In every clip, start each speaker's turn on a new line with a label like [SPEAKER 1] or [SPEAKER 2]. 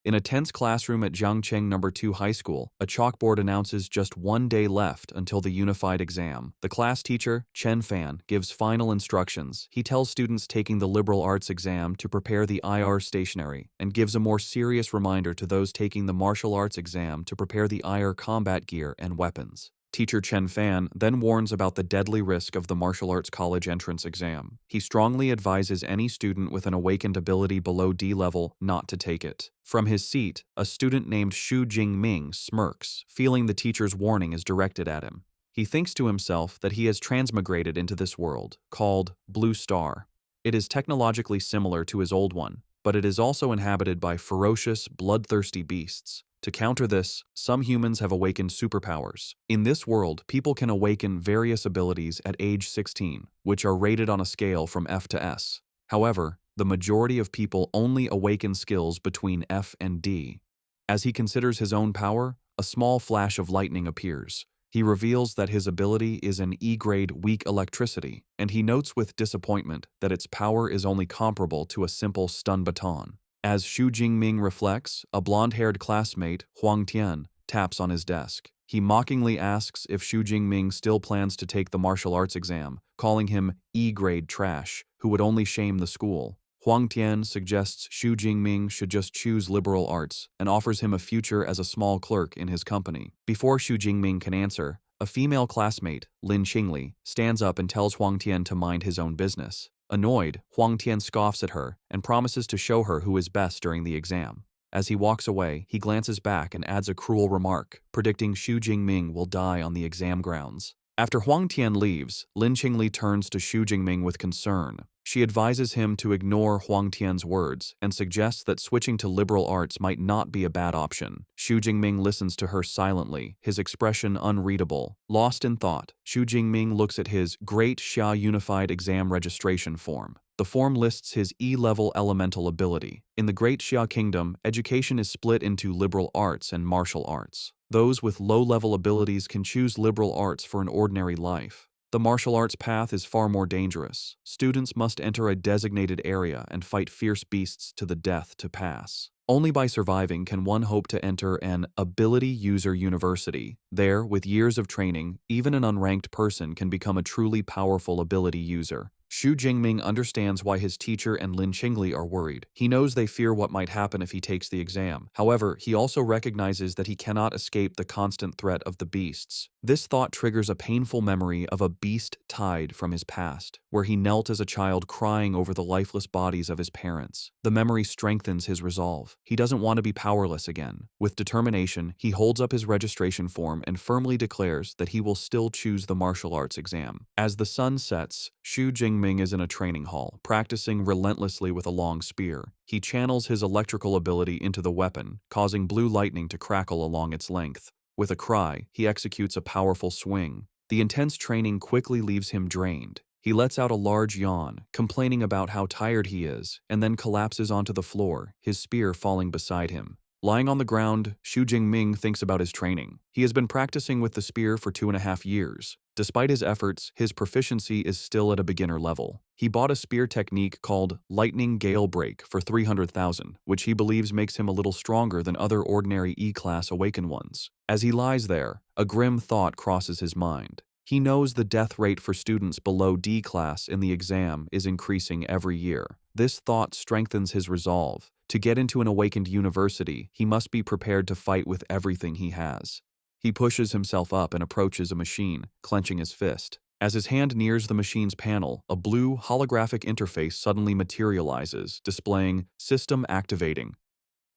[SPEAKER 1] In a tense classroom at Jiangcheng No. 2 High School, a chalkboard announces just 1 day left until the unified exam. The class teacher, Chen Fan, gives final instructions. He tells students taking the liberal arts exam to prepare the IR stationery and gives a more serious reminder to those taking the martial arts exam to prepare the IR combat gear and weapons. Teacher Chen Fan then warns about the deadly risk of the martial arts college entrance exam. He strongly advises any student with an awakened ability below D level not to take it. From his seat, a student named Xu Jingming smirks, feeling the teacher's warning is directed at him. He thinks to himself that he has transmigrated into this world, called Blue Star. It is technologically similar to his old one, but it is also inhabited by ferocious, bloodthirsty beasts. To counter this, some humans have awakened superpowers. In this world, people can awaken various abilities at age 16, which are rated on a scale from F to S. However, the majority of people only awaken skills between F and D. As he considers his own power, a small flash of lightning appears. He reveals that his ability is an E-grade weak electricity, and he notes with disappointment that its power is only comparable to a simple stun baton. As Xu Jingming reflects, a blonde-haired classmate, Huang Tian, taps on his desk. He mockingly asks if Xu Jingming still plans to take the martial arts exam, calling him E-grade trash, who would only shame the school. Huang Tian suggests Xu Jingming should just choose liberal arts and offers him a future as a small clerk in his company. Before Xu Jingming can answer, a female classmate, Lin Qingli, stands up and tells Huang Tian to mind his own business. Annoyed, Huang Tian scoffs at her and promises to show her who is best during the exam. As he walks away, he glances back and adds a cruel remark, predicting Xu Jingming will die on the exam grounds. After Huang Tian leaves, Lin Qingli turns to Xu Jingming with concern. She advises him to ignore Huang Tian's words and suggests that switching to liberal arts might not be a bad option. Xu Jingming listens to her silently, his expression unreadable. Lost in thought, Xu Jingming looks at his Great Xia Unified Exam Registration Form. The form lists his E-level elemental ability. In the Great Xia Kingdom, education is split into liberal arts and martial arts. Those with low-level abilities can choose liberal arts for an ordinary life. The martial arts path is far more dangerous. Students must enter a designated area and fight fierce beasts to the death to pass. Only by surviving can one hope to enter an ability user university. There, with years of training, even an unranked person can become a truly powerful ability user. Xu Jingming understands why his teacher and Lin Qingli are worried. He knows they fear what might happen if he takes the exam. However, he also recognizes that he cannot escape the constant threat of the beasts. This thought triggers a painful memory of a beast tide from his past, where he knelt as a child crying over the lifeless bodies of his parents. The memory strengthens his resolve. He doesn't want to be powerless again. With determination, he holds up his registration form and firmly declares that he will still choose the martial arts exam. As the sun sets, Xu Jingming is in a training hall, practicing relentlessly with a long spear. He channels his electrical ability into the weapon, causing blue lightning to crackle along its length. With a cry, he executes a powerful swing. The intense training quickly leaves him drained. He lets out a large yawn, complaining about how tired he is, and then collapses onto the floor, his spear falling beside him. Lying on the ground, Xu Jingming thinks about his training. He has been practicing with the spear for 2.5 years. Despite his efforts, his proficiency is still at a beginner level. He bought a spear technique called Lightning Gale Break for 300,000, which he believes makes him a little stronger than other ordinary E-class awakened ones. As he lies there, a grim thought crosses his mind. He knows the death rate for students below D class in the exam is increasing every year. This thought strengthens his resolve. To get into an awakened university, he must be prepared to fight with everything he has. He pushes himself up and approaches a machine, clenching his fist. As his hand nears the machine's panel, a blue holographic interface suddenly materializes, displaying "System Activating."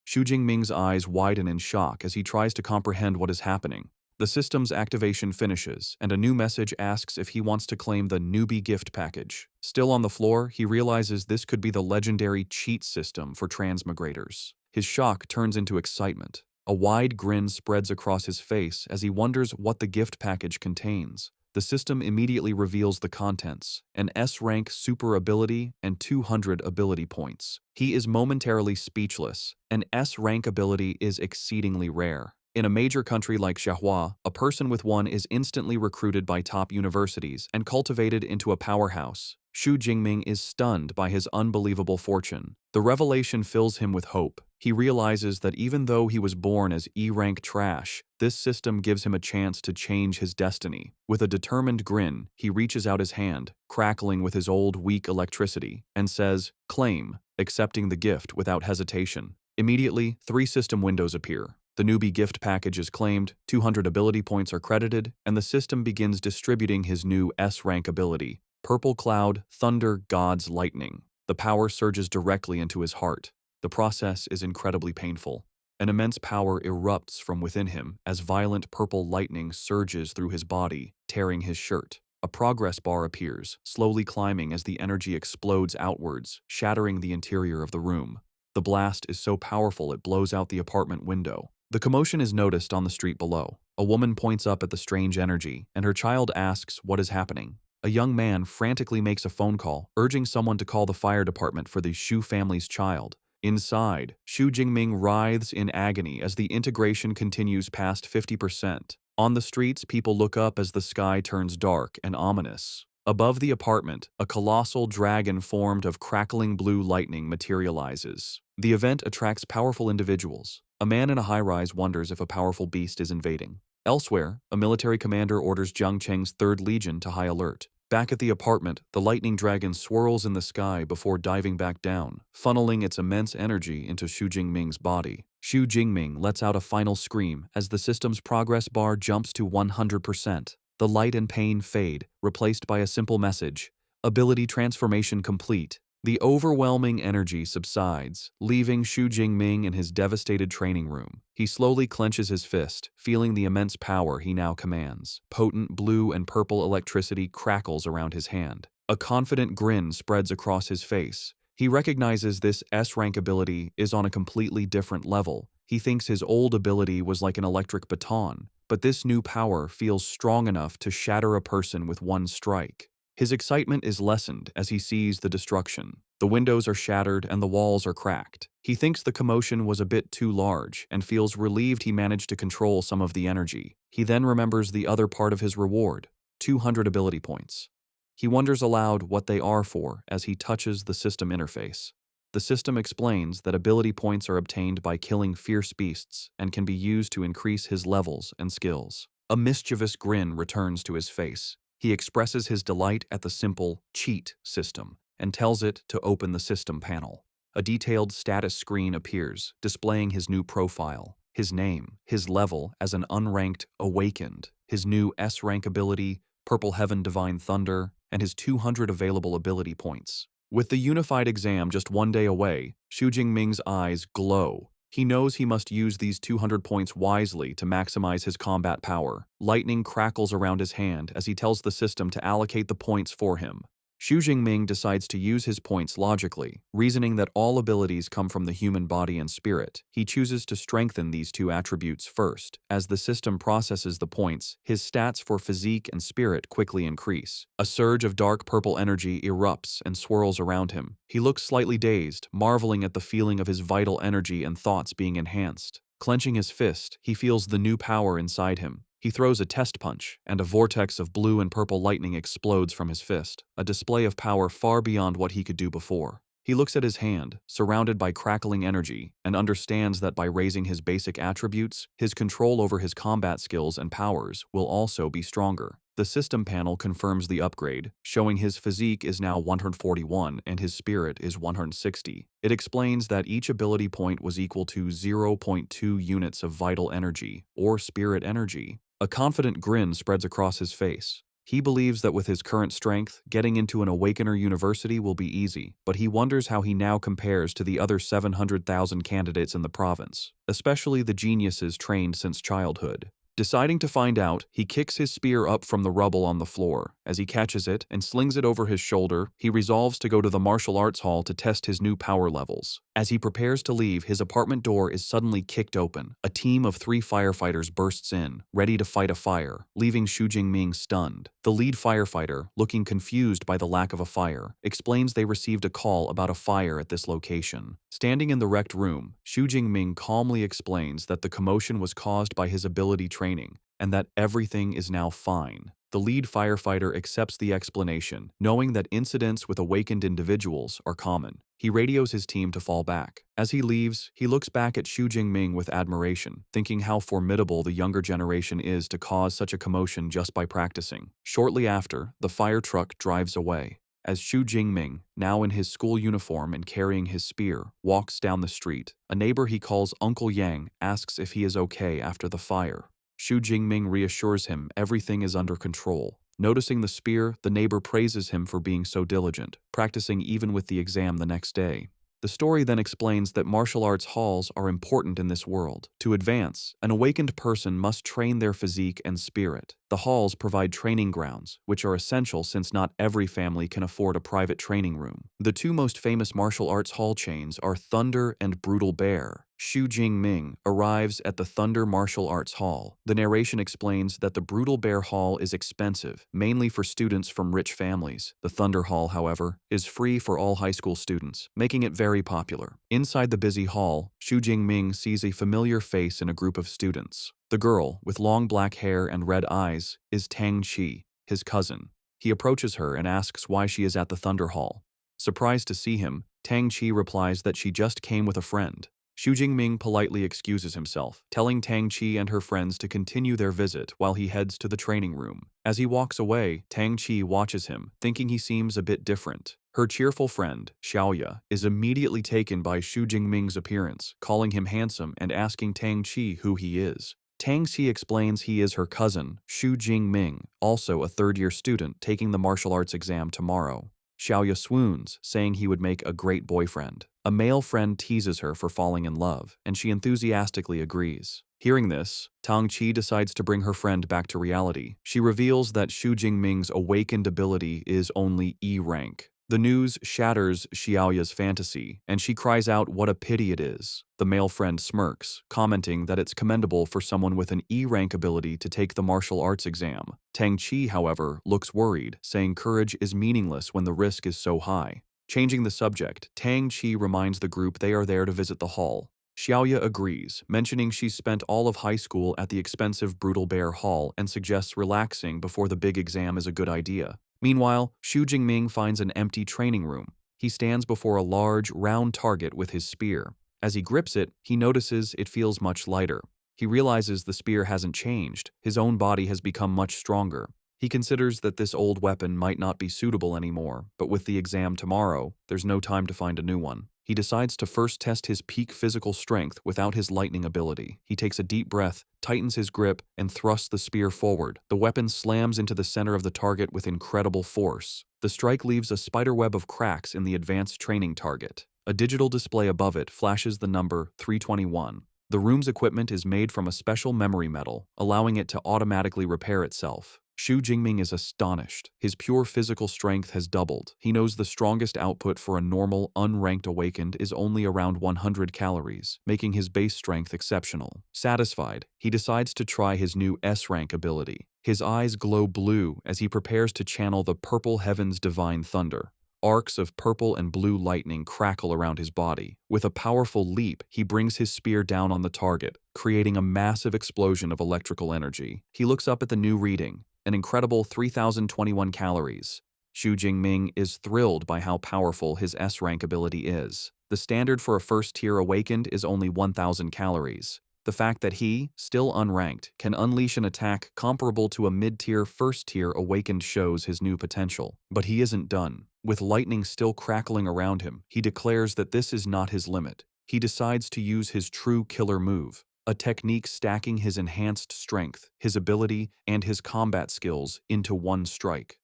[SPEAKER 1] Xu Jingming's eyes widen in shock as he tries to comprehend what is happening. The system's activation finishes, and a new message asks if he wants to claim the newbie gift package. Still on the floor, he realizes this could be the legendary cheat system for transmigrators. His shock turns into excitement. A wide grin spreads across his face as he wonders what the gift package contains. The system immediately reveals the contents: an S-rank super ability and 200 ability points. He is momentarily speechless. An S-rank ability is exceedingly rare. In a major country like Xiahua, a person with one is instantly recruited by top universities and cultivated into a powerhouse. Xu Jingming is stunned by his unbelievable fortune. The revelation fills him with hope. He realizes that even though he was born as E-rank trash, this system gives him a chance to change his destiny. With a determined grin, he reaches out his hand, crackling with his old weak electricity, and says, "Claim," accepting the gift without hesitation. Immediately, 3 system windows appear. The newbie gift package is claimed, 200 ability points are credited, and the system begins distributing his new S-rank ability, Purple Cloud, Thunder, God's Lightning. The power surges directly into his heart. The process is incredibly painful. An immense power erupts from within him as violent purple lightning surges through his body, tearing his shirt. A progress bar appears, slowly climbing as the energy explodes outwards, shattering the interior of the room. The blast is so powerful it blows out the apartment window. The commotion is noticed on the street below. A woman points up at the strange energy, and her child asks what is happening. A young man frantically makes a phone call, urging someone to call the fire department for the Shu family's child. Inside, Xu Jingming writhes in agony as the integration continues past 50%. On the streets, people look up as the sky turns dark and ominous. Above the apartment, a colossal dragon formed of crackling blue lightning materializes. The event attracts powerful individuals. A man in a high-rise wonders if a powerful beast is invading. Elsewhere, a military commander orders Jiang Cheng's 3rd Legion to high alert. Back at the apartment, the lightning dragon swirls in the sky before diving back down, funneling its immense energy into Xu Jingming's body. Xu Jingming lets out a final scream as the system's progress bar jumps to 100%. The light and pain fade, replaced by a simple message: ability transformation complete. The overwhelming energy subsides, leaving Xu Jingming in his devastated training room. He slowly clenches his fist, feeling the immense power he now commands. Potent blue and purple electricity crackles around his hand. A confident grin spreads across his face. He recognizes this S-rank ability is on a completely different level. He thinks his old ability was like an electric baton, but this new power feels strong enough to shatter a person with one strike. His excitement is lessened as he sees the destruction. The windows are shattered and the walls are cracked. He thinks the commotion was a bit too large and feels relieved he managed to control some of the energy. He then remembers the other part of his reward, 200 ability points. He wonders aloud what they are for as he touches the system interface. The system explains that ability points are obtained by killing fierce beasts and can be used to increase his levels and skills. A mischievous grin returns to his face. He expresses his delight at the simple cheat system and tells it to open the system panel. A detailed status screen appears, displaying his new profile, his name, his level as an unranked awakened, his new S-rank ability, Purple Heaven Divine Thunder, and his 200 available ability points. With the unified exam just 1 day away, Xu Jingming's eyes glow. He knows he must use these 200 points wisely to maximize his combat power. Lightning crackles around his hand as he tells the system to allocate the points for him. Xu Jingming decides to use his points logically, reasoning that all abilities come from the human body and spirit. He chooses to strengthen these 2 attributes first. As the system processes the points, his stats for physique and spirit quickly increase. A surge of dark purple energy erupts and swirls around him. He looks slightly dazed, marveling at the feeling of his vital energy and thoughts being enhanced. Clenching his fist, he feels the new power inside him. He throws a test punch, and a vortex of blue and purple lightning explodes from his fist, a display of power far beyond what he could do before. He looks at his hand, surrounded by crackling energy, and understands that by raising his basic attributes, his control over his combat skills and powers will also be stronger. The system panel confirms the upgrade, showing his physique is now 141 and his spirit is 160. It explains that each ability point was equal to 0.2 units of vital energy, or spirit energy. A confident grin spreads across his face. He believes that with his current strength, getting into an Awakener university will be easy, but he wonders how he now compares to the other 700,000 candidates in the province, especially the geniuses trained since childhood. Deciding to find out, he kicks his spear up from the rubble on the floor. As he catches it and slings it over his shoulder, he resolves to go to the martial arts hall to test his new power levels. As he prepares to leave, his apartment door is suddenly kicked open. A team of 3 firefighters bursts in, ready to fight a fire, leaving Xu Jingming stunned. The lead firefighter, looking confused by the lack of a fire, explains they received a call about a fire at this location. Standing in the wrecked room, Xu Jingming calmly explains that the commotion was caused by his ability training, and that everything is now fine. The lead firefighter accepts the explanation, knowing that incidents with awakened individuals are common. He radios his team to fall back. As he leaves, he looks back at Xu Jingming with admiration, thinking how formidable the younger generation is to cause such a commotion just by practicing. Shortly after, the fire truck drives away. As Xu Jingming, now in his school uniform and carrying his spear, walks down the street, a neighbor he calls Uncle Yang asks if he is okay after the fire. Xu Jingming reassures him everything is under control. Noticing the spear, the neighbor praises him for being so diligent, practicing even with the exam the next day. The story then explains that martial arts halls are important in this world. To advance, an awakened person must train their physique and spirit. The halls provide training grounds, which are essential since not every family can afford a private training room. The two most famous martial arts hall chains are Thunder and Brutal Bear. Xu Jingming arrives at the Thunder Martial Arts Hall. The narration explains that the Brutal Bear Hall is expensive, mainly for students from rich families. The Thunder Hall, however, is free for all high school students, making it very popular. Inside the busy hall, Xu Jingming sees a familiar face in a group of students. The girl, with long black hair and red eyes, is Tang Qi, his cousin. He approaches her and asks why she is at the Thunder Hall. Surprised to see him, Tang Qi replies that she just came with a friend. Xu Jingming politely excuses himself, telling Tang Qi and her friends to continue their visit while he heads to the training room. As he walks away, Tang Qi watches him, thinking he seems a bit different. Her cheerful friend, Xiaoya, is immediately taken by Xu Jingming's appearance, calling him handsome and asking Tang Qi who he is. Tang Xi explains he is her cousin, Xu Jingming, also a third-year student taking the martial arts exam tomorrow. Xiaoya swoons, saying he would make a great boyfriend. A male friend teases her for falling in love, and she enthusiastically agrees. Hearing this, Tang Qi decides to bring her friend back to reality. She reveals that Xu Jingming's awakened ability is only E rank. The news shatters Xiaoya's fantasy, and she cries out what a pity it is. The male friend smirks, commenting that it's commendable for someone with an E-rank ability to take the martial arts exam. Tang Qi, however, looks worried, saying courage is meaningless when the risk is so high. Changing the subject, Tang Qi reminds the group they are there to visit the hall. Xiaoya agrees, mentioning she's spent all of high school at the expensive Brutal Bear Hall and suggests relaxing before the big exam is a good idea. Meanwhile, Xu Jingming finds an empty training room. He stands before a large, round target with his spear. As he grips it, he notices it feels much lighter. He realizes the spear hasn't changed. His own body has become much stronger. He considers that this old weapon might not be suitable anymore, but with the exam tomorrow, there's no time to find a new one. He decides to first test his peak physical strength without his lightning ability. He takes a deep breath, tightens his grip, and thrusts the spear forward. The weapon slams into the center of the target with incredible force. The strike leaves a spiderweb of cracks in the advanced training target. A digital display above it flashes the number 321. The room's equipment is made from a special memory metal, allowing it to automatically repair itself. Xu Jingming is astonished. His pure physical strength has doubled. He knows the strongest output for a normal, unranked awakened is only around 100 calories, making his base strength exceptional. Satisfied, he decides to try his new S-rank ability. His eyes glow blue as he prepares to channel the Purple Heaven's divine thunder. Arcs of purple and blue lightning crackle around his body. With a powerful leap, he brings his spear down on the target, creating a massive explosion of electrical energy. He looks up at the new reading, an incredible 3,021 calories. Xu Jingming is thrilled by how powerful his S-rank ability is. The standard for a first-tier awakened is only 1,000 calories. The fact that he, still unranked, can unleash an attack comparable to a mid-tier first-tier awakened shows his new potential. But he isn't done. With lightning still crackling around him, he declares that this is not his limit. He decides to use his true killer move, a technique stacking his enhanced strength, his ability, and his combat skills into one strike.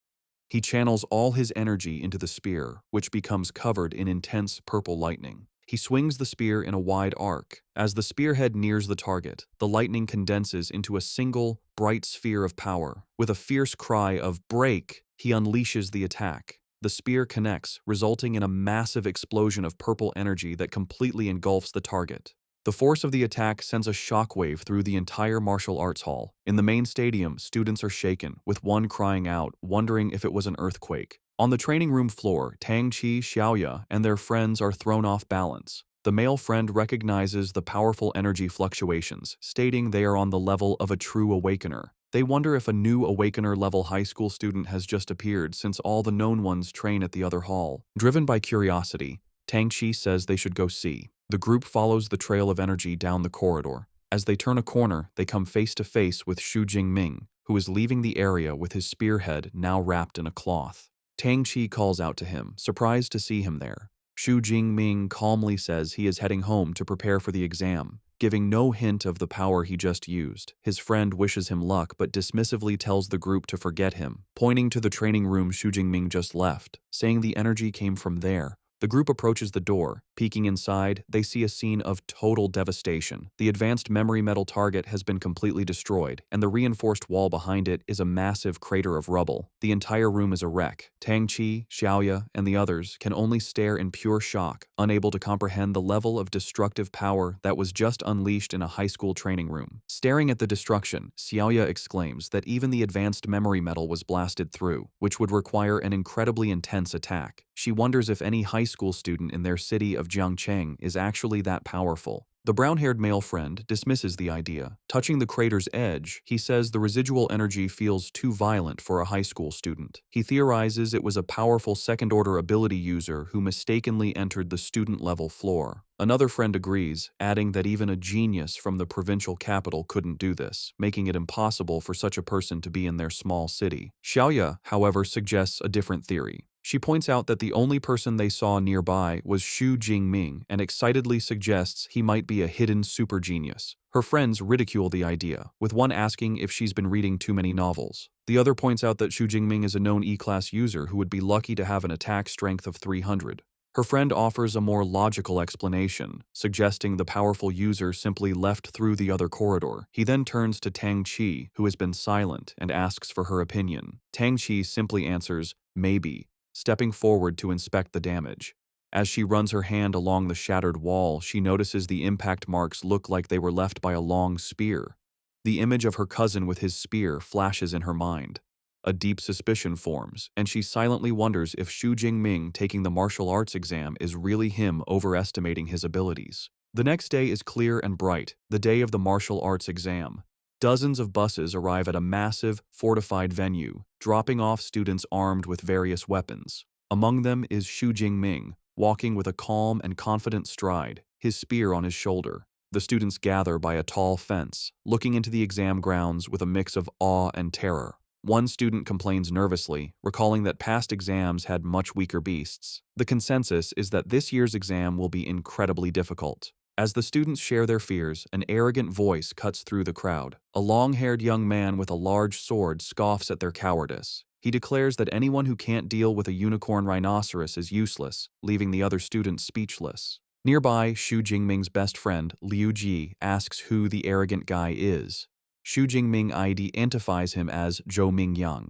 [SPEAKER 1] He channels all his energy into the spear, which becomes covered in intense purple lightning. He swings the spear in a wide arc. As the spearhead nears the target, the lightning condenses into a single, bright sphere of power. With a fierce cry of "Break!" he unleashes the attack. The spear connects, resulting in a massive explosion of purple energy that completely engulfs the target. The force of the attack sends a shockwave through the entire martial arts hall. In the main stadium, students are shaken, with one crying out, wondering if it was an earthquake. On the training room floor, Tang Qi, Xiaoya, and their friends are thrown off balance. The male friend recognizes the powerful energy fluctuations, stating they are on the level of a true awakener. They wonder if a new awakener-level high school student has just appeared since all the known ones train at the other hall. Driven by curiosity, Tang Chi says they should go see. The group follows the trail of energy down the corridor. As they turn a corner, they come face to face with Xu Jingming, who is leaving the area with his spearhead now wrapped in a cloth. Tang Chi calls out to him, surprised to see him there. Xu Jingming calmly says he is heading home to prepare for the exam, giving no hint of the power he just used. His friend wishes him luck but dismissively tells the group to forget him, pointing to the training room Xu Jingming just left, saying the energy came from there. The group approaches the door. Peeking inside, they see a scene of total devastation. The advanced memory metal target has been completely destroyed, and the reinforced wall behind it is a massive crater of rubble. The entire room is a wreck. Tang Chi, Xiaoya, and the others can only stare in pure shock, unable to comprehend the level of destructive power that was just unleashed in a high school training room. Staring at the destruction, Xiaoya exclaims that even the advanced memory metal was blasted through, which would require an incredibly intense attack. She wonders if any high school student in their city of Jiangcheng is actually that powerful. The brown-haired male friend dismisses the idea. Touching the crater's edge, he says the residual energy feels too violent for a high school student. He theorizes it was a powerful second-order ability user who mistakenly entered the student-level floor. Another friend agrees, adding that even a genius from the provincial capital couldn't do this, making it impossible for such a person to be in their small city. Xiaoya, however, suggests a different theory. She points out that the only person they saw nearby was Xu Jingming and excitedly suggests he might be a hidden super genius. Her friends ridicule the idea, with one asking if she's been reading too many novels. The other points out that Xu Jingming is a known E-class user who would be lucky to have an attack strength of 300. Her friend offers a more logical explanation, suggesting the powerful user simply left through the other corridor. He then turns to Tang Chi, who has been silent, and asks for her opinion. Tang Chi simply answers, "Maybe," stepping forward to inspect the damage. As she runs her hand along the shattered wall, she notices the impact marks look like they were left by a long spear. The image of her cousin with his spear flashes in her mind. A deep suspicion forms, and she silently wonders if Xu Jingming taking the martial arts exam is really him overestimating his abilities. The next day is clear and bright, the day of the martial arts exam. Dozens of buses arrive at a massive, fortified venue, dropping off students armed with various weapons. Among them is Xu Jingming, walking with a calm and confident stride, his spear on his shoulder. The students gather by a tall fence, looking into the exam grounds with a mix of awe and terror. One student complains nervously, recalling that past exams had much weaker beasts. The consensus is that this year's exam will be incredibly difficult. As the students share their fears, an arrogant voice cuts through the crowd. A long-haired young man with a large sword scoffs at their cowardice. He declares that anyone who can't deal with a unicorn rhinoceros is useless, leaving the other students speechless. Nearby, Xu Jingming's best friend, Liu Ji, asks who the arrogant guy is. Xu Jingming identifies him as Zhou Mingyang.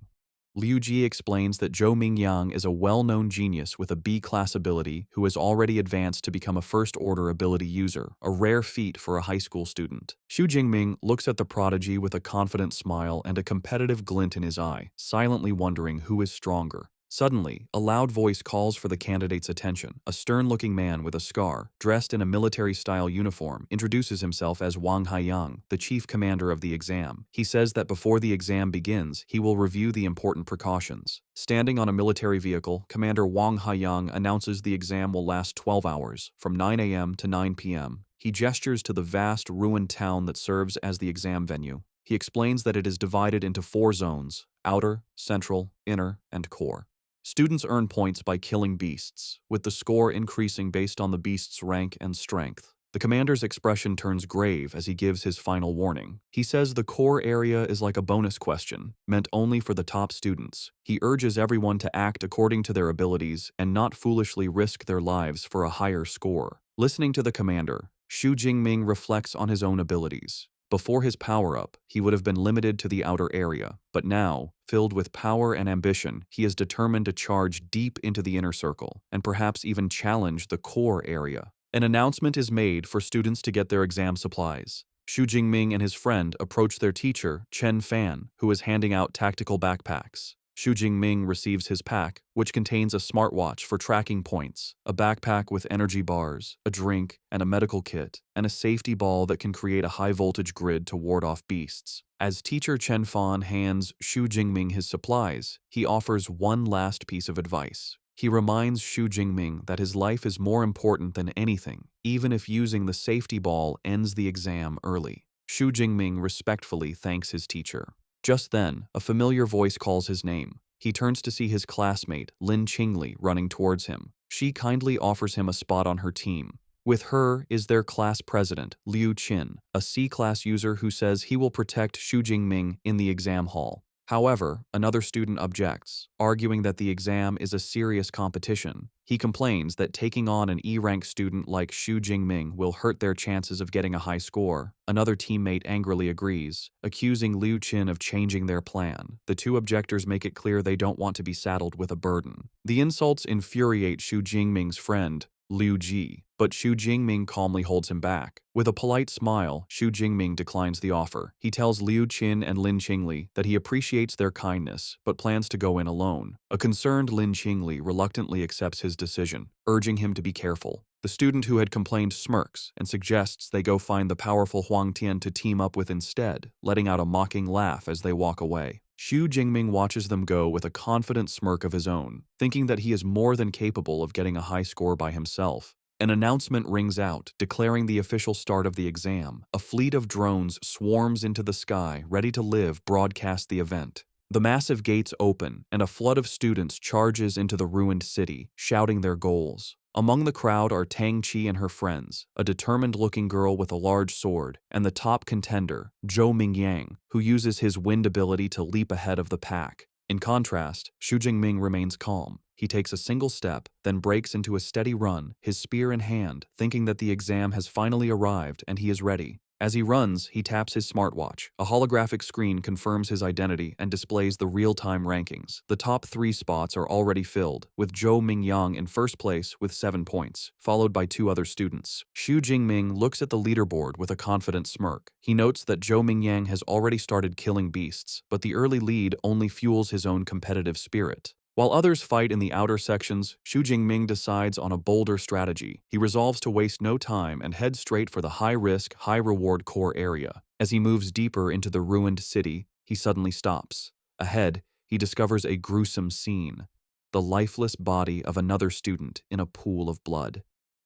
[SPEAKER 1] Liu Ji explains that Zhou Mingyang is a well-known genius with a B-class ability who has already advanced to become a first-order ability user, a rare feat for a high school student. Xu Jingming looks at the prodigy with a confident smile and a competitive glint in his eye, silently wondering who is stronger. Suddenly, a loud voice calls for the candidate's attention. A stern-looking man with a scar, dressed in a military-style uniform, introduces himself as Wang Haiyang, the chief commander of the exam. He says that before the exam begins, he will review the important precautions. Standing on a military vehicle, Commander Wang Haiyang announces the exam will last 12 hours, from 9 a.m. to 9 p.m. He gestures to the vast, ruined town that serves as the exam venue. He explains that it is divided into 4 zones: outer, central, inner, and core. Students earn points by killing beasts, with the score increasing based on the beast's rank and strength. The commander's expression turns grave as he gives his final warning. He says the core area is like a bonus question, meant only for the top students. He urges everyone to act according to their abilities and not foolishly risk their lives for a higher score. Listening to the commander, Xu Jingming reflects on his own abilities. Before his power-up, he would have been limited to the outer area, but now, filled with power and ambition, he is determined to charge deep into the inner circle, and perhaps even challenge the core area. An announcement is made for students to get their exam supplies. Xu Jingming and his friend approach their teacher, Chen Fan, who is handing out tactical backpacks. Xu Jingming receives his pack, which contains a smartwatch for tracking points, a backpack with energy bars, a drink, and a medical kit, and a safety ball that can create a high-voltage grid to ward off beasts. As teacher Chen Fan hands Xu Jingming his supplies, he offers one last piece of advice. He reminds Xu Jingming that his life is more important than anything, even if using the safety ball ends the exam early. Xu Jingming respectfully thanks his teacher. Just then, a familiar voice calls his name. He turns to see his classmate, Lin Qingli, running towards him. She kindly offers him a spot on her team. With her is their class president, Liu Qin, a C-class user who says he will protect Xu Jingming in the exam hall. However, another student objects, arguing that the exam is a serious competition. He complains that taking on an E-rank student like Xu Jingming will hurt their chances of getting a high score. Another teammate angrily agrees, accusing Liu Qin of changing their plan. The two objectors make it clear they don't want to be saddled with a burden. The insults infuriate Xu Jingming's friend, Liu Ji, but Xu Jingming calmly holds him back. With a polite smile, Xu Jingming declines the offer. He tells Liu Qin and Lin Qingli that he appreciates their kindness, but plans to go in alone. A concerned Lin Qingli reluctantly accepts his decision, urging him to be careful. The student who had complained smirks and suggests they go find the powerful Huang Tian to team up with instead, letting out a mocking laugh as they walk away. Xu Jingming watches them go with a confident smirk of his own, thinking that he is more than capable of getting a high score by himself. An announcement rings out, declaring the official start of the exam. A fleet of drones swarms into the sky, ready to live broadcast the event. The massive gates open, and a flood of students charges into the ruined city, shouting their goals. Among the crowd are Tang Qi and her friends, a determined-looking girl with a large sword, and the top contender, Zhou Mingyang, who uses his wind ability to leap ahead of the pack. In contrast, Xu Jingming remains calm. He takes a single step, then breaks into a steady run, his spear in hand, thinking that the exam has finally arrived and he is ready. As he runs, he taps his smartwatch. A holographic screen confirms his identity and displays the real-time rankings. The top 3 spots are already filled, with Zhou Mingyang in first place with 7 points, followed by 2 other students. Xu Jingming looks at the leaderboard with a confident smirk. He notes that Zhou Mingyang has already started killing beasts, but the early lead only fuels his own competitive spirit. While others fight in the outer sections, Xu Jingming decides on a bolder strategy. He resolves to waste no time and head straight for the high-risk, high-reward core area. As he moves deeper into the ruined city, he suddenly stops. Ahead, he discovers a gruesome scene: the lifeless body of another student in a pool of blood.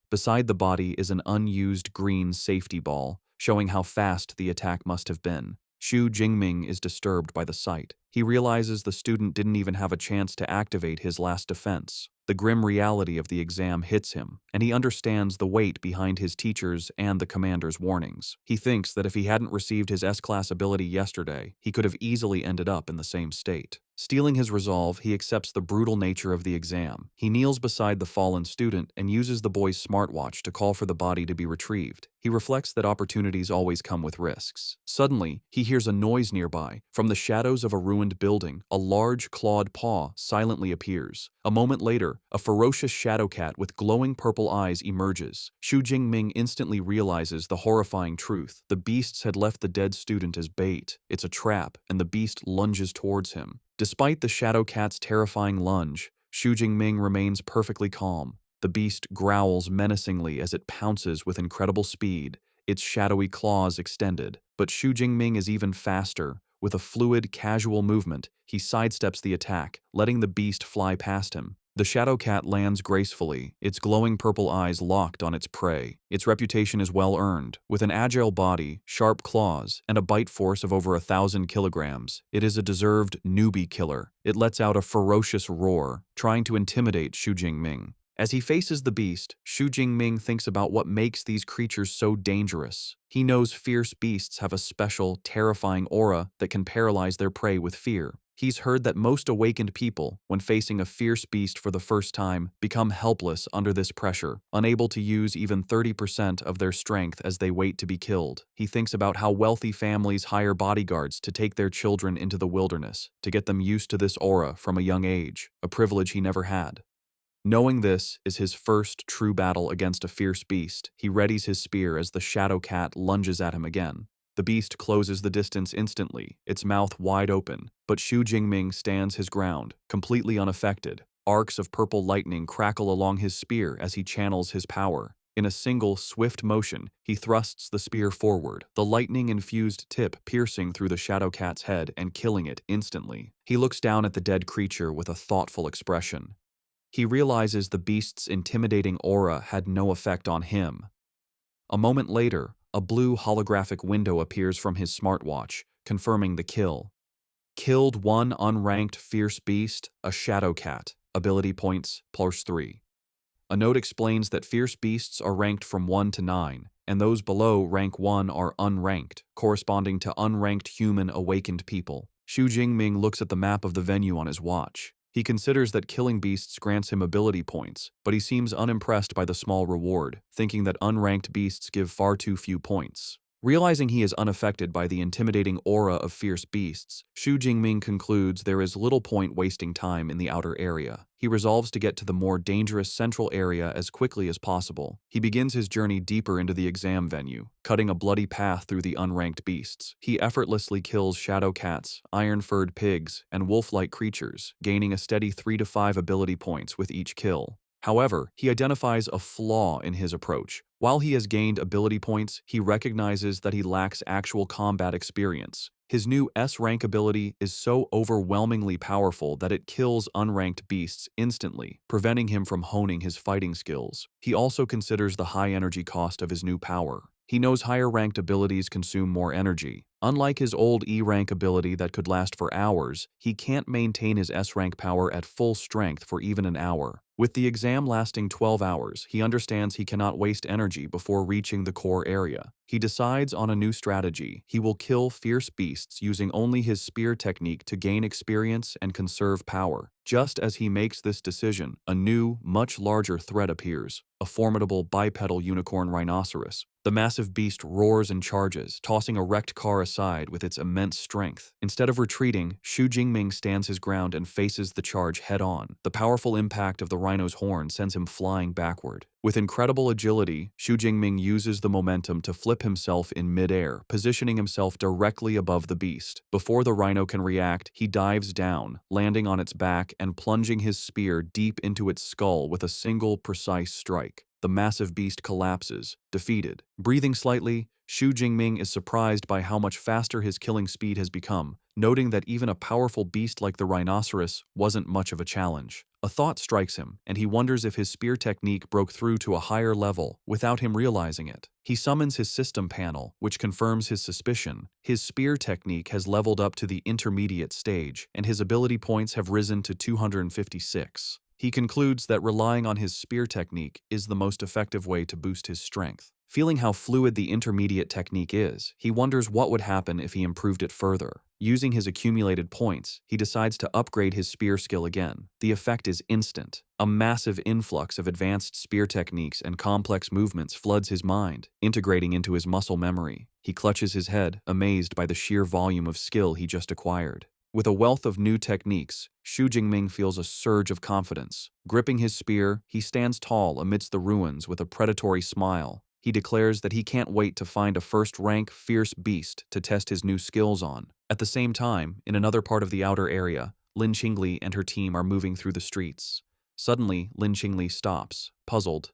[SPEAKER 1] Beside the body is an unused green safety ball, showing how fast the attack must have been. Xu Jingming is disturbed by the sight. He realizes the student didn't even have a chance to activate his last defense. The grim reality of the exam hits him, and he understands the weight behind his teacher's and the commander's warnings. He thinks that if he hadn't received his S-class ability yesterday, he could have easily ended up in the same state. Steeling his resolve, he accepts the brutal nature of the exam. He kneels beside the fallen student and uses the boy's smartwatch to call for the body to be retrieved. He reflects that opportunities always come with risks. Suddenly, he hears a noise nearby. From the shadows of a ruined building, a large clawed paw silently appears. A moment later, a ferocious shadow cat with glowing purple eyes emerges. Xu Jingming instantly realizes the horrifying truth. The beasts had left the dead student as bait. It's a trap, and the beast lunges towards him. Despite the shadow cat's terrifying lunge, Xu Jingming remains perfectly calm. The beast growls menacingly as it pounces with incredible speed, its shadowy claws extended. But Xu Jingming is even faster. With a fluid, casual movement, he sidesteps the attack, letting the beast fly past him. The shadow cat lands gracefully, its glowing purple eyes locked on its prey. Its reputation is well earned. With an agile body, sharp claws, and a bite force of over 1,000 kilograms, it is a deserved newbie killer. It lets out a ferocious roar, trying to intimidate Xu Jingming. As he faces the beast, Xu Jingming thinks about what makes these creatures so dangerous. He knows fierce beasts have a special, terrifying aura that can paralyze their prey with fear. He's heard that most awakened people, when facing a fierce beast for the first time, become helpless under this pressure, unable to use even 30% of their strength as they wait to be killed. He thinks about how wealthy families hire bodyguards to take their children into the wilderness, to get them used to this aura from a young age, a privilege he never had. Knowing this is his first true battle against a fierce beast, he readies his spear as the shadow cat lunges at him again. The beast closes the distance instantly, its mouth wide open, but Xu Jingming stands his ground, completely unaffected. Arcs of purple lightning crackle along his spear as he channels his power. In a single, swift motion, he thrusts the spear forward, the lightning-infused tip piercing through the shadow cat's head and killing it instantly. He looks down at the dead creature with a thoughtful expression. He realizes the beast's intimidating aura had no effect on him. A moment later, a blue holographic window appears from his smartwatch, confirming the kill. Killed one unranked fierce beast, a shadow cat. Ability points, +3. A note explains that fierce beasts are ranked from 1 to 9, and those below rank 1 are unranked, corresponding to unranked human awakened people. Xu Jingming looks at the map of the venue on his watch. He considers that killing beasts grants him ability points, but he seems unimpressed by the small reward, thinking that unranked beasts give far too few points. Realizing he is unaffected by the intimidating aura of fierce beasts, Xu Jingming concludes there is little point wasting time in the outer area. He resolves to get to the more dangerous central area as quickly as possible. He begins his journey deeper into the exam venue, cutting a bloody path through the unranked beasts. He effortlessly kills shadow cats, iron-furred pigs, and wolf-like creatures, gaining a steady 3 to 5 ability points with each kill. However, he identifies a flaw in his approach. While he has gained ability points, he recognizes that he lacks actual combat experience. His new S-rank ability is so overwhelmingly powerful that it kills unranked beasts instantly, preventing him from honing his fighting skills. He also considers the high energy cost of his new power. He knows higher-ranked abilities consume more energy. Unlike his old E-rank ability that could last for hours, he can't maintain his S-rank power at full strength for even an hour. With the exam lasting 12 hours, he understands he cannot waste energy before reaching the core area. He decides on a new strategy. He will kill fierce beasts using only his spear technique to gain experience and conserve power. Just as he makes this decision, a new, much larger threat appears, a formidable bipedal unicorn rhinoceros. The massive beast roars and charges, tossing a wrecked car aside with its immense strength. Instead of retreating, Xu Jingming stands his ground and faces the charge head-on. The powerful impact of the rhino's horn sends him flying backward. With incredible agility, Xu Jingming uses the momentum to flip himself in midair, positioning himself directly above the beast. Before the rhino can react, he dives down, landing on its back and plunging his spear deep into its skull with a single, precise strike. The massive beast collapses, defeated. Breathing slightly, Xu Jingming is surprised by how much faster his killing speed has become, noting that even a powerful beast like the rhinoceros wasn't much of a challenge. A thought strikes him, and he wonders if his spear technique broke through to a higher level without him realizing it. He summons his system panel, which confirms his suspicion. His spear technique has leveled up to the intermediate stage, and his ability points have risen to 256. He concludes that relying on his spear technique is the most effective way to boost his strength. Feeling how fluid the intermediate technique is, he wonders what would happen if he improved it further. Using his accumulated points, he decides to upgrade his spear skill again. The effect is instant. A massive influx of advanced spear techniques and complex movements floods his mind, integrating into his muscle memory. He clutches his head, amazed by the sheer volume of skill he just acquired. With a wealth of new techniques, Xu Jingming feels a surge of confidence. Gripping his spear, he stands tall amidst the ruins with a predatory smile. He declares that he can't wait to find a first-rank, fierce beast to test his new skills on. At the same time, in another part of the outer area, Lin Qingli and her team are moving through the streets. Suddenly, Lin Qingli stops, puzzled.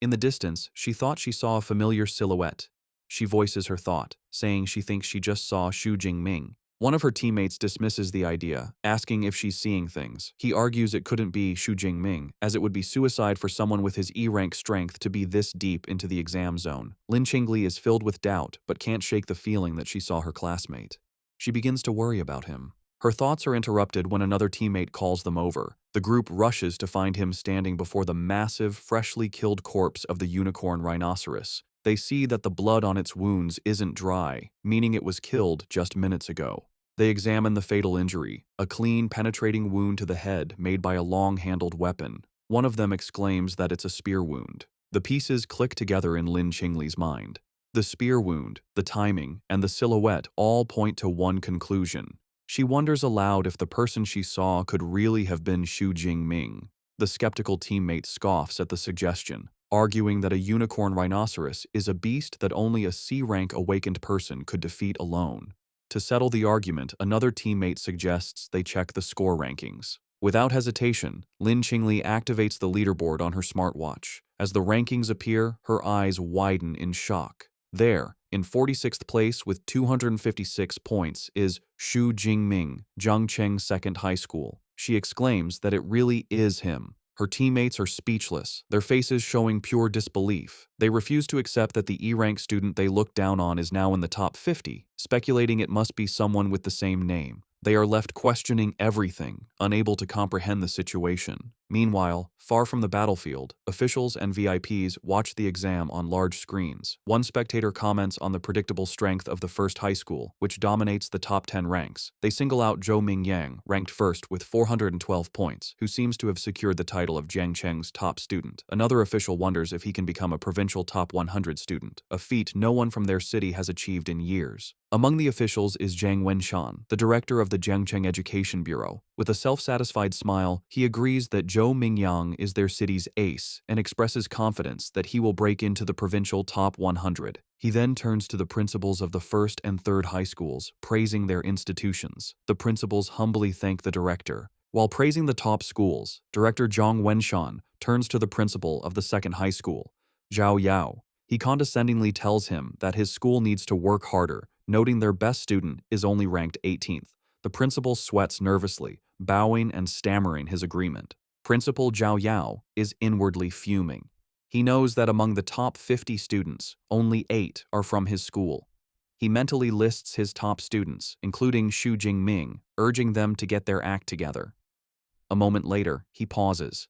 [SPEAKER 1] In the distance, she thought she saw a familiar silhouette. She voices her thought, saying she thinks she just saw Xu Jingming. One of her teammates dismisses the idea, asking if she's seeing things. He argues it couldn't be Xu Jingming, as it would be suicide for someone with his E-rank strength to be this deep into the exam zone. Lin Qingli is filled with doubt, but can't shake the feeling that she saw her classmate. She begins to worry about him. Her thoughts are interrupted when another teammate calls them over. The group rushes to find him standing before the massive, freshly killed corpse of the unicorn rhinoceros. They see that the blood on its wounds isn't dry, meaning it was killed just minutes ago. They examine the fatal injury, a clean, penetrating wound to the head made by a long-handled weapon. One of them exclaims that it's a spear wound. The pieces click together in Lin Qingli's mind. The spear wound, the timing, and the silhouette all point to one conclusion. She wonders aloud if the person she saw could really have been Xu Jingming. The skeptical teammate scoffs at the suggestion, arguing that a unicorn rhinoceros is a beast that only a C-rank awakened person could defeat alone. To settle the argument, another teammate suggests they check the score rankings. Without hesitation, Lin Qingli activates the leaderboard on her smartwatch. As the rankings appear, her eyes widen in shock. There, in 46th place with 256 points, is Xu Jingming, Zhangcheng Second High School. She exclaims that it really is him. Her teammates are speechless, their faces showing pure disbelief. They refuse to accept that the E-rank student they looked down on is now in the top 50, speculating it must be someone with the same name. They are left questioning everything, unable to comprehend the situation. Meanwhile, far from the battlefield, officials and VIPs watch the exam on large screens. One spectator comments on the predictable strength of the first high school, which dominates the top 10 ranks. They single out Zhou Mingyang, ranked first with 412 points, who seems to have secured the title of Jiangcheng's top student. Another official wonders if he can become a provincial top 100 student, a feat no one from their city has achieved in years. Among the officials is Zhang Wenshan, the director of the Jiangcheng Education Bureau. With a self-satisfied smile, he agrees that Zhou Mingyang is their city's ace and expresses confidence that he will break into the provincial top 100. He then turns to the principals of the first and third high schools, praising their institutions. The principals humbly thank the director. While praising the top schools, Director Zhang Wenshan turns to the principal of the second high school, Zhao Yao. He condescendingly tells him that his school needs to work harder, noting their best student is only ranked 18th. The principal sweats nervously, bowing and stammering his agreement. Principal Zhao Yao is inwardly fuming. He knows that among the top 50 students, only 8 are from his school. He mentally lists his top students, including Xu Jingming, urging them to get their act together. A moment later, he pauses.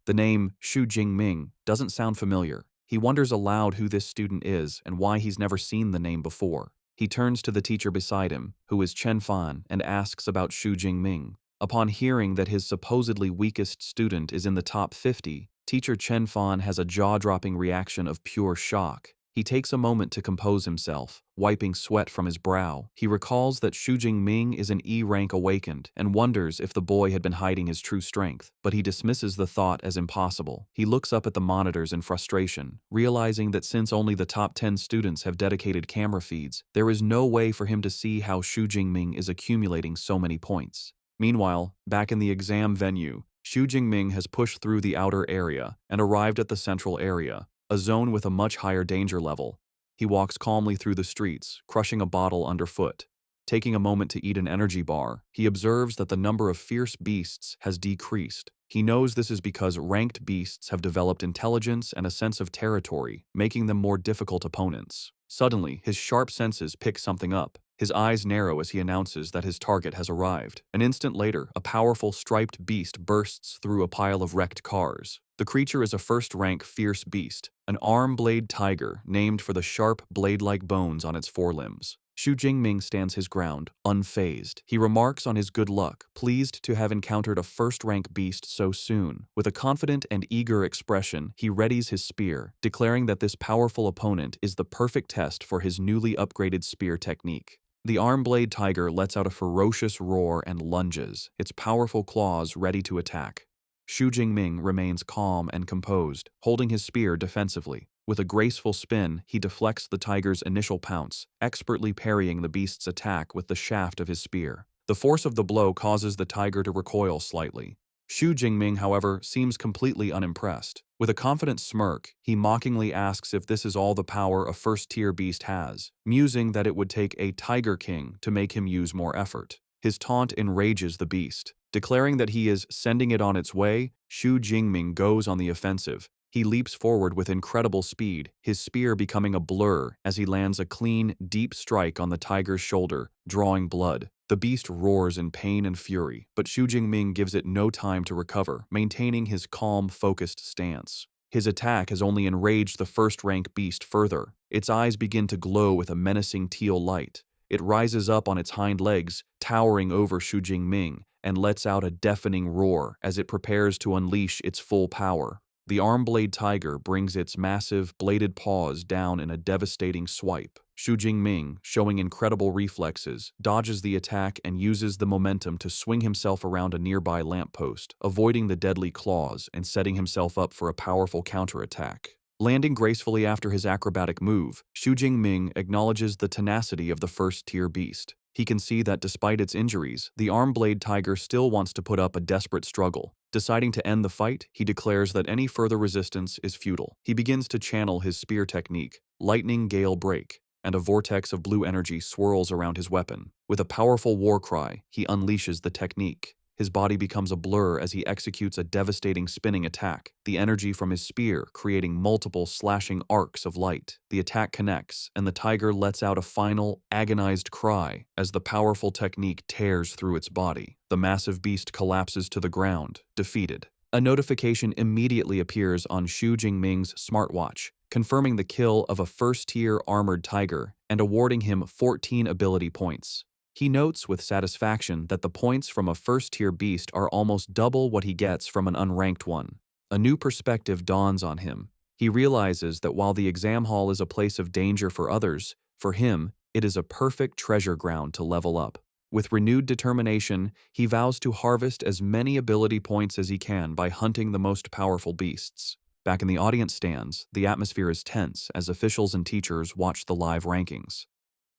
[SPEAKER 1] The name Xu Jingming doesn't sound familiar. He wonders aloud who this student is and why he's never seen the name before. He turns to the teacher beside him, who is Chen Fan, and asks about Xu Jingming. Upon hearing that his supposedly weakest student is in the top 50, teacher Chen Fan has a jaw-dropping reaction of pure shock. He takes a moment to compose himself, wiping sweat from his brow. He recalls that Xu Jingming is an E-rank awakened and wonders if the boy had been hiding his true strength, but he dismisses the thought as impossible. He looks up at the monitors in frustration, realizing that since only the top 10 students have dedicated camera feeds, there is no way for him to see how Xu Jingming is accumulating so many points. Meanwhile, back in the exam venue, Xu Jingming has pushed through the outer area and arrived at the central area, a zone with a much higher danger level. He walks calmly through the streets, crushing a bottle underfoot. Taking a moment to eat an energy bar, he observes that the number of fierce beasts has decreased. He knows this is because ranked beasts have developed intelligence and a sense of territory, making them more difficult opponents. Suddenly, his sharp senses pick something up. His eyes narrow as he announces that his target has arrived. An instant later, a powerful striped beast bursts through a pile of wrecked cars. The creature is a first-rank fierce beast, an arm-blade tiger named for the sharp, blade-like bones on its forelimbs. Xu Jingming stands his ground, unfazed. He remarks on his good luck, pleased to have encountered a first-rank beast so soon. With a confident and eager expression, he readies his spear, declaring that this powerful opponent is the perfect test for his newly upgraded spear technique. The arm-blade tiger lets out a ferocious roar and lunges, its powerful claws ready to attack. Xu Jingming remains calm and composed, holding his spear defensively. With a graceful spin, he deflects the tiger's initial pounce, expertly parrying the beast's attack with the shaft of his spear. The force of the blow causes the tiger to recoil slightly. Xu Jingming, however, seems completely unimpressed. With a confident smirk, he mockingly asks if this is all the power a first-tier beast has, musing that it would take a Tiger King to make him use more effort. His taunt enrages the beast. Declaring that he is sending it on its way, Xu Jingming goes on the offensive. He leaps forward with incredible speed, his spear becoming a blur as he lands a clean, deep strike on the tiger's shoulder, drawing blood. The beast roars in pain and fury, but Xu Jingming gives it no time to recover, maintaining his calm, focused stance. His attack has only enraged the first-rank beast further. Its eyes begin to glow with a menacing teal light. It rises up on its hind legs, towering over Xu Jingming, and lets out a deafening roar as it prepares to unleash its full power. The arm-blade tiger brings its massive, bladed paws down in a devastating swipe. Xu Jingming, showing incredible reflexes, dodges the attack and uses the momentum to swing himself around a nearby lamppost, avoiding the deadly claws and setting himself up for a powerful counterattack. Landing gracefully after his acrobatic move, Xu Jingming acknowledges the tenacity of the first-tier beast. He can see that despite its injuries, the arm-blade tiger still wants to put up a desperate struggle. Deciding to end the fight, he declares that any further resistance is futile. He begins to channel his spear technique, Lightning Gale Break, and a vortex of blue energy swirls around his weapon. With a powerful war cry, he unleashes the technique. His body becomes a blur as he executes a devastating spinning attack, the energy from his spear creating multiple slashing arcs of light. The attack connects, and the tiger lets out a final, agonized cry as the powerful technique tears through its body. The massive beast collapses to the ground, defeated. A notification immediately appears on Xu Jingming's smartwatch, confirming the kill of a first-tier armored tiger and awarding him 14 ability points. He notes with satisfaction that the points from a first-tier beast are almost double what he gets from an unranked one. A new perspective dawns on him. He realizes that while the exam hall is a place of danger for others, for him, it is a perfect treasure ground to level up. With renewed determination, he vows to harvest as many ability points as he can by hunting the most powerful beasts. Back in the audience stands, the atmosphere is tense as officials and teachers watch the live rankings.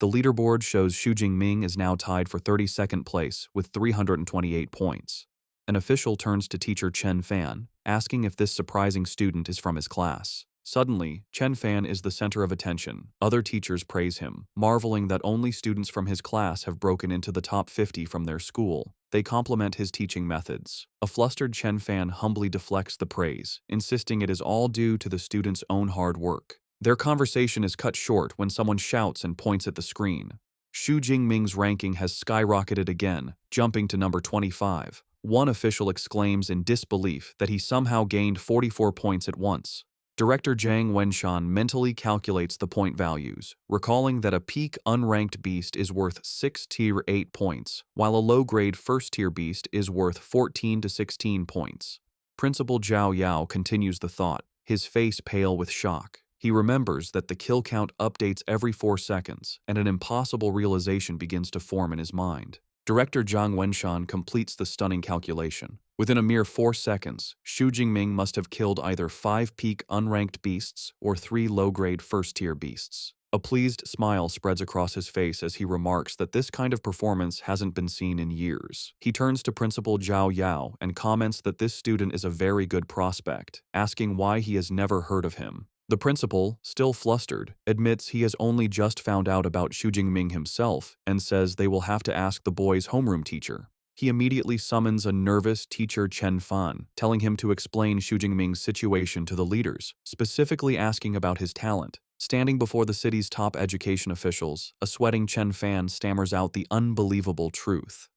[SPEAKER 1] The leaderboard shows Xu Jingming is now tied for 32nd place with 328 points. An official turns to teacher Chen Fan, asking if this surprising student is from his class. Suddenly, Chen Fan is the center of attention. Other teachers praise him, marveling that only students from his class have broken into the top 50 from their school. They compliment his teaching methods. A flustered Chen Fan humbly deflects the praise, insisting it is all due to the student's own hard work. Their conversation is cut short when someone shouts and points at the screen. Xu Jingming's ranking has skyrocketed again, jumping to number 25. One official exclaims in disbelief that he somehow gained 44 points at once. Director Zhang Wenshan mentally calculates the point values, recalling that a peak unranked beast is worth 6 tier 8 points, while a low-grade first-tier beast is worth 14 to 16 points. Principal Zhao Yao continues the thought, his face pale with shock. He remembers that the kill count updates every 4 seconds, and an impossible realization begins to form in his mind. Director Zhang Wenshan completes the stunning calculation. Within a mere 4 seconds, Xu Jingming must have killed either 5 peak unranked beasts or 3 low-grade first-tier beasts. A pleased smile spreads across his face as he remarks that this kind of performance hasn't been seen in years. He turns to Principal Zhao Yao and comments that this student is a very good prospect, asking why he has never heard of him. The principal, still flustered, admits he has only just found out about Xu Jingming himself and says they will have to ask the boy's homeroom teacher. He immediately summons a nervous teacher Chen Fan, telling him to explain Xu Jingming's situation to the leaders, specifically asking about his talent. Standing before the city's top education officials, a sweating Chen Fan stammers out the unbelievable truth.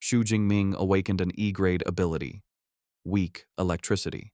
[SPEAKER 1] Xu Jingming awakened an E-grade ability. Weak electricity.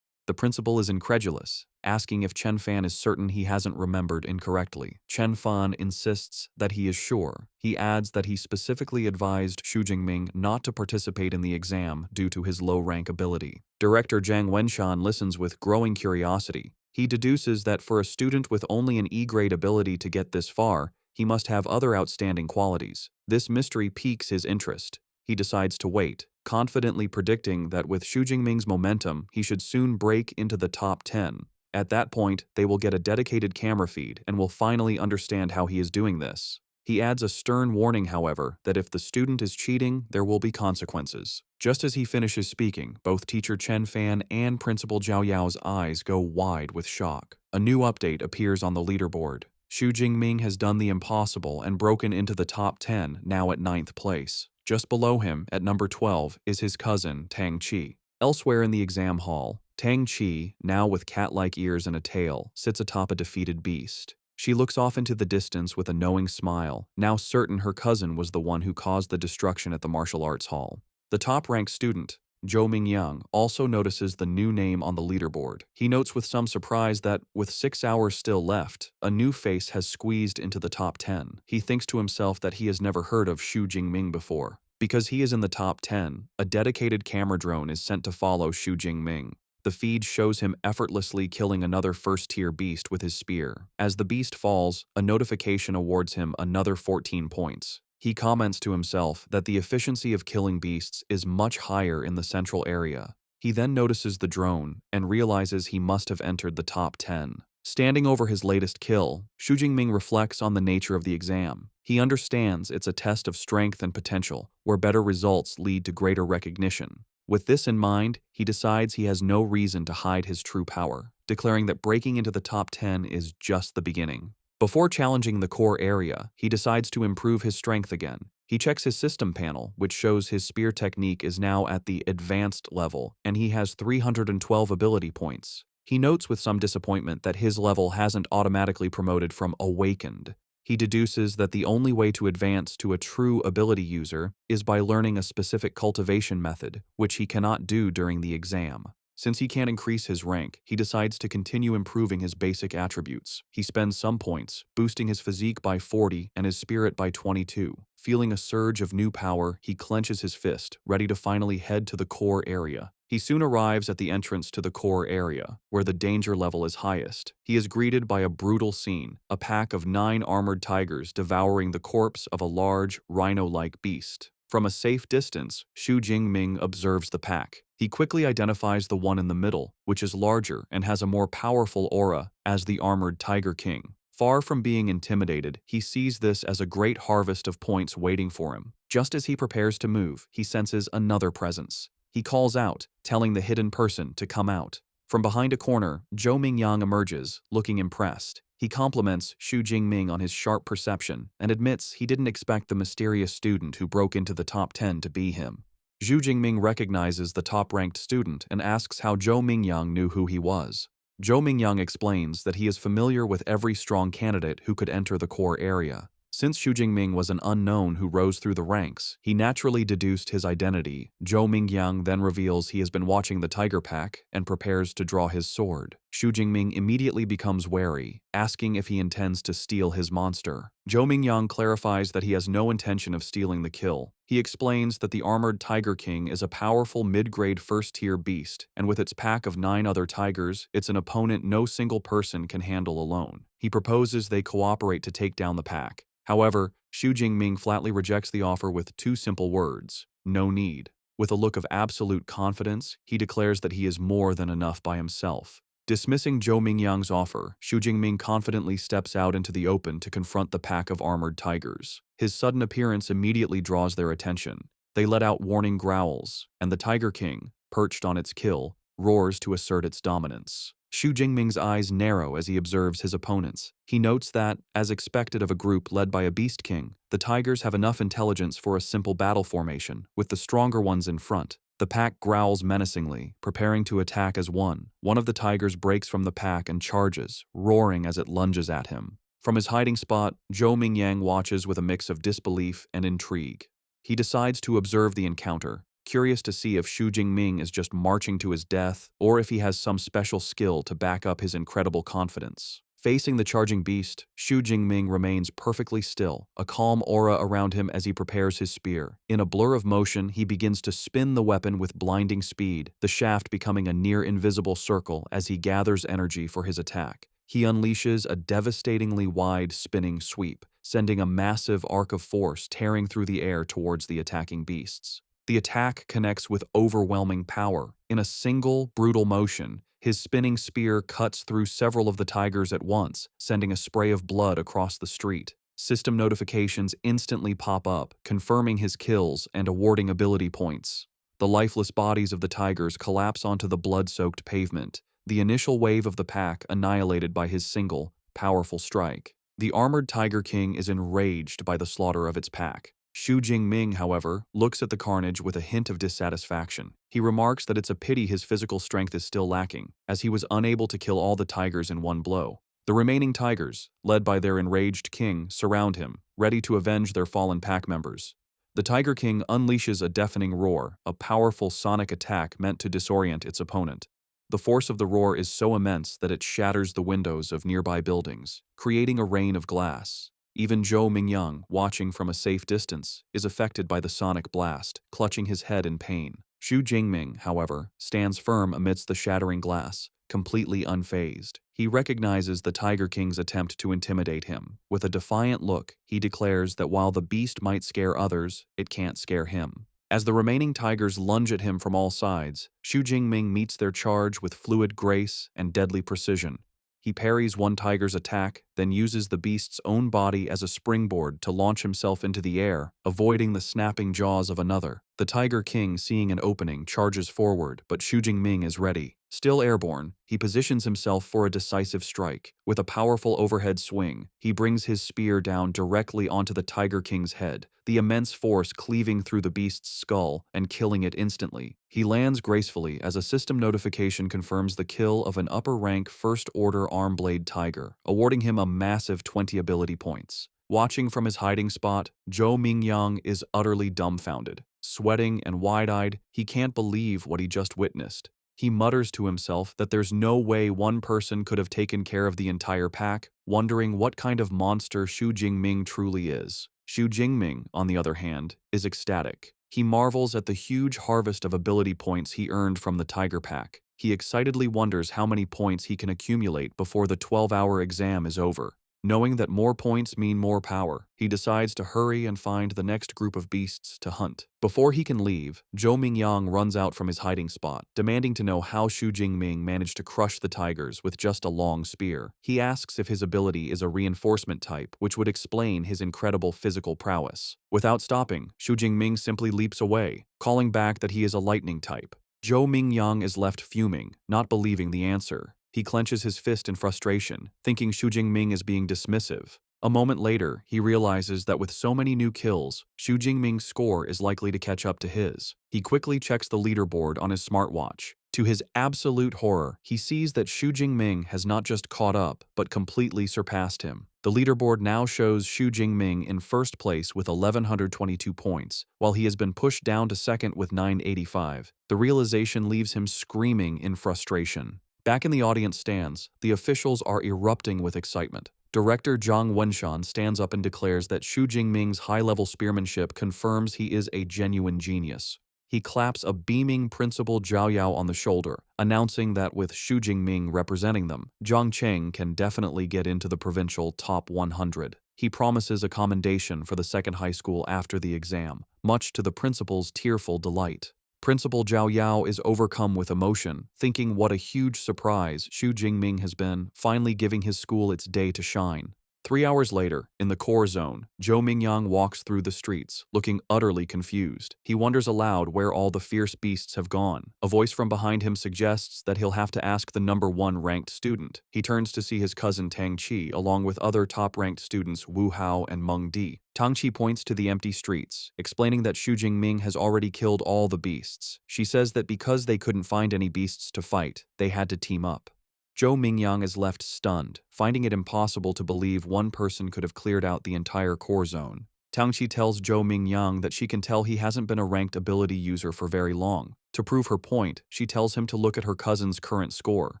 [SPEAKER 1] The principal is incredulous, asking if Chen Fan is certain he hasn't remembered incorrectly. Chen Fan insists that he is sure. He adds that he specifically advised Xu Jingming not to participate in the exam due to his low-rank ability. Director Zhang Wenshan listens with growing curiosity. He deduces that for a student with only an E-grade ability to get this far, he must have other outstanding qualities. This mystery piques his interest. He decides to wait, confidently predicting that with Xu Jingming's momentum, he should soon break into the top 10. At that point, they will get a dedicated camera feed and will finally understand how he is doing this. He adds a stern warning, however, that if the student is cheating, there will be consequences. Just as he finishes speaking, both teacher Chen Fan and Principal Zhao Yao's eyes go wide with shock. A new update appears on the leaderboard. Xu Jingming has done the impossible and broken into the top 10, now at 9th place. Just below him, at number 12, is his cousin, Tang Qi. Elsewhere in the exam hall, Tang Qi, now with cat-like ears and a tail, sits atop a defeated beast. She looks off into the distance with a knowing smile, now certain her cousin was the one who caused the destruction at the martial arts hall. The top-ranked student, Zhou Mingyang, also notices the new name on the leaderboard. He notes with some surprise that, with 6 hours still left, a new face has squeezed into the top 10. He thinks to himself that he has never heard of Xu Jingming before. Because he is in the top 10, a dedicated camera drone is sent to follow Xu Jingming. The feed shows him effortlessly killing another first-tier beast with his spear. As the beast falls, a notification awards him another 14 points. He comments to himself that the efficiency of killing beasts is much higher in the central area. He then notices the drone and realizes he must have entered the top 10. Standing over his latest kill, Xu Jingming reflects on the nature of the exam. He understands it's a test of strength and potential, where better results lead to greater recognition. With this in mind, he decides he has no reason to hide his true power, declaring that breaking into the top 10 is just the beginning. Before challenging the core area, he decides to improve his strength again. He checks his system panel, which shows his spear technique is now at the advanced level, and he has 312 ability points. He notes with some disappointment that his level hasn't automatically promoted from awakened. He deduces that the only way to advance to a true ability user is by learning a specific cultivation method, which he cannot do during the exam. Since he can't increase his rank, he decides to continue improving his basic attributes. He spends some points, boosting his physique by 40 and his spirit by 22. Feeling a surge of new power, he clenches his fist, ready to finally head to the core area. He soon arrives at the entrance to the core area, where the danger level is highest. He is greeted by a brutal scene, a pack of 9 armored tigers devouring the corpse of a large, rhino-like beast. From a safe distance, Xu Jingming observes the pack. He quickly identifies the one in the middle, which is larger and has a more powerful aura, as the armored Tiger King. Far from being intimidated, he sees this as a great harvest of points waiting for him. Just as he prepares to move, he senses another presence. He calls out, telling the hidden person to come out. From behind a corner, Zhou Mingyang emerges, looking impressed. He compliments Xu Jingming on his sharp perception and admits he didn't expect the mysterious student who broke into the top 10 to be him. Xu Jingming recognizes the top-ranked student and asks how Zhou Mingyang knew who he was. Zhou Mingyang explains that he is familiar with every strong candidate who could enter the core area. Since Xu Jingming was an unknown who rose through the ranks, he naturally deduced his identity. Zhou Mingyang then reveals he has been watching the tiger pack and prepares to draw his sword. Xu Jingming immediately becomes wary, asking if he intends to steal his monster. Zhou Mingyang clarifies that he has no intention of stealing the kill. He explains that the armored Tiger King is a powerful mid-grade first-tier beast, and with its pack of 9 other tigers, it's an opponent no single person can handle alone. He proposes they cooperate to take down the pack. However, Xu Jingming flatly rejects the offer with 2 simple words: no need. With a look of absolute confidence, he declares that he is more than enough by himself. Dismissing Zhou Mingyang's offer, Xu Jingming confidently steps out into the open to confront the pack of armored tigers. His sudden appearance immediately draws their attention. They let out warning growls, and the Tiger King, perched on its kill, roars to assert its dominance. Xu Jingming's eyes narrow as he observes his opponents. He notes that, as expected of a group led by a beast king, the tigers have enough intelligence for a simple battle formation, with the stronger ones in front. The pack growls menacingly, preparing to attack as one. One of the tigers breaks from the pack and charges, roaring as it lunges at him. From his hiding spot, Zhou Mingyang watches with a mix of disbelief and intrigue. He decides to observe the encounter, curious to see if Xu Jingming is just marching to his death or if he has some special skill to back up his incredible confidence. Facing the charging beast, Xu Jingming remains perfectly still, a calm aura around him as he prepares his spear. In a blur of motion, he begins to spin the weapon with blinding speed, the shaft becoming a near-invisible circle as he gathers energy for his attack. He unleashes a devastatingly wide spinning sweep, sending a massive arc of force tearing through the air towards the attacking beasts. The attack connects with overwhelming power. In a single, brutal motion, his spinning spear cuts through several of the tigers at once, sending a spray of blood across the street. System notifications instantly pop up, confirming his kills and awarding ability points. The lifeless bodies of the tigers collapse onto the blood-soaked pavement, the initial wave of the pack annihilated by his single, powerful strike. The armored Tiger King is enraged by the slaughter of its pack. Xu Jingming, however, looks at the carnage with a hint of dissatisfaction. He remarks that it's a pity his physical strength is still lacking, as he was unable to kill all the tigers in one blow. The remaining tigers, led by their enraged king, surround him, ready to avenge their fallen pack members. The Tiger King unleashes a deafening roar, a powerful sonic attack meant to disorient its opponent. The force of the roar is so immense that it shatters the windows of nearby buildings, creating a rain of glass. Even Zhou Mingyang, watching from a safe distance, is affected by the sonic blast, clutching his head in pain. Xu Jingming, however, stands firm amidst the shattering glass, completely unfazed. He recognizes the Tiger King's attempt to intimidate him. With a defiant look, he declares that while the beast might scare others, it can't scare him. As the remaining tigers lunge at him from all sides, Xu Jingming meets their charge with fluid grace and deadly precision. He parries one tiger's attack, then uses the beast's own body as a springboard to launch himself into the air, avoiding the snapping jaws of another. The Tiger King, seeing an opening, charges forward, but Xu Jingming is ready. Still airborne, he positions himself for a decisive strike. With a powerful overhead swing, he brings his spear down directly onto the Tiger King's head, the immense force cleaving through the beast's skull and killing it instantly. He lands gracefully as a system notification confirms the kill of an upper-rank First-Order Arm-Blade Tiger, awarding him a massive 20 ability points. Watching from his hiding spot, Zhou Mingyang is utterly dumbfounded. Sweating and wide-eyed, he can't believe what he just witnessed. He mutters to himself that there's no way one person could have taken care of the entire pack, wondering what kind of monster Xu Jingming truly is. Xu Jingming, on the other hand, is ecstatic. He marvels at the huge harvest of ability points he earned from the Tiger Pack. He excitedly wonders how many points he can accumulate before the 12-hour exam is over. Knowing that more points mean more power, he decides to hurry and find the next group of beasts to hunt. Before he can leave, Zhou Mingyang runs out from his hiding spot, demanding to know how Xu Jingming managed to crush the tigers with just a long spear. He asks if his ability is a reinforcement type, which would explain his incredible physical prowess. Without stopping, Xu Jingming simply leaps away, calling back that he is a lightning type. Zhou Mingyang is left fuming, not believing the answer. He clenches his fist in frustration, thinking Xu Jingming is being dismissive. A moment later, he realizes that with so many new kills, Xu Jingming's score is likely to catch up to his. He quickly checks the leaderboard on his smartwatch. To his absolute horror, he sees that Xu Jingming has not just caught up, but completely surpassed him. The leaderboard now shows Xu Jingming in first place with 1,122 points, while he has been pushed down to second with 985. The realization leaves him screaming in frustration. Back in the audience stands, the officials are erupting with excitement. Director Zhang Wenshan stands up and declares that Xu Jingming's high-level spearmanship confirms he is a genuine genius. He claps a beaming Principal Zhao Yao on the shoulder, announcing that with Xu Jingming representing them, Zhang Cheng can definitely get into the provincial top 100. He promises a commendation for the second high school after the exam, much to the principal's tearful delight. Principal Zhao Yao is overcome with emotion, thinking what a huge surprise Xu Jingming has been, finally giving his school its day to shine. 3 hours later, in the core zone, Zhou Mingyang walks through the streets, looking utterly confused. He wonders aloud where all the fierce beasts have gone. A voice from behind him suggests that he'll have to ask the #1 ranked student. He turns to see his cousin Tang Qi, along with other top-ranked students Wu Hao and Meng Di. Tang Qi points to the empty streets, explaining that Xu Jingming has already killed all the beasts. She says that because they couldn't find any beasts to fight, they had to team up. Zhou Mingyang is left stunned, finding it impossible to believe one person could have cleared out the entire core zone. Tang Qi tells Zhou Mingyang that she can tell he hasn't been a ranked ability user for very long. To prove her point, she tells him to look at her cousin's current score.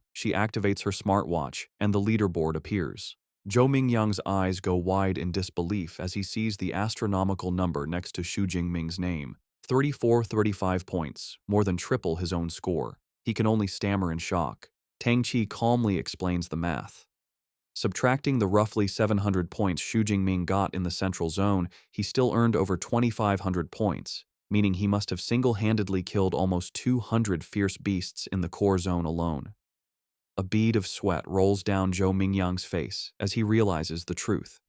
[SPEAKER 1] She activates her smartwatch, and the leaderboard appears. Zhou Mingyang's eyes go wide in disbelief as he sees the astronomical number next to Xu Jingming's name. 35 points, more than triple his own score. He can only stammer in shock. Tang Qi calmly explains the math. Subtracting the roughly 700 points Xu Jingming got in the central zone, he still earned over 2,500 points, meaning he must have single-handedly killed almost 200 fierce beasts in the core zone alone. A bead of sweat rolls down Zhou Mingyang's face as he realizes the truth.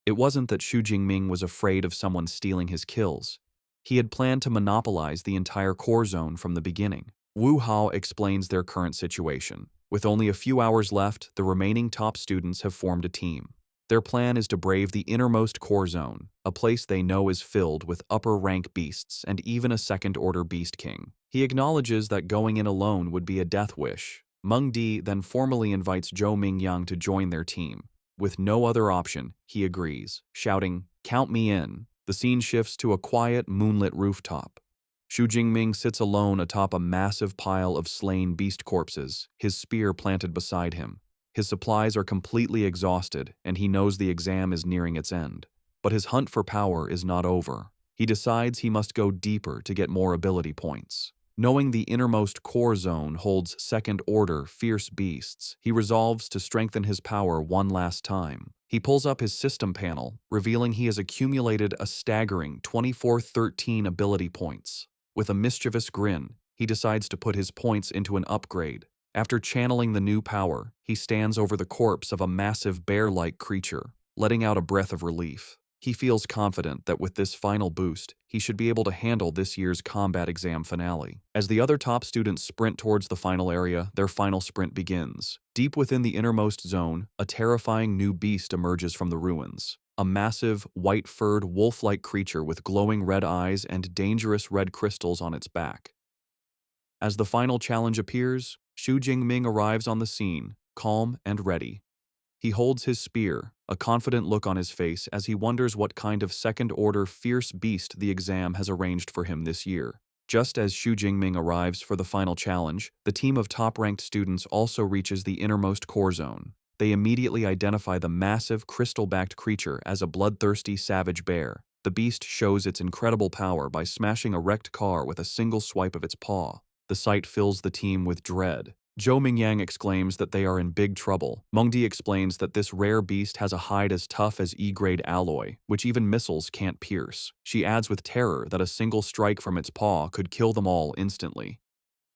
[SPEAKER 1] It wasn't that Xu Jingming was afraid of someone stealing his kills. He had planned to monopolize the entire core zone from the beginning. Wu Hao explains their current situation. With only a few hours left, the remaining top students have formed a team. Their plan is to brave the innermost core zone, a place they know is filled with upper-rank beasts and even a second-order beast king. He acknowledges that going in alone would be a death wish. Meng Di then formally invites Zhou Mingyang to join their team. With no other option, he agrees, shouting, "Count me in." The scene shifts to a quiet, moonlit rooftop. Xu Jingming sits alone atop a massive pile of slain beast corpses, his spear planted beside him. His supplies are completely exhausted, and he knows the exam is nearing its end. But his hunt for power is not over. He decides he must go deeper to get more ability points. Knowing the innermost core zone holds second-order, fierce beasts, he resolves to strengthen his power one last time. He pulls up his system panel, revealing he has accumulated a staggering 2413 ability points. With a mischievous grin, he decides to put his points into an upgrade. After channeling the new power, he stands over the corpse of a massive bear-like creature, letting out a breath of relief. He feels confident that with this final boost, he should be able to handle this year's combat exam finale. As the other top students sprint towards the final area, their final sprint begins. Deep within the innermost zone, a terrifying new beast emerges from the ruins. A massive, white-furred, wolf-like creature with glowing red eyes and dangerous red crystals on its back. As the final challenge appears, Xu Jingming arrives on the scene, calm and ready. He holds his spear, a confident look on his face as he wonders what kind of second-order fierce beast the exam has arranged for him this year. Just as Xu Jingming arrives for the final challenge, the team of top-ranked students also reaches the innermost core zone. They immediately identify the massive, crystal-backed creature as a bloodthirsty savage bear. The beast shows its incredible power by smashing a wrecked car with a single swipe of its paw. The sight fills the team with dread. Zhou Mingyang exclaims that they are in big trouble. Mengdi explains that this rare beast has a hide as tough as E-grade alloy, which even missiles can't pierce. She adds with terror that a single strike from its paw could kill them all instantly.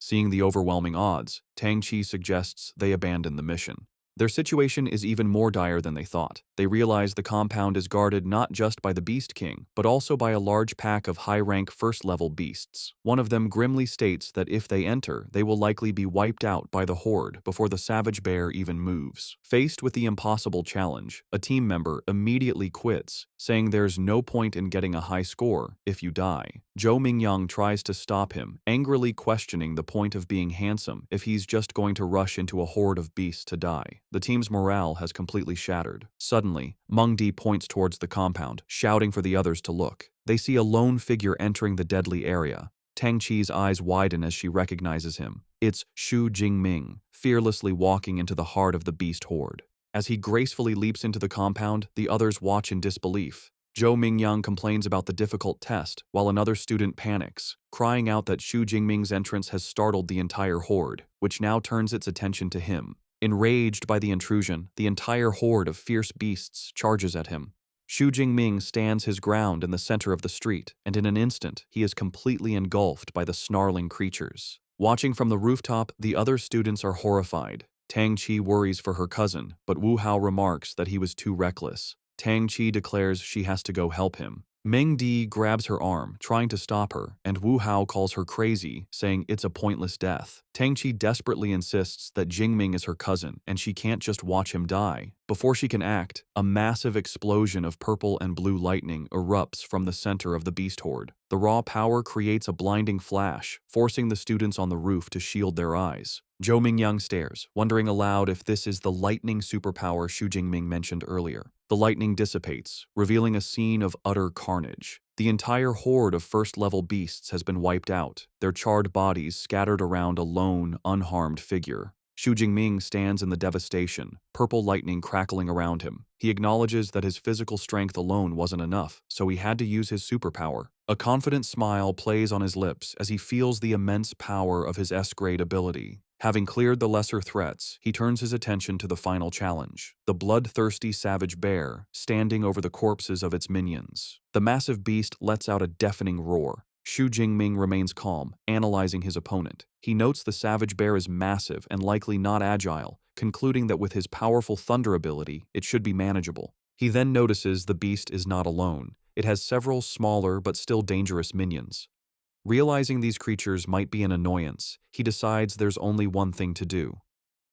[SPEAKER 1] Seeing the overwhelming odds, Tang Qi suggests they abandon the mission. Their situation is even more dire than they thought. They realize the compound is guarded not just by the Beast King, but also by a large pack of high-rank first-level beasts. One of them grimly states that if they enter, they will likely be wiped out by the horde before the savage bear even moves. Faced with the impossible challenge, a team member immediately quits, saying there's no point in getting a high score if you die. Zhou Mingyang tries to stop him, angrily questioning the point of being handsome if he's just going to rush into a horde of beasts to die. The team's morale has completely shattered. Suddenly, Mengdi points towards the compound, shouting for the others to look. They see a lone figure entering the deadly area. Tang Qi's eyes widen as she recognizes him. It's Xu Jingming, fearlessly walking into the heart of the beast horde. As he gracefully leaps into the compound, the others watch in disbelief. Zhou Mingyang complains about the difficult test, while another student panics, crying out that Xu Jingming's entrance has startled the entire horde, which now turns its attention to him. Enraged by the intrusion, the entire horde of fierce beasts charges at him. Xu Jingming stands his ground in the center of the street, and in an instant, he is completely engulfed by the snarling creatures. Watching from the rooftop, the other students are horrified. Tang Qi worries for her cousin, but Wu Hao remarks that he was too reckless. Tang Qi declares she has to go help him. Meng Di grabs her arm, trying to stop her, and Wu Hao calls her crazy, saying it's a pointless death. Tang Qi desperately insists that Jingming is her cousin, and she can't just watch him die. Before she can act, a massive explosion of purple and blue lightning erupts from the center of the beast horde. The raw power creates a blinding flash, forcing the students on the roof to shield their eyes. Zhou Mingyang stares, wondering aloud if this is the lightning superpower Xu Jingming mentioned earlier. The lightning dissipates, revealing a scene of utter carnage. The entire horde of first-level beasts has been wiped out, their charred bodies scattered around a lone, unharmed figure. Xu Jingming stands in the devastation, purple lightning crackling around him. He acknowledges that his physical strength alone wasn't enough, so he had to use his superpower. A confident smile plays on his lips as he feels the immense power of his S-grade ability. Having cleared the lesser threats, he turns his attention to the final challenge, the bloodthirsty savage bear, standing over the corpses of its minions. The massive beast lets out a deafening roar. Xu Jingming remains calm, analyzing his opponent. He notes the savage bear is massive and likely not agile, concluding that with his powerful thunder ability, it should be manageable. He then notices the beast is not alone. It has several smaller but still dangerous minions. Realizing these creatures might be an annoyance, he decides there's only one thing to do.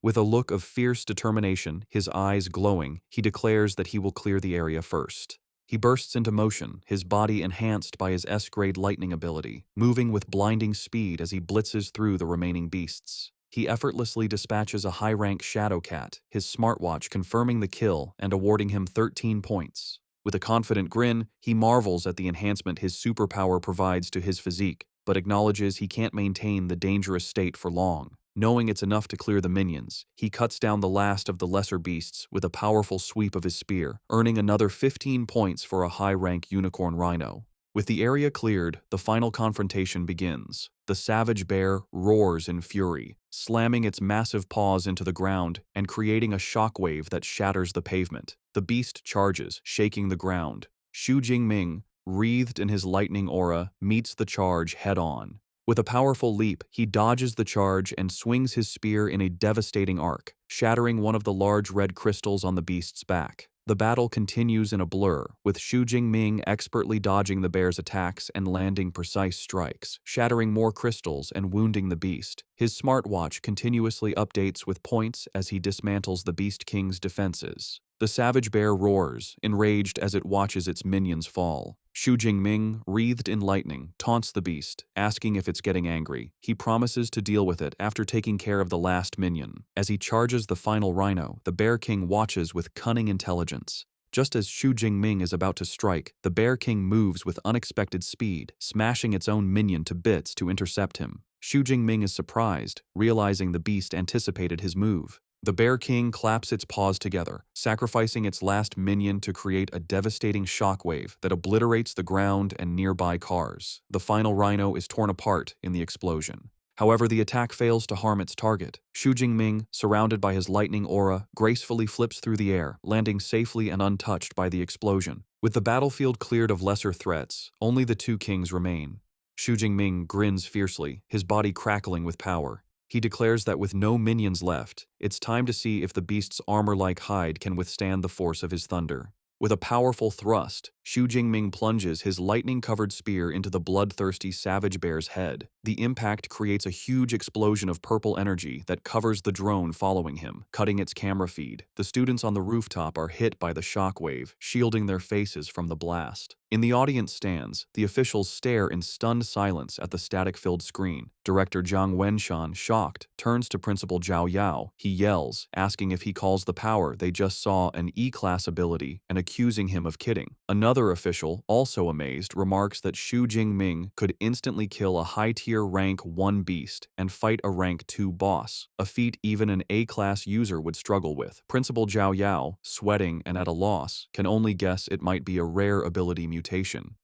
[SPEAKER 1] With a look of fierce determination, his eyes glowing, he declares that he will clear the area first. He bursts into motion, his body enhanced by his S-grade lightning ability, moving with blinding speed as he blitzes through the remaining beasts. He effortlessly dispatches a high-rank Shadow Cat, his smartwatch confirming the kill and awarding him 13 points. With a confident grin, he marvels at the enhancement his superpower provides to his physique, but acknowledges he can't maintain the dangerous state for long. Knowing it's enough to clear the minions, he cuts down the last of the lesser beasts with a powerful sweep of his spear, earning another 15 points for a high-rank unicorn rhino. With the area cleared, the final confrontation begins. The savage bear roars in fury, slamming its massive paws into the ground and creating a shockwave that shatters the pavement. The beast charges, shaking the ground. Xu Jingming, wreathed in his lightning aura, meets the charge head-on. With a powerful leap, he dodges the charge and swings his spear in a devastating arc, shattering one of the large red crystals on the beast's back. The battle continues in a blur, with Xu Jingming expertly dodging the bear's attacks and landing precise strikes, shattering more crystals and wounding the beast. His smartwatch continuously updates with points as he dismantles the Beast King's defenses. The savage bear roars, enraged as it watches its minions fall. Xu Jingming, wreathed in lightning, taunts the beast, asking if it's getting angry. He promises to deal with it after taking care of the last minion. As he charges the final rhino, the Bear King watches with cunning intelligence. Just as Xu Jingming is about to strike, the Bear King moves with unexpected speed, smashing its own minion to bits to intercept him. Xu Jingming is surprised, realizing the beast anticipated his move. The Bear King claps its paws together, sacrificing its last minion to create a devastating shockwave that obliterates the ground and nearby cars. The final rhino is torn apart in the explosion. However, the attack fails to harm its target. Xu Jingming, surrounded by his lightning aura, gracefully flips through the air, landing safely and untouched by the explosion. With the battlefield cleared of lesser threats, only the two kings remain. Xu Jingming grins fiercely, his body crackling with power. He declares that with no minions left, it's time to see if the beast's armor-like hide can withstand the force of his thunder. With a powerful thrust, Xu Jingming plunges his lightning-covered spear into the bloodthirsty savage bear's head. The impact creates a huge explosion of purple energy that covers the drone following him, cutting its camera feed. The students on the rooftop are hit by the shockwave, shielding their faces from the blast. In the audience stands, the officials stare in stunned silence at the static-filled screen. Director Zhang Wenshan, shocked, turns to Principal Zhao Yao. He yells, asking if he calls the power they just saw an E-class ability and accusing him of kidding. Another official, also amazed, remarks that Xu Jingming could instantly kill a high-tier rank 1 beast and fight a rank 2 boss, a feat even an A-class user would struggle with. Principal Zhao Yao, sweating and at a loss, can only guess it might be a rare ability mutation.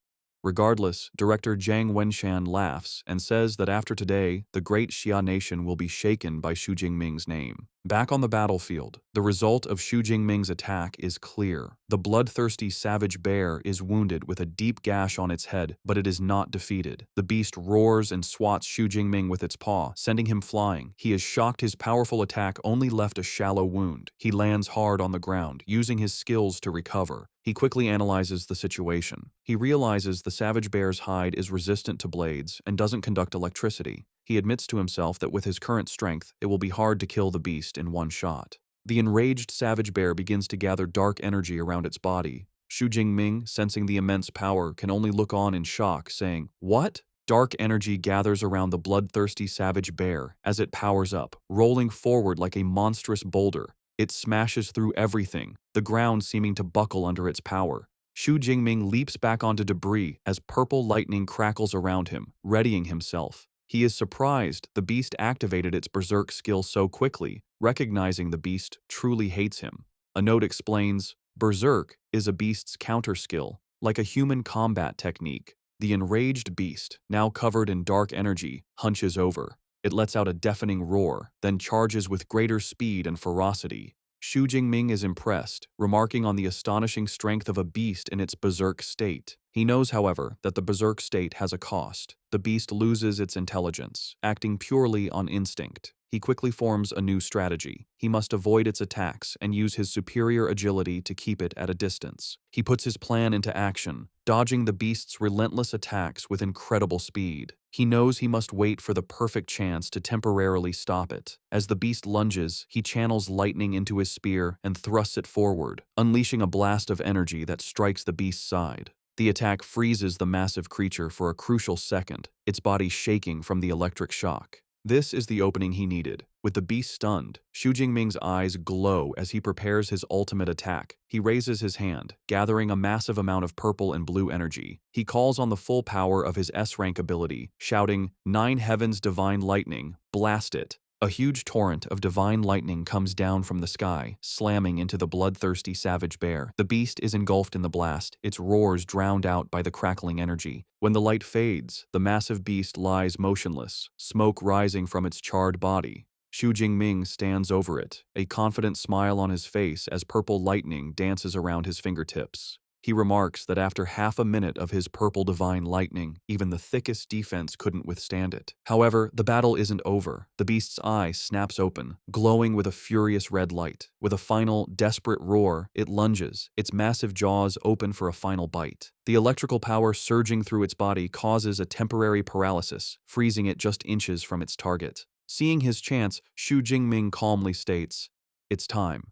[SPEAKER 1] Regardless, director Zhang Wenshan laughs and says that after today, the great Xia nation will be shaken by Xu Jingming's name. Back on the battlefield, the result of Xu Jingming's attack is clear. The bloodthirsty savage bear is wounded with a deep gash on its head, but it is not defeated. The beast roars and swats Xu Jingming with its paw, sending him flying. He is shocked his powerful attack only left a shallow wound. He lands hard on the ground, using his skills to recover. He quickly analyzes the situation. He realizes the savage bear's hide is resistant to blades and doesn't conduct electricity. He admits to himself that with his current strength, it will be hard to kill the beast in one shot. The enraged savage bear begins to gather dark energy around its body. Xu Jingming, sensing the immense power, can only look on in shock, saying, "What?" Dark energy gathers around the bloodthirsty savage bear as it powers up, rolling forward like a monstrous boulder. It smashes through everything, the ground seeming to buckle under its power. Xu Jingming leaps back onto debris as purple lightning crackles around him, readying himself. He is surprised the beast activated its berserk skill so quickly, recognizing the beast truly hates him. A note explains, berserk is a beast's counter skill, like a human combat technique. The enraged beast, now covered in dark energy, hunches over. It lets out a deafening roar, then charges with greater speed and ferocity. Xu Jingming is impressed, remarking on the astonishing strength of a beast in its berserk state. He knows, however, that the berserk state has a cost. The beast loses its intelligence, acting purely on instinct. He quickly forms a new strategy. He must avoid its attacks and use his superior agility to keep it at a distance. He puts his plan into action, dodging the beast's relentless attacks with incredible speed. He knows he must wait for the perfect chance to temporarily stop it. As the beast lunges, he channels lightning into his spear and thrusts it forward, unleashing a blast of energy that strikes the beast's side. The attack freezes the massive creature for a crucial second, its body shaking from the electric shock. This is the opening he needed. With the beast stunned, Xu Jingming's eyes glow as he prepares his ultimate attack. He raises his hand, gathering a massive amount of purple and blue energy. He calls on the full power of his S-rank ability, shouting, "Nine Heavens Divine Lightning, blast it!" A huge torrent of divine lightning comes down from the sky, slamming into the bloodthirsty savage bear. The beast is engulfed in the blast, its roars drowned out by the crackling energy. When the light fades, the massive beast lies motionless, smoke rising from its charred body. Xu Jingming stands over it, a confident smile on his face as purple lightning dances around his fingertips. He remarks that after half a minute of his purple divine lightning, even the thickest defense couldn't withstand it. However, the battle isn't over. The beast's eye snaps open, glowing with a furious red light. With a final, desperate roar, it lunges, its massive jaws open for a final bite. The electrical power surging through its body causes a temporary paralysis, freezing it just inches from its target. Seeing his chance, Xu Jingming calmly states, "It's time."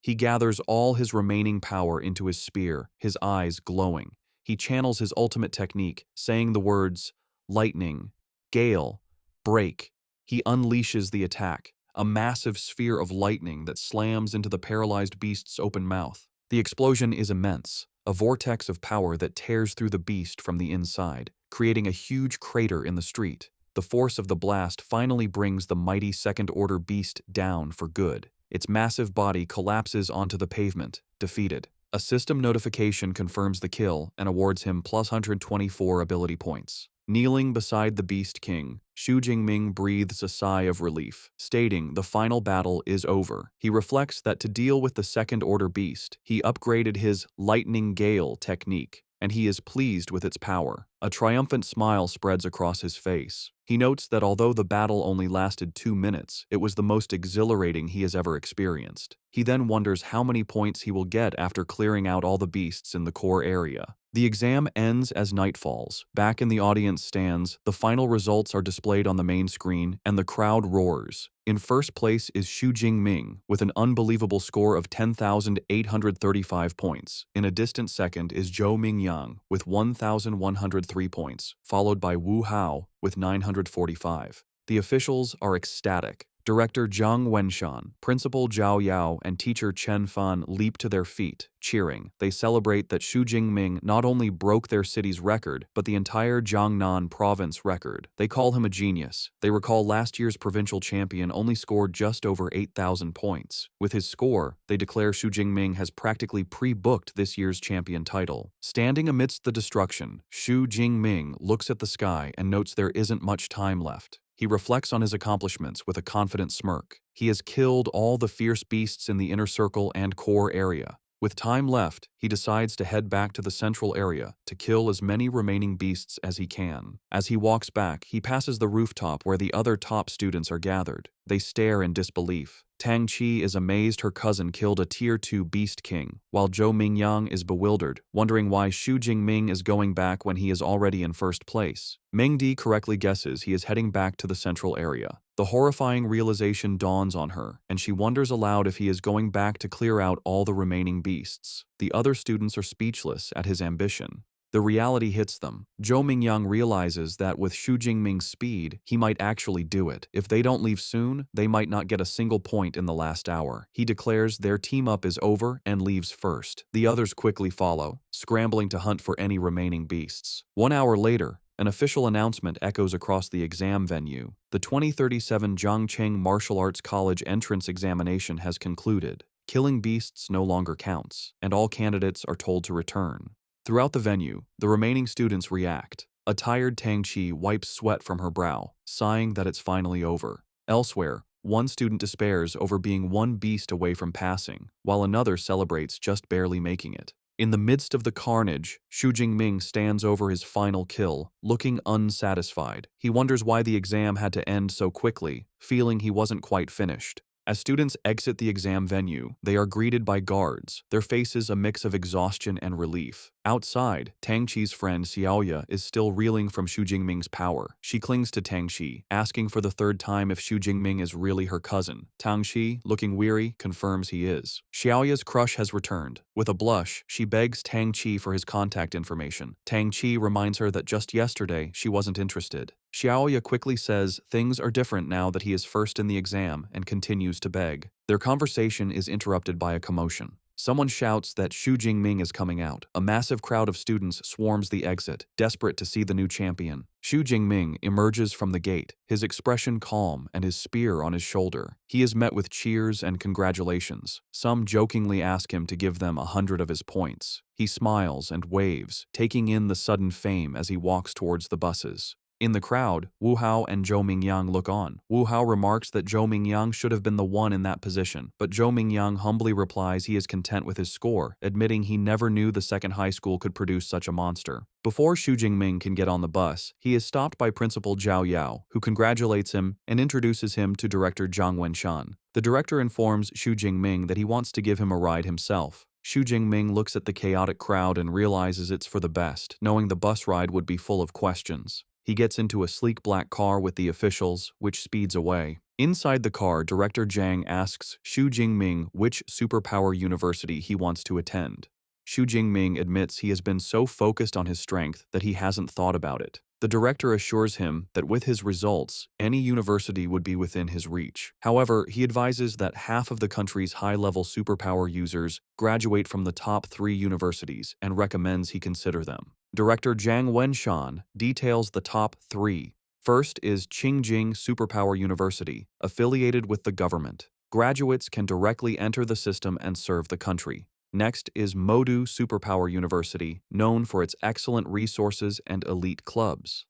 [SPEAKER 1] He gathers all his remaining power into his spear, his eyes glowing. He channels his ultimate technique, saying the words, lightning, gale, break. He unleashes the attack, a massive sphere of lightning that slams into the paralyzed beast's open mouth. The explosion is immense, a vortex of power that tears through the beast from the inside, creating a huge crater in the street. The force of the blast finally brings the mighty second-order beast down for good. Its massive body collapses onto the pavement, defeated. A system notification confirms the kill and awards him plus 124 ability points. Kneeling beside the Beast King, Xu Jingming breathes a sigh of relief, stating the final battle is over. He reflects that to deal with the second-order beast, he upgraded his Lightning Gale technique, and he is pleased with its power. A triumphant smile spreads across his face. He notes that although the battle only lasted 2 minutes, it was the most exhilarating he has ever experienced. He then wonders how many points he will get after clearing out all the beasts in the core area. The exam ends as night falls. Back in the audience stands, the final results are displayed on the main screen, and the crowd roars. In first place is Xu Jingming, with an unbelievable score of 10,835 points. In a distant second is Zhou Mingyang, with 1,103 points, followed by Wu Hao, with 945. The officials are ecstatic. Director Zhang Wenshan, Principal Zhao Yao, and teacher Chen Fan leap to their feet, cheering. They celebrate that Xu Jingming not only broke their city's record, but the entire Jiangnan province record. They call him a genius. They recall last year's provincial champion only scored just over 8,000 points. With his score, they declare Xu Jingming has practically pre-booked this year's champion title. Standing amidst the destruction, Xu Jingming looks at the sky and notes there isn't much time left. He reflects on his accomplishments with a confident smirk. He has killed all the fierce beasts in the inner circle and core area. With time left, he decides to head back to the central area to kill as many remaining beasts as he can. As he walks back, he passes the rooftop where the other top students are gathered. They stare in disbelief. Tang Qi is amazed her cousin killed a Tier 2 Beast King, while Zhou Mingyang is bewildered, wondering why Xu Jingming is going back when he is already in first place. Mengdi correctly guesses he is heading back to the central area. The horrifying realization dawns on her, and she wonders aloud if he is going back to clear out all the remaining beasts. The other students are speechless at his ambition. The reality hits them. Zhou Mingyang realizes that with Xu Jingming's speed, he might actually do it. If they don't leave soon, they might not get a single point in the last hour. He declares their team-up is over and leaves first. The others quickly follow, scrambling to hunt for any remaining beasts. 1 hour later, an official announcement echoes across the exam venue. The 2037 Zhangcheng Martial Arts College entrance examination has concluded. Killing beasts no longer counts, and all candidates are told to return. Throughout the venue, the remaining students react. A tired Tang Qi wipes sweat from her brow, sighing that it's finally over. Elsewhere, one student despairs over being one beast away from passing, while another celebrates just barely making it. In the midst of the carnage, Xu Jingming stands over his final kill, looking unsatisfied. He wonders why the exam had to end so quickly, feeling he wasn't quite finished. As students exit the exam venue, they are greeted by guards, their faces a mix of exhaustion and relief. Outside, Tang Qi's friend Xiaoya is still reeling from Xu Jingming's power. She clings to Tang Qi, asking for the third time if Xu Jingming is really her cousin. Tang Qi, looking weary, confirms he is. Xiaoya's crush has returned. With a blush, she begs Tang Qi for his contact information. Tang Qi reminds her that just yesterday she wasn't interested. Xiaoya quickly says things are different now that he is first in the exam and continues to beg. Their conversation is interrupted by a commotion. Someone shouts that Xu Jingming is coming out. A massive crowd of students swarms the exit, desperate to see the new champion. Xu Jingming emerges from the gate, his expression calm and his spear on his shoulder. He is met with cheers and congratulations. Some jokingly ask him to give them 100 of his points. He smiles and waves, taking in the sudden fame as he walks towards the buses. In the crowd, Wu Hao and Zhou Mingyang look on. Wu Hao remarks that Zhou Mingyang should have been the one in that position, but Zhou Mingyang humbly replies he is content with his score, admitting he never knew the second high school could produce such a monster. Before Xu Jingming can get on the bus, he is stopped by Principal Zhao Yao, who congratulates him and introduces him to Director Zhang Wenshan. The director informs Xu Jingming that he wants to give him a ride himself. Xu Jingming looks at the chaotic crowd and realizes it's for the best, knowing the bus ride would be full of questions. He gets into a sleek black car with the officials, which speeds away. Inside the car, Director Zhang asks Xu Jingming which superpower university he wants to attend. Xu Jingming admits he has been so focused on his strength that he hasn't thought about it. The director assures him that with his results, any university would be within his reach. However, he advises that half of the country's high-level superpower users graduate from the top 3 universities and recommends he consider them. Director Zhang Wenshan details the top 3. First is Qingjing Superpower University, affiliated with the government. Graduates can directly enter the system and serve the country. Next is Modu Superpower University, known for its excellent resources and elite clubs.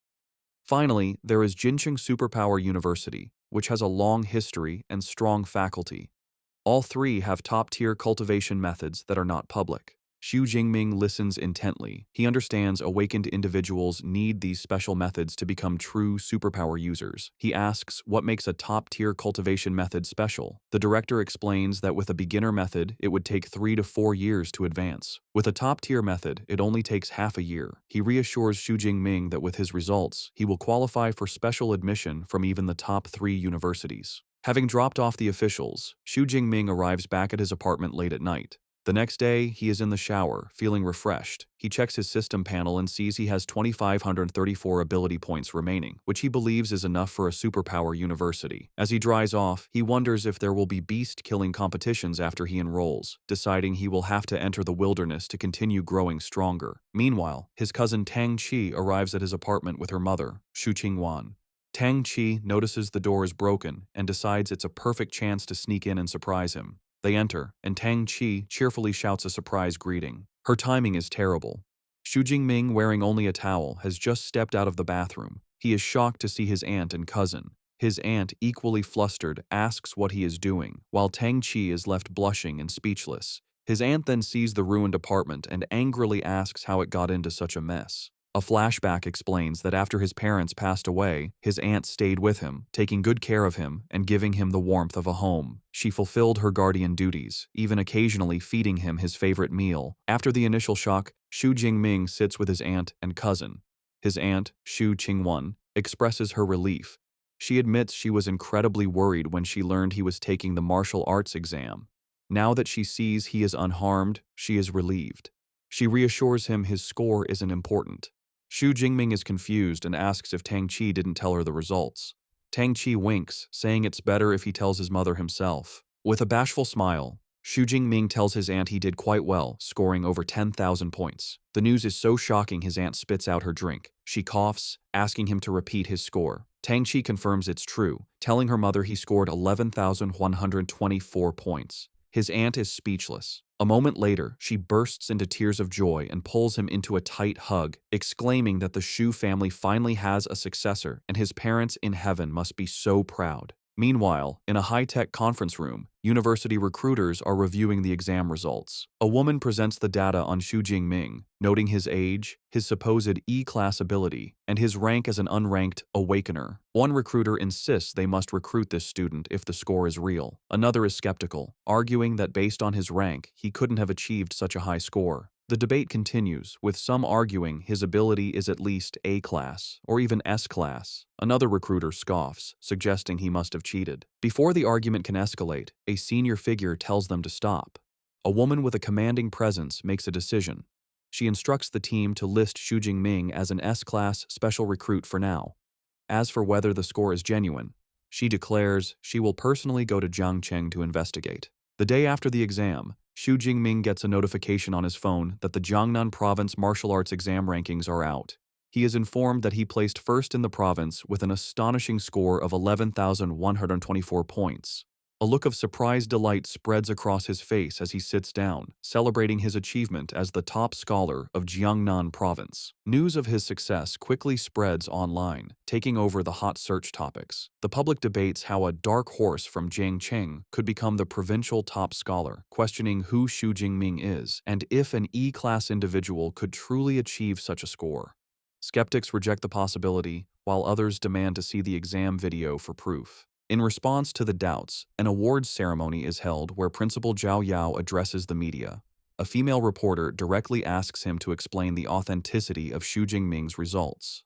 [SPEAKER 1] Finally, there is Jincheng Superpower University, which has a long history and strong faculty. All 3 have top-tier cultivation methods that are not public. Xu Jingming listens intently. He understands awakened individuals need these special methods to become true superpower users. He asks what makes a top-tier cultivation method special. The director explains that with a beginner method, it would take 3 to 4 years to advance. With a top-tier method, it only takes half a year. He reassures Xu Jingming that with his results, he will qualify for special admission from even the top 3 universities. Having dropped off the officials, Xu Jingming arrives back at his apartment late at night. The next day, he is in the shower, feeling refreshed. He checks his system panel and sees he has 2,534 ability points remaining, which he believes is enough for a superpower university. As he dries off, he wonders if there will be beast-killing competitions after he enrolls, deciding he will have to enter the wilderness to continue growing stronger. Meanwhile, his cousin Tang Qi arrives at his apartment with her mother, Xu Qingwan. Tang Qi notices the door is broken and decides it's a perfect chance to sneak in and surprise him. They enter, and Tang Qi cheerfully shouts a surprise greeting. Her timing is terrible. Xu Jingming, wearing only a towel, has just stepped out of the bathroom. He is shocked to see his aunt and cousin. His aunt, equally flustered, asks what he is doing, while Tang Qi is left blushing and speechless. His aunt then sees the ruined apartment and angrily asks how it got into such a mess. A flashback explains that after his parents passed away, his aunt stayed with him, taking good care of him and giving him the warmth of a home. She fulfilled her guardian duties, even occasionally feeding him his favorite meal. After the initial shock, Xu Jingming sits with his aunt and cousin. His aunt, Xu Qingwan, expresses her relief. She admits she was incredibly worried when she learned he was taking the martial arts exam. Now that she sees he is unharmed, she is relieved. She reassures him his score isn't important. Xu Jingming is confused and asks if Tang Qi didn't tell her the results. Tang Qi winks, saying it's better if he tells his mother himself. With a bashful smile, Xu Jingming tells his aunt he did quite well, scoring over 10,000 points. The news is so shocking his aunt spits out her drink. She coughs, asking him to repeat his score. Tang Qi confirms it's true, telling her mother he scored 11,124 points. His aunt is speechless. A moment later, she bursts into tears of joy and pulls him into a tight hug, exclaiming that the Xu family finally has a successor and his parents in heaven must be so proud. Meanwhile, in a high-tech conference room, university recruiters are reviewing the exam results. A woman presents the data on Xu Jingming, noting his age, his supposed E-class ability, and his rank as an unranked awakener. One recruiter insists they must recruit this student if the score is real. Another is skeptical, arguing that based on his rank, he couldn't have achieved such a high score. The debate continues, with some arguing his ability is at least A-class, or even S-class. Another recruiter scoffs, suggesting he must have cheated. Before the argument can escalate, a senior figure tells them to stop. A woman with a commanding presence makes a decision. She instructs the team to list Xu Jingming as an S-class special recruit for now. As for whether the score is genuine, she declares she will personally go to Jiangcheng to investigate. The day after the exam, Xu Jingming gets a notification on his phone that the Jiangnan province martial arts exam rankings are out. He is informed that he placed first in the province with an astonishing score of 11,124 points. A look of surprised delight spreads across his face as he sits down, celebrating his achievement as the top scholar of Jiangnan province. News of his success quickly spreads online, taking over the hot search topics. The public debates how a dark horse from Jiangcheng could become the provincial top scholar, questioning who Xu Jingming is and if an E-class individual could truly achieve such a score. Skeptics reject the possibility, while others demand to see the exam video for proof. In response to the doubts, an awards ceremony is held where Principal Zhao Yao addresses the media. A female reporter directly asks him to explain the authenticity of Xu Jingming's results.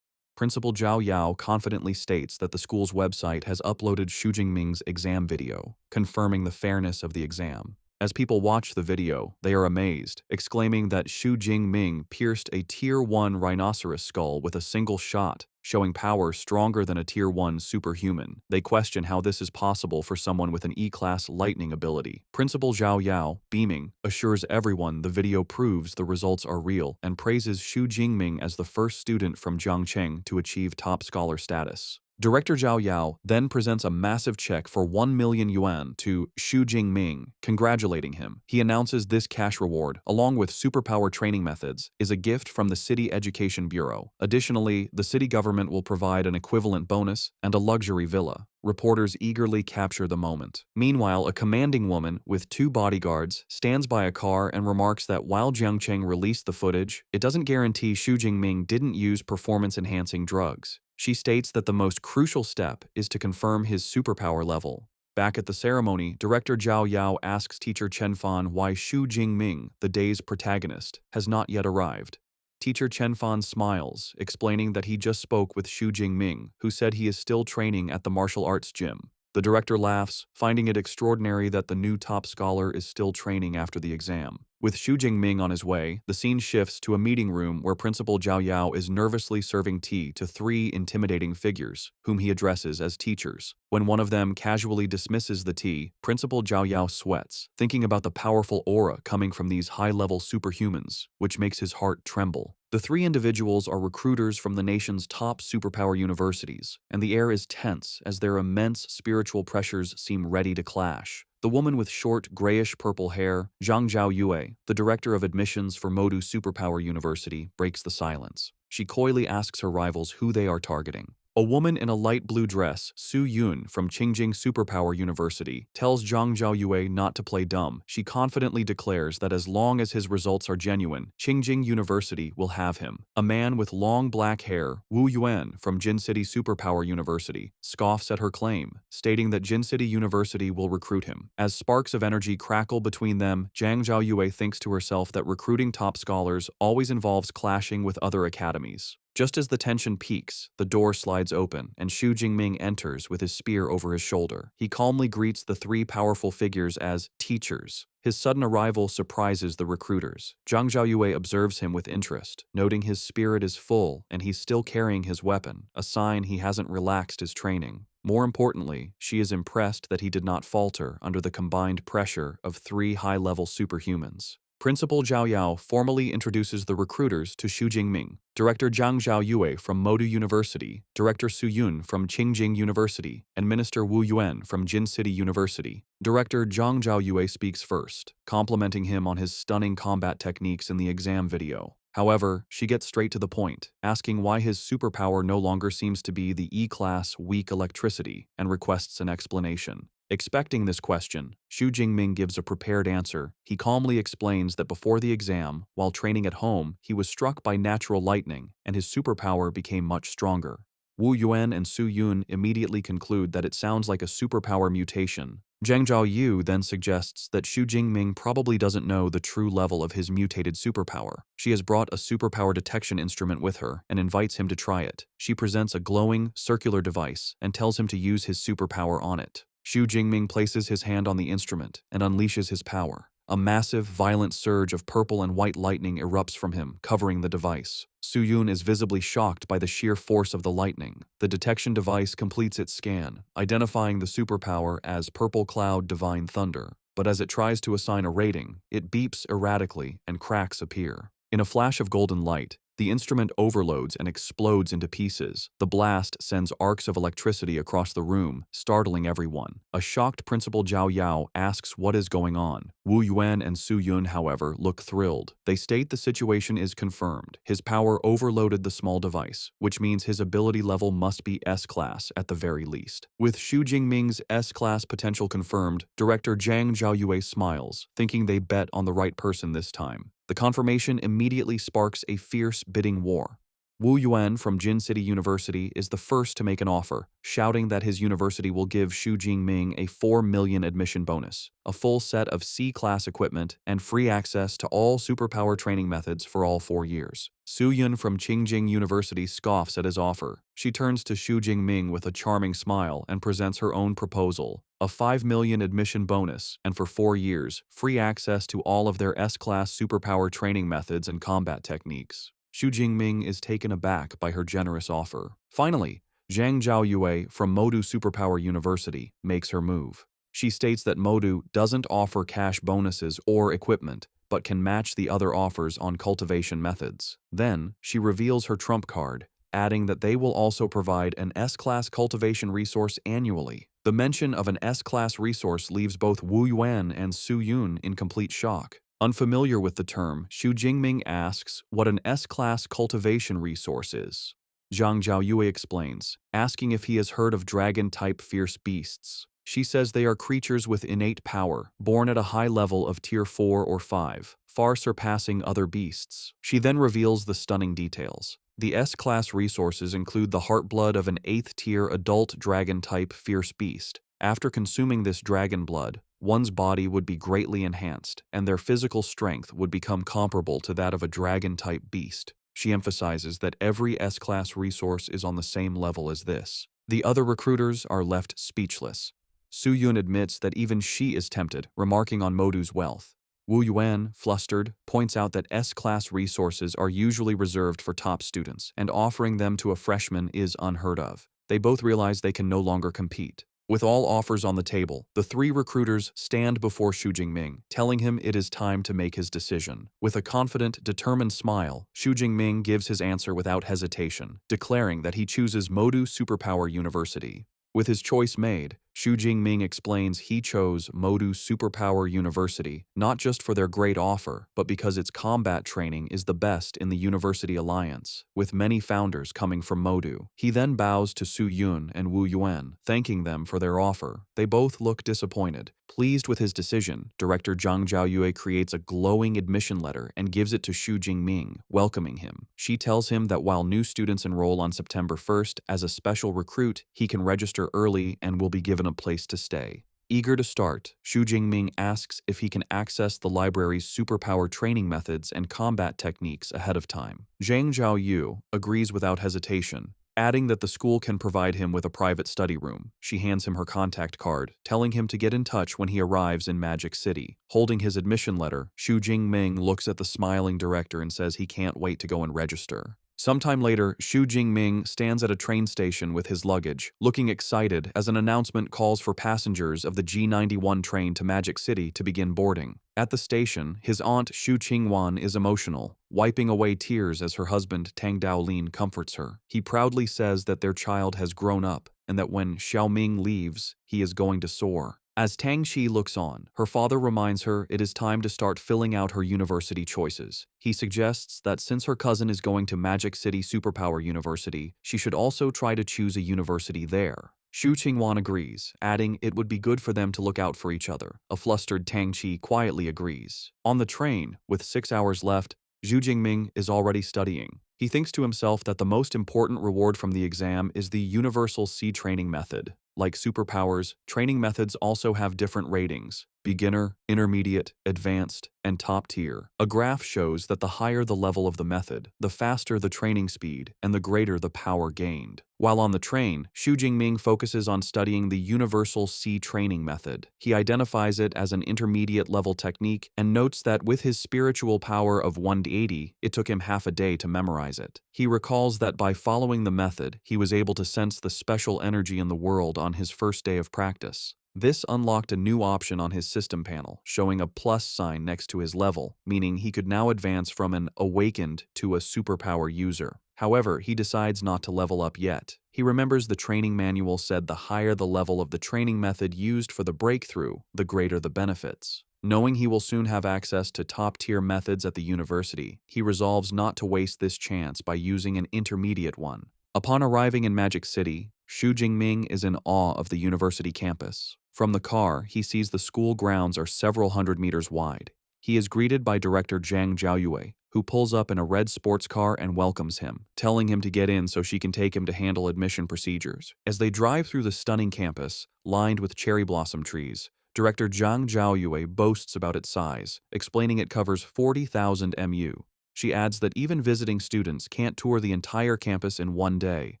[SPEAKER 1] Principal Zhao Yao confidently states that the school's website has uploaded Xu Jingming's exam video, confirming the fairness of the exam. As people watch the video, they are amazed, exclaiming that Xu Jingming pierced a Tier 1 rhinoceros skull with a single shot, showing power stronger than a Tier 1 superhuman. They question how this is possible for someone with an E-class lightning ability. Principal Zhao Yao, beaming, assures everyone the video proves the results are real and praises Xu Jingming as the first student from Jiangcheng to achieve top scholar status. Director Zhao Yao then presents a massive check for 1 million yuan to Xu Jingming, congratulating him. He announces this cash reward, along with superpower training methods, is a gift from the City Education Bureau. Additionally, the city government will provide an equivalent bonus and a luxury villa. Reporters eagerly capture the moment. Meanwhile, a commanding woman with 2 bodyguards stands by a car and remarks that while Jiangcheng released the footage, it doesn't guarantee Xu Jingming didn't use performance-enhancing drugs. She states that the most crucial step is to confirm his superpower level. Back at the ceremony, Director Zhao Yao asks teacher Chen Fan why Xu Jingming, the day's protagonist, has not yet arrived. Teacher Chen Fan smiles, explaining that he just spoke with Xu Jingming, who said he is still training at the martial arts gym. The director laughs, finding it extraordinary that the new top scholar is still training after the exam. With Xu Jingming on his way, the scene shifts to a meeting room where Principal Zhao Yao is nervously serving tea to 3 intimidating figures, whom he addresses as teachers. When one of them casually dismisses the tea, Principal Zhao Yao sweats, thinking about the powerful aura coming from these high-level superhumans, which makes his heart tremble. The 3 individuals are recruiters from the nation's top superpower universities, and the air is tense as their immense spiritual pressures seem ready to clash. The woman with short, grayish-purple hair, Zhang Zhaoyue, the director of admissions for Modu Superpower University, breaks the silence. She coyly asks her rivals who they are targeting. A woman in a light blue dress, Su Yun from Qingjing Superpower University, tells Zhang Zhaoyue not to play dumb. She confidently declares that as long as his results are genuine, Qingjing University will have him. A man with long black hair, Wu Yuan from Jin City Superpower University, scoffs at her claim, stating that Jin City University will recruit him. As sparks of energy crackle between them, Zhang Zhaoyue thinks to herself that recruiting top scholars always involves clashing with other academies. Just as the tension peaks, the door slides open, and Xu Jingming enters with his spear over his shoulder. He calmly greets the 3 powerful figures as teachers. His sudden arrival surprises the recruiters. Zhang Zhaoyue observes him with interest, noting his spirit is full and he's still carrying his weapon, a sign he hasn't relaxed his training. More importantly, she is impressed that he did not falter under the combined pressure of 3 high-level superhumans. Principal Zhao Yao formally introduces the recruiters to Xu Jingming, Director Zhang Zhaoyue from Modu University, Director Su Yun from Qingjing University, and Minister Wu Yuan from Jin City University. Director Zhang Zhaoyue speaks first, complimenting him on his stunning combat techniques in the exam video. However, she gets straight to the point, asking why his superpower no longer seems to be the E-class weak electricity, and requests an explanation. Expecting this question, Xu Jingming gives a prepared answer. He calmly explains that before the exam, while training at home, he was struck by natural lightning, and his superpower became much stronger. Wu Yuan and Su Yun immediately conclude that it sounds like a superpower mutation. Zhang Zhaoyu then suggests that Xu Jingming probably doesn't know the true level of his mutated superpower. She has brought a superpower detection instrument with her and invites him to try it. She presents a glowing, circular device and tells him to use his superpower on it. Xu Jingming places his hand on the instrument and unleashes his power. A massive, violent surge of purple and white lightning erupts from him, covering the device. Su Yun is visibly shocked by the sheer force of the lightning. The detection device completes its scan, identifying the superpower as Purple Cloud Divine Thunder. But as it tries to assign a rating, it beeps erratically and cracks appear. In a flash of golden light, The instrument overloads and explodes into pieces. The blast sends arcs of electricity across the room, startling everyone. A shocked Principal Zhao Yao asks what is going on. Wu Yuan and Su Yun, however, look thrilled. They state the situation is confirmed. His power overloaded the small device, which means his ability level must be S-class at the very least. With Xu Jingming's S-class potential confirmed, director Zhang Zhaoyue smiles, thinking they bet on the right person this time. The confirmation immediately sparks a fierce bidding war. Wu Yuan from Jin City University is the first to make an offer, shouting that his university will give Xu Jingming a 4 million admission bonus, a full set of C-class equipment, and free access to all superpower training methods for all 4 years. Su Yun from Qingjing University scoffs at his offer. She turns to Xu Jingming with a charming smile and presents her own proposal: a 5 million admission bonus, and for 4 years, free access to all of their S-class superpower training methods and combat techniques. Xu Jingming is taken aback by her generous offer. Finally, Zhang Zhaoyue from Modu Superpower University makes her move. She states that Modu doesn't offer cash bonuses or equipment, but can match the other offers on cultivation methods. Then, she reveals her trump card, adding that they will also provide an S-class cultivation resource annually. The mention of an S-class resource leaves both Wu Yuan and Su Yun in complete shock. Unfamiliar with the term, Xu Jingming asks what an S-class cultivation resource is. Zhang Zhaoyue explains, asking if he has heard of dragon-type fierce beasts. She says they are creatures with innate power, born at a high level of tier 4 or 5, far surpassing other beasts. She then reveals the stunning details. The S-class resources include the heartblood of an 8th-tier adult dragon-type fierce beast. After consuming this dragon blood, one's body would be greatly enhanced, and their physical strength would become comparable to that of a dragon-type beast. She emphasizes that every S-class resource is on the same level as this. The other recruiters are left speechless. Su Yun admits that even she is tempted, remarking on Modu's wealth. Wu Yuan, flustered, points out that S-class resources are usually reserved for top students, and offering them to a freshman is unheard of. They both realize they can no longer compete. With all offers on the table, the 3 recruiters stand before Xu Jingming, telling him it is time to make his decision. With a confident, determined smile, Xu Jingming gives his answer without hesitation, declaring that he chooses Modu Superpower University. With his choice made, Xu Jingming explains he chose Modu Superpower University not just for their great offer, but because its combat training is the best in the University Alliance, with many founders coming from Modu. He then bows to Su Yun and Wu Yuan, thanking them for their offer. They both look disappointed. Pleased with his decision, director Zhang Zhaoyue creates a glowing admission letter and gives it to Xu Jingming, welcoming him. She tells him that while new students enroll on September 1st as a special recruit, he can register early and will be given a place to stay. Eager to start, Xu Jingming asks if he can access the library's superpower training methods and combat techniques ahead of time. Zhang Zhaoyu agrees without hesitation, adding that the school can provide him with a private study room. She hands him her contact card, telling him to get in touch when he arrives in Magic City. Holding his admission letter, Xu Jingming looks at the smiling director and says he can't wait to go and register. Sometime later, Xu Jingming stands at a train station with his luggage, looking excited as an announcement calls for passengers of the G91 train to Magic City to begin boarding. At the station, his aunt Xu Qingwan is emotional, wiping away tears as her husband Tang Daolin comforts her. He proudly says that their child has grown up and that when Xiaoming leaves, he is going to soar. As Tang Xi looks on, her father reminds her it is time to start filling out her university choices. He suggests that since her cousin is going to Magic City Superpower University, she should also try to choose a university there. Xu Qingwan agrees, adding it would be good for them to look out for each other. A flustered Tang Qi quietly agrees. On the train, with 6 hours left, Xu Jingming is already studying. He thinks to himself that the most important reward from the exam is the Universal C training method. Like superpowers, training methods also have different ratings: beginner, intermediate, advanced, and top tier. A graph shows that the higher the level of the method, the faster the training speed and the greater the power gained. While on the train, Xu Jingming focuses on studying the Universal C training method. He identifies it as an intermediate level technique and notes that with his spiritual power of 180, it took him half a day to memorize it. He recalls that by following the method, he was able to sense the special energy in the world on his first day of practice. This unlocked a new option on his system panel, showing a plus sign next to his level, meaning he could now advance from an awakened to a superpower user. However, he decides not to level up yet. He remembers the training manual said the higher the level of the training method used for the breakthrough, the greater the benefits. Knowing he will soon have access to top-tier methods at the university, he resolves not to waste this chance by using an intermediate one. Upon arriving in Magic City, Xu Jingming is in awe of the university campus. From the car, he sees the school grounds are several hundred meters wide. He is greeted by Director Zhang Zhaoyue, who pulls up in a red sports car and welcomes him, telling him to get in so she can take him to handle admission procedures. As they drive through the stunning campus, lined with cherry blossom trees, Director Zhang Zhaoyue boasts about its size, explaining it covers 40,000 mu. She adds that even visiting students can't tour the entire campus in one day.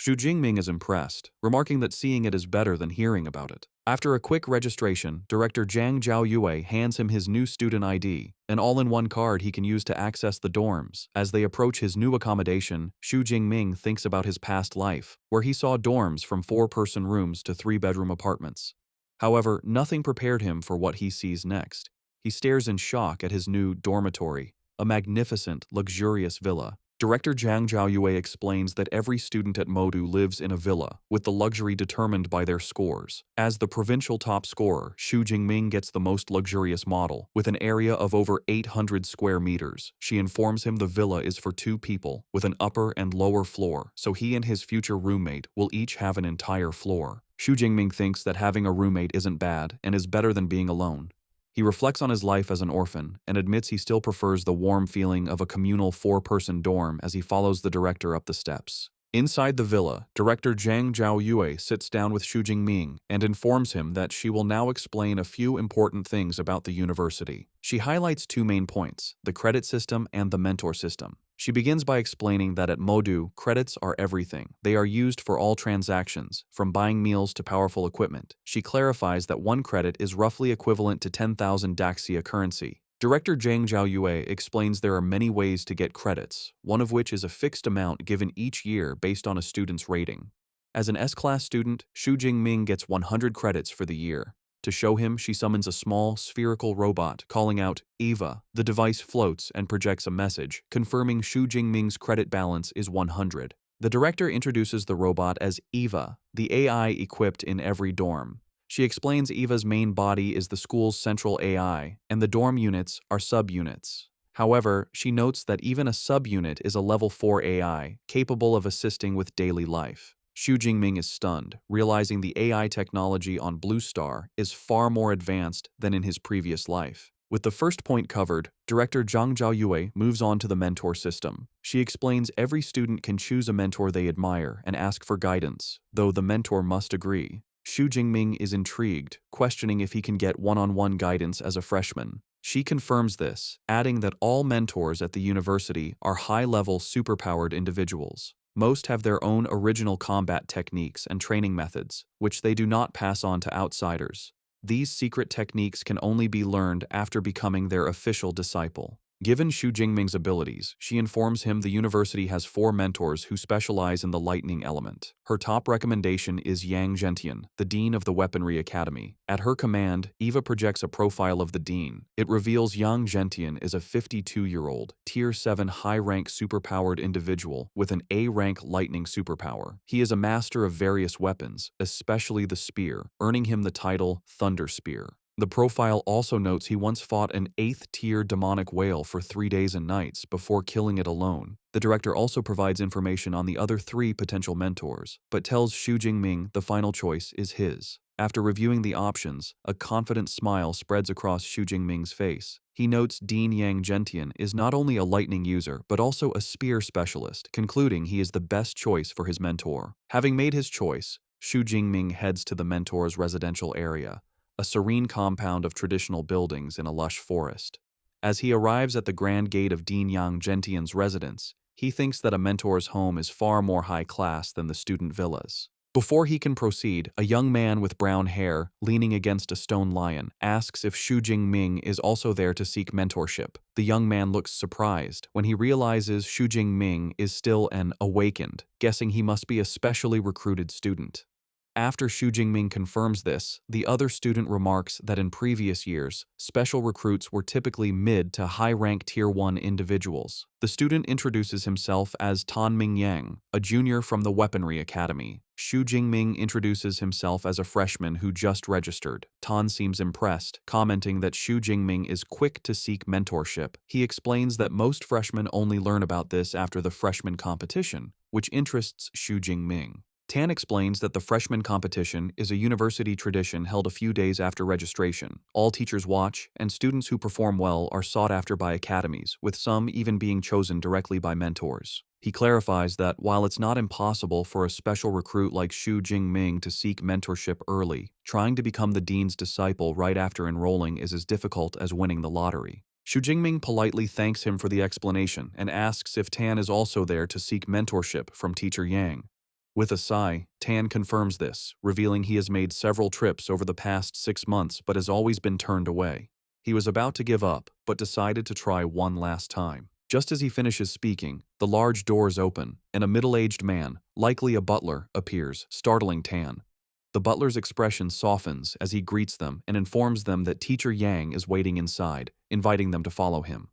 [SPEAKER 1] Xu Jingming is impressed, remarking that seeing it is better than hearing about it. After a quick registration, Director Zhang Zhaoyue hands him his new student ID, an all-in-one card he can use to access the dorms. As they approach his new accommodation, Xu Jingming thinks about his past life, where he saw dorms from 4-person rooms to 3-bedroom apartments. However, nothing prepared him for what he sees next. He stares in shock at his new dormitory, a magnificent, luxurious villa. Director Zhang Zhaoyue explains that every student at Modu lives in a villa, with the luxury determined by their scores. As the provincial top scorer, Xu Jingming gets the most luxurious model, with an area of over 800 square meters. She informs him the villa is for 2 people, with an upper and lower floor, so he and his future roommate will each have an entire floor. Xu Jingming thinks that having a roommate isn't bad and is better than being alone. He reflects on his life as an orphan and admits he still prefers the warm feeling of a communal 4-person dorm as he follows the director up the steps. Inside the villa, Director Zhang Zhaoyue sits down with Xu Jingming and informs him that she will now explain a few important things about the university. She highlights 2 main points, the credit system and the mentor system. She begins by explaining that at Modu, credits are everything. They are used for all transactions, from buying meals to powerful equipment. She clarifies that 1 credit is roughly equivalent to 10,000 Daxia currency. Director Zhang Zhaoyue explains there are many ways to get credits, one of which is a fixed amount given each year based on a student's rating. As an S-class student, Xu Jingming gets 100 credits for the year. To show him, she summons a small, spherical robot, calling out, "Eva." The device floats and projects a message, confirming Xu Jingming's credit balance is 100. The director introduces the robot as Eva, the AI equipped in every dorm. She explains Eva's main body is the school's central AI, and the dorm units are subunits. However, she notes that even a subunit is a level 4 AI, capable of assisting with daily life. Xu Jingming is stunned, realizing the AI technology on Blue Star is far more advanced than in his previous life. With the first point covered, Director Zhang Zhaoyue moves on to the mentor system. She explains every student can choose a mentor they admire and ask for guidance, though the mentor must agree. Xu Jingming is intrigued, questioning if he can get one-on-one guidance as a freshman. She confirms this, adding that all mentors at the university are high-level, superpowered individuals. Most have their own original combat techniques and training methods, which they do not pass on to outsiders. These secret techniques can only be learned after becoming their official disciple. Given Xu Jingming's abilities, she informs him the university has 4 mentors who specialize in the lightning element. Her top recommendation is Yang Zhentian, the dean of the Weaponry Academy. At her command, Eva projects a profile of the dean. It reveals Yang Zhentian is a 52-year-old, Tier 7 high-rank superpowered individual with an A-rank lightning superpower. He is a master of various weapons, especially the spear, earning him the title Thunder Spear. The profile also notes he once fought an 8th-tier demonic whale for 3 days and nights before killing it alone. The director also provides information on the other 3 potential mentors, but tells Xu Jingming the final choice is his. After reviewing the options, a confident smile spreads across Xu Jingming's face. He notes Dean Yang Zhentian is not only a lightning user, but also a spear specialist, concluding he is the best choice for his mentor. Having made his choice, Xu Jingming heads to the mentor's residential area, a serene compound of traditional buildings in a lush forest. As he arrives at the grand gate of Dean Yang Zhentian's residence, he thinks that a mentor's home is far more high class than the student villas. Before he can proceed, a young man with brown hair, leaning against a stone lion, asks if Xu Jingming is also there to seek mentorship. The young man looks surprised when he realizes Xu Jingming is still an awakened, guessing he must be a specially recruited student. After Xu Jingming confirms this, the other student remarks that in previous years, special recruits were typically mid to high-rank Tier 1 individuals. The student introduces himself as Tan Mingyang, a junior from the Weaponry Academy. Xu Jingming introduces himself as a freshman who just registered. Tan seems impressed, commenting that Xu Jingming is quick to seek mentorship. He explains that most freshmen only learn about this after the freshman competition, which interests Xu Jingming. Tan explains that the freshman competition is a university tradition held a few days after registration. All teachers watch, and students who perform well are sought after by academies, with some even being chosen directly by mentors. He clarifies that while it's not impossible for a special recruit like Xu Jingming to seek mentorship early, trying to become the dean's disciple right after enrolling is as difficult as winning the lottery. Xu Jingming politely thanks him for the explanation and asks if Tan is also there to seek mentorship from Teacher Yang. With a sigh, Tan confirms this, revealing he has made several trips over the past 6 months but has always been turned away. He was about to give up, but decided to try one last time. Just as he finishes speaking, the large doors open, and a middle-aged man, likely a butler, appears, startling Tan. The butler's expression softens as he greets them and informs them that Teacher Yang is waiting inside, inviting them to follow him.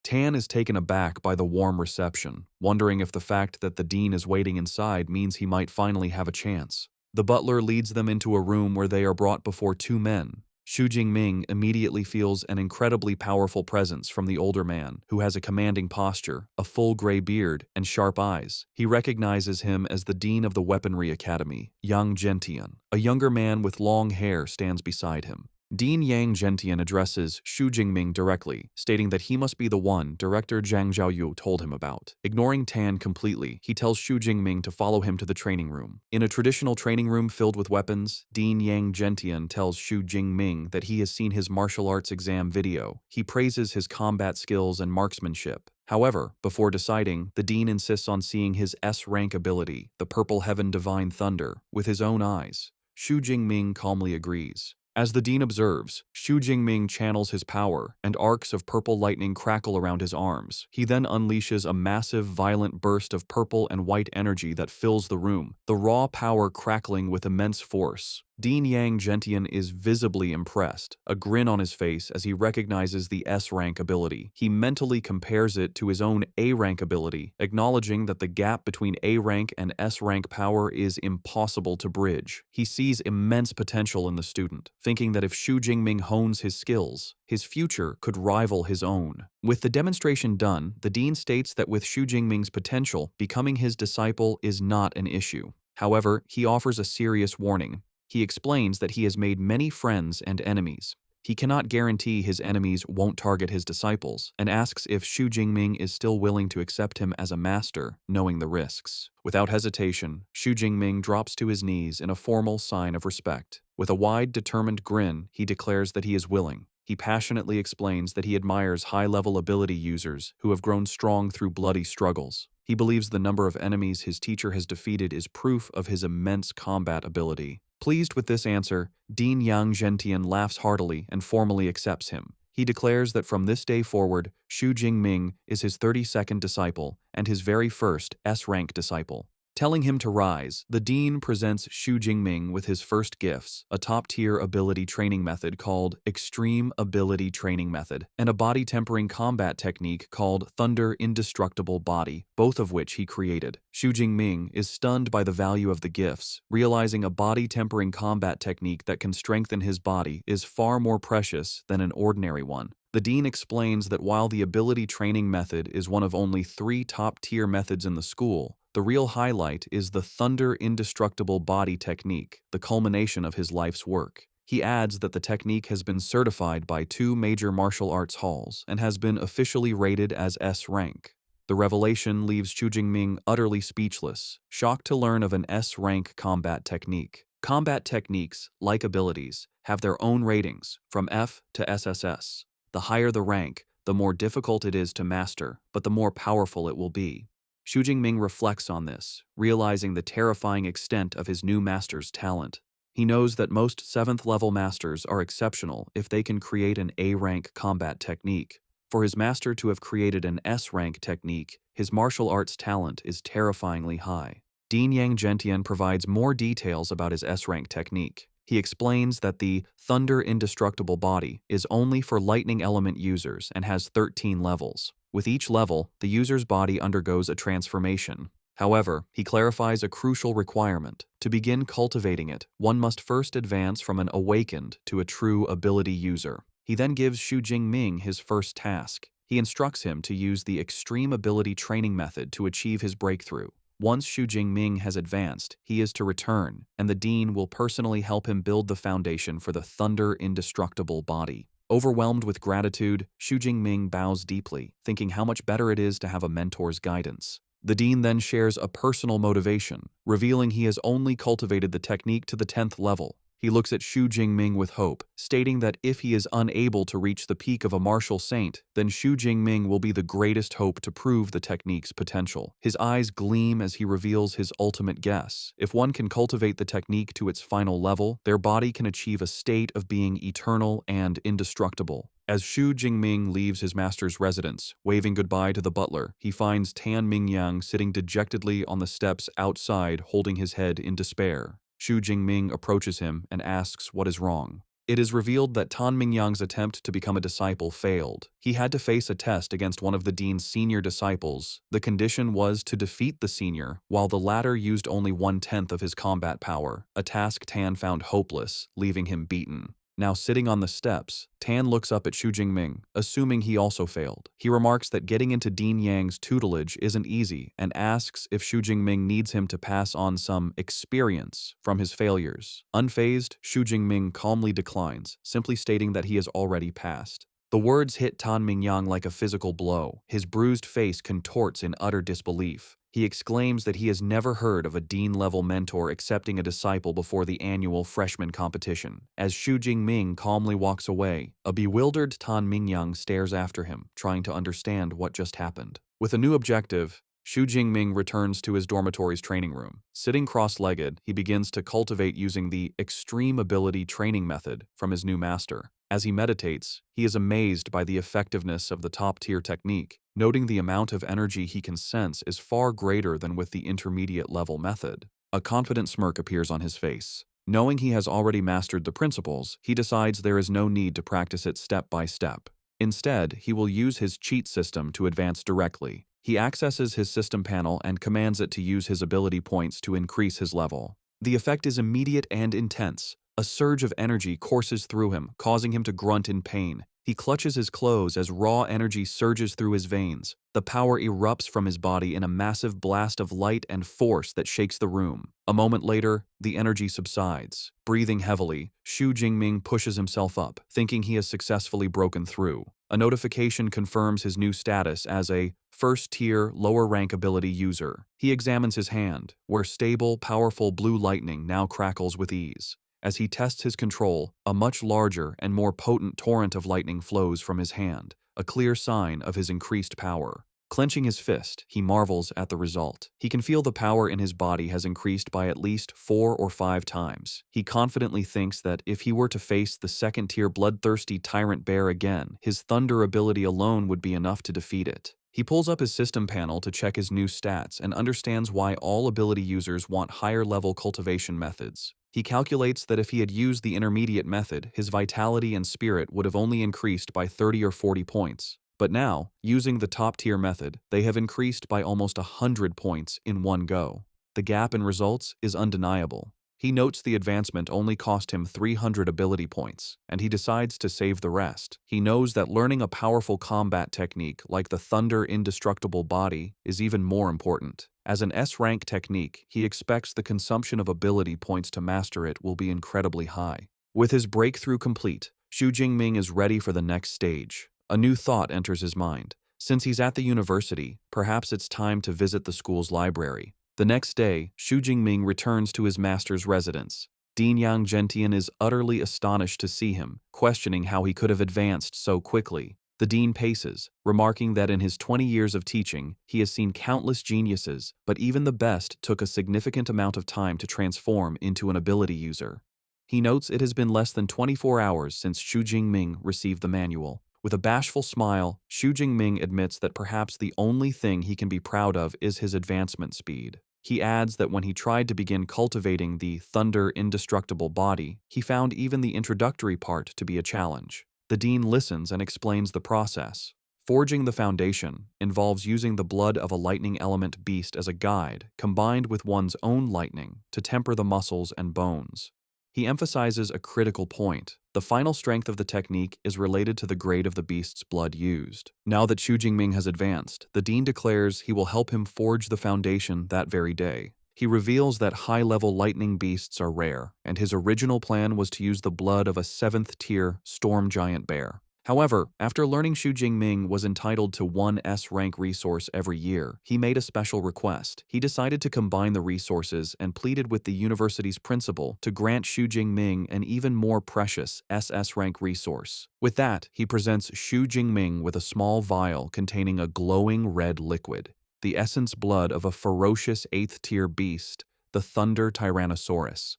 [SPEAKER 1] Tan is taken aback by the warm reception, wondering if the fact that the dean is waiting inside means he might finally have a chance. The butler leads them into a room where they are brought before 2 men. Xu Jingming immediately feels an incredibly powerful presence from the older man, who has a commanding posture, a full gray beard, and sharp eyes. He recognizes him as the dean of the Weaponry Academy, Yang Gentian. A younger man with long hair stands beside him. Dean Yang Gentian addresses Xu Jingming directly, stating that he must be the one Director Zhang Zhaoyu told him about. Ignoring Tan completely, he tells Xu Jingming to follow him to the training room. In a traditional training room filled with weapons, Dean Yang Gentian tells Xu Jingming that he has seen his martial arts exam video. He praises his combat skills and marksmanship. However, before deciding, the dean insists on seeing his S-rank ability, the Purple Heaven Divine Thunder, with his own eyes. Xu Jingming calmly agrees. As the dean observes, Xu Jingming channels his power, and arcs of purple lightning crackle around his arms. He then unleashes a massive, violent burst of purple and white energy that fills the room, the raw power crackling with immense force. Dean Yang Gentian is visibly impressed, a grin on his face as he recognizes the S-rank ability. He mentally compares it to his own A-rank ability, acknowledging that the gap between A-rank and S-rank power is impossible to bridge. He sees immense potential in the student, thinking that if Xu Jingming hones his skills, his future could rival his own. With the demonstration done, the dean states that with Xu Jingming's potential, becoming his disciple is not an issue. However, he offers a serious warning. He explains that he has made many friends and enemies. He cannot guarantee his enemies won't target his disciples, and asks if Xu Jingming is still willing to accept him as a master, knowing the risks. Without hesitation, Xu Jingming drops to his knees in a formal sign of respect. With a wide, determined grin, he declares that he is willing. He passionately explains that he admires high-level ability users who have grown strong through bloody struggles. He believes the number of enemies his teacher has defeated is proof of his immense combat ability. Pleased with this answer, Dean Yang Gentian laughs heartily and formally accepts him. He declares that from this day forward, Xu Jingming is his 32nd disciple and his very first S-rank disciple. Telling him to rise, the dean presents Xu Jingming with his first gifts, a top-tier ability training method called Extreme Ability Training Method, and a body-tempering combat technique called Thunder Indestructible Body, both of which he created. Xu Jingming is stunned by the value of the gifts, realizing a body-tempering combat technique that can strengthen his body is far more precious than an ordinary one. The dean explains that while the ability training method is one of only 3 top-tier methods in the school, the real highlight is the Thunder Indestructible Body technique, the culmination of his life's work. He adds that the technique has been certified by 2 major martial arts halls and has been officially rated as S-rank. The revelation leaves Xu Jingming utterly speechless, shocked to learn of an S-rank combat technique. Combat techniques, like abilities, have their own ratings, from F to SSS. The higher the rank, the more difficult it is to master, but the more powerful it will be. Xu Jingming reflects on this, realizing the terrifying extent of his new master's talent. He knows that most 7th-level masters are exceptional if they can create an A-rank combat technique. For his master to have created an S-rank technique, his martial arts talent is terrifyingly high. Dean Yang Gentian provides more details about his S-rank technique. He explains that the Thunder Indestructible Body is only for lightning element users and has 13 levels. With each level, the user's body undergoes a transformation. However, he clarifies a crucial requirement. To begin cultivating it, one must first advance from an awakened to a true ability user. He then gives Xu Jingming his first task. He instructs him to use the Extreme Ability Training Method to achieve his breakthrough. Once Xu Jingming has advanced, he is to return, and the dean will personally help him build the foundation for the Thunder Indestructible Body. Overwhelmed with gratitude, Xu Jingming bows deeply, thinking how much better it is to have a mentor's guidance. The dean then shares a personal motivation, revealing he has only cultivated the technique to the 10th level. He looks at Xu Jingming with hope, stating that if he is unable to reach the peak of a martial saint, then Xu Jingming will be the greatest hope to prove the technique's potential. His eyes gleam as he reveals his ultimate guess. If one can cultivate the technique to its final level, their body can achieve a state of being eternal and indestructible. As Xu Jingming leaves his master's residence, waving goodbye to the butler, he finds Tan Mingyang sitting dejectedly on the steps outside, holding his head in despair. Xu Jingming approaches him and asks what is wrong. It is revealed that Tan Mingyang's attempt to become a disciple failed. He had to face a test against one of the dean's senior disciples. The condition was to defeat the senior, while the latter used only 1/10 of his combat power, a task Tan found hopeless, leaving him beaten. Now sitting on the steps, Tan looks up at Xu Jingming, assuming he also failed. He remarks that getting into Dean Yang's tutelage isn't easy and asks if Xu Jingming needs him to pass on some experience from his failures. Unfazed, Xu Jingming calmly declines, simply stating that he has already passed. The words hit Tan Mingyang like a physical blow. His bruised face contorts in utter disbelief. He exclaims that he has never heard of a dean-level mentor accepting a disciple before the annual freshman competition. As Xu Jingming calmly walks away, a bewildered Tan Mingyang stares after him, trying to understand what just happened. With a new objective, Xu Jingming returns to his dormitory's training room. Sitting cross-legged, he begins to cultivate using the Extreme Ability Training Method from his new master. As he meditates, he is amazed by the effectiveness of the top-tier technique, noting the amount of energy he can sense is far greater than with the intermediate-level method. A confident smirk appears on his face. Knowing he has already mastered the principles, he decides there is no need to practice it step by step. Instead, he will use his cheat system to advance directly. He accesses his system panel and commands it to use his ability points to increase his level. The effect is immediate and intense. A surge of energy courses through him, causing him to grunt in pain. He clutches his clothes as raw energy surges through his veins. The power erupts from his body in a massive blast of light and force that shakes the room. A moment later, the energy subsides. Breathing heavily, Xu Jingming pushes himself up, thinking he has successfully broken through. A notification confirms his new status as a first-tier, lower-rank ability user. He examines his hand, where stable, powerful blue lightning now crackles with ease. As he tests his control, a much larger and more potent torrent of lightning flows from his hand, a clear sign of his increased power. Clenching his fist, he marvels at the result. He can feel the power in his body has increased by at least 4 or 5 times. He confidently thinks that if he were to face the second-tier bloodthirsty tyrant bear again, his thunder ability alone would be enough to defeat it. He pulls up his system panel to check his new stats and understands why all ability users want higher-level cultivation methods. He calculates that if he had used the intermediate method, his vitality and spirit would have only increased by 30 or 40 points. But now, using the top-tier method, they have increased by almost 100 points in one go. The gap in results is undeniable. He notes the advancement only cost him 300 ability points, and he decides to save the rest. He knows that learning a powerful combat technique like the Thunder Indestructible Body is even more important. As an S-rank technique, he expects the consumption of ability points to master it will be incredibly high. With his breakthrough complete, Xu Jingming is ready for the next stage. A new thought enters his mind. Since he's at the university, perhaps it's time to visit the school's library. The next day, Xu Jingming returns to his master's residence. Dean Yang Gentian is utterly astonished to see him, questioning how he could have advanced so quickly. The dean paces, remarking that in his 20 years of teaching, he has seen countless geniuses, but even the best took a significant amount of time to transform into an ability user. He notes it has been less than 24 hours since Xu Jingming received the manual. With a bashful smile, Xu Jingming admits that perhaps the only thing he can be proud of is his advancement speed. He adds that when he tried to begin cultivating the thunder indestructible body, he found even the introductory part to be a challenge. The dean listens and explains the process. Forging the foundation involves using the blood of a lightning element beast as a guide, combined with one's own lightning, to temper the muscles and bones. He emphasizes a critical point. The final strength of the technique is related to the grade of the beast's blood used. Now that Xu Jingming has advanced, the dean declares he will help him forge the foundation that very day. He reveals that high-level lightning beasts are rare, and his original plan was to use the blood of a 7th-tier storm giant bear. However, after learning Xu Jingming was entitled to one S-rank resource every year, he made a special request. He decided to combine the resources and pleaded with the university's principal to grant Xu Jingming an even more precious SS-rank resource. With that, he presents Xu Jingming with a small vial containing a glowing red liquid, the essence blood of a ferocious 8th-tier beast, the Thunder Tyrannosaurus.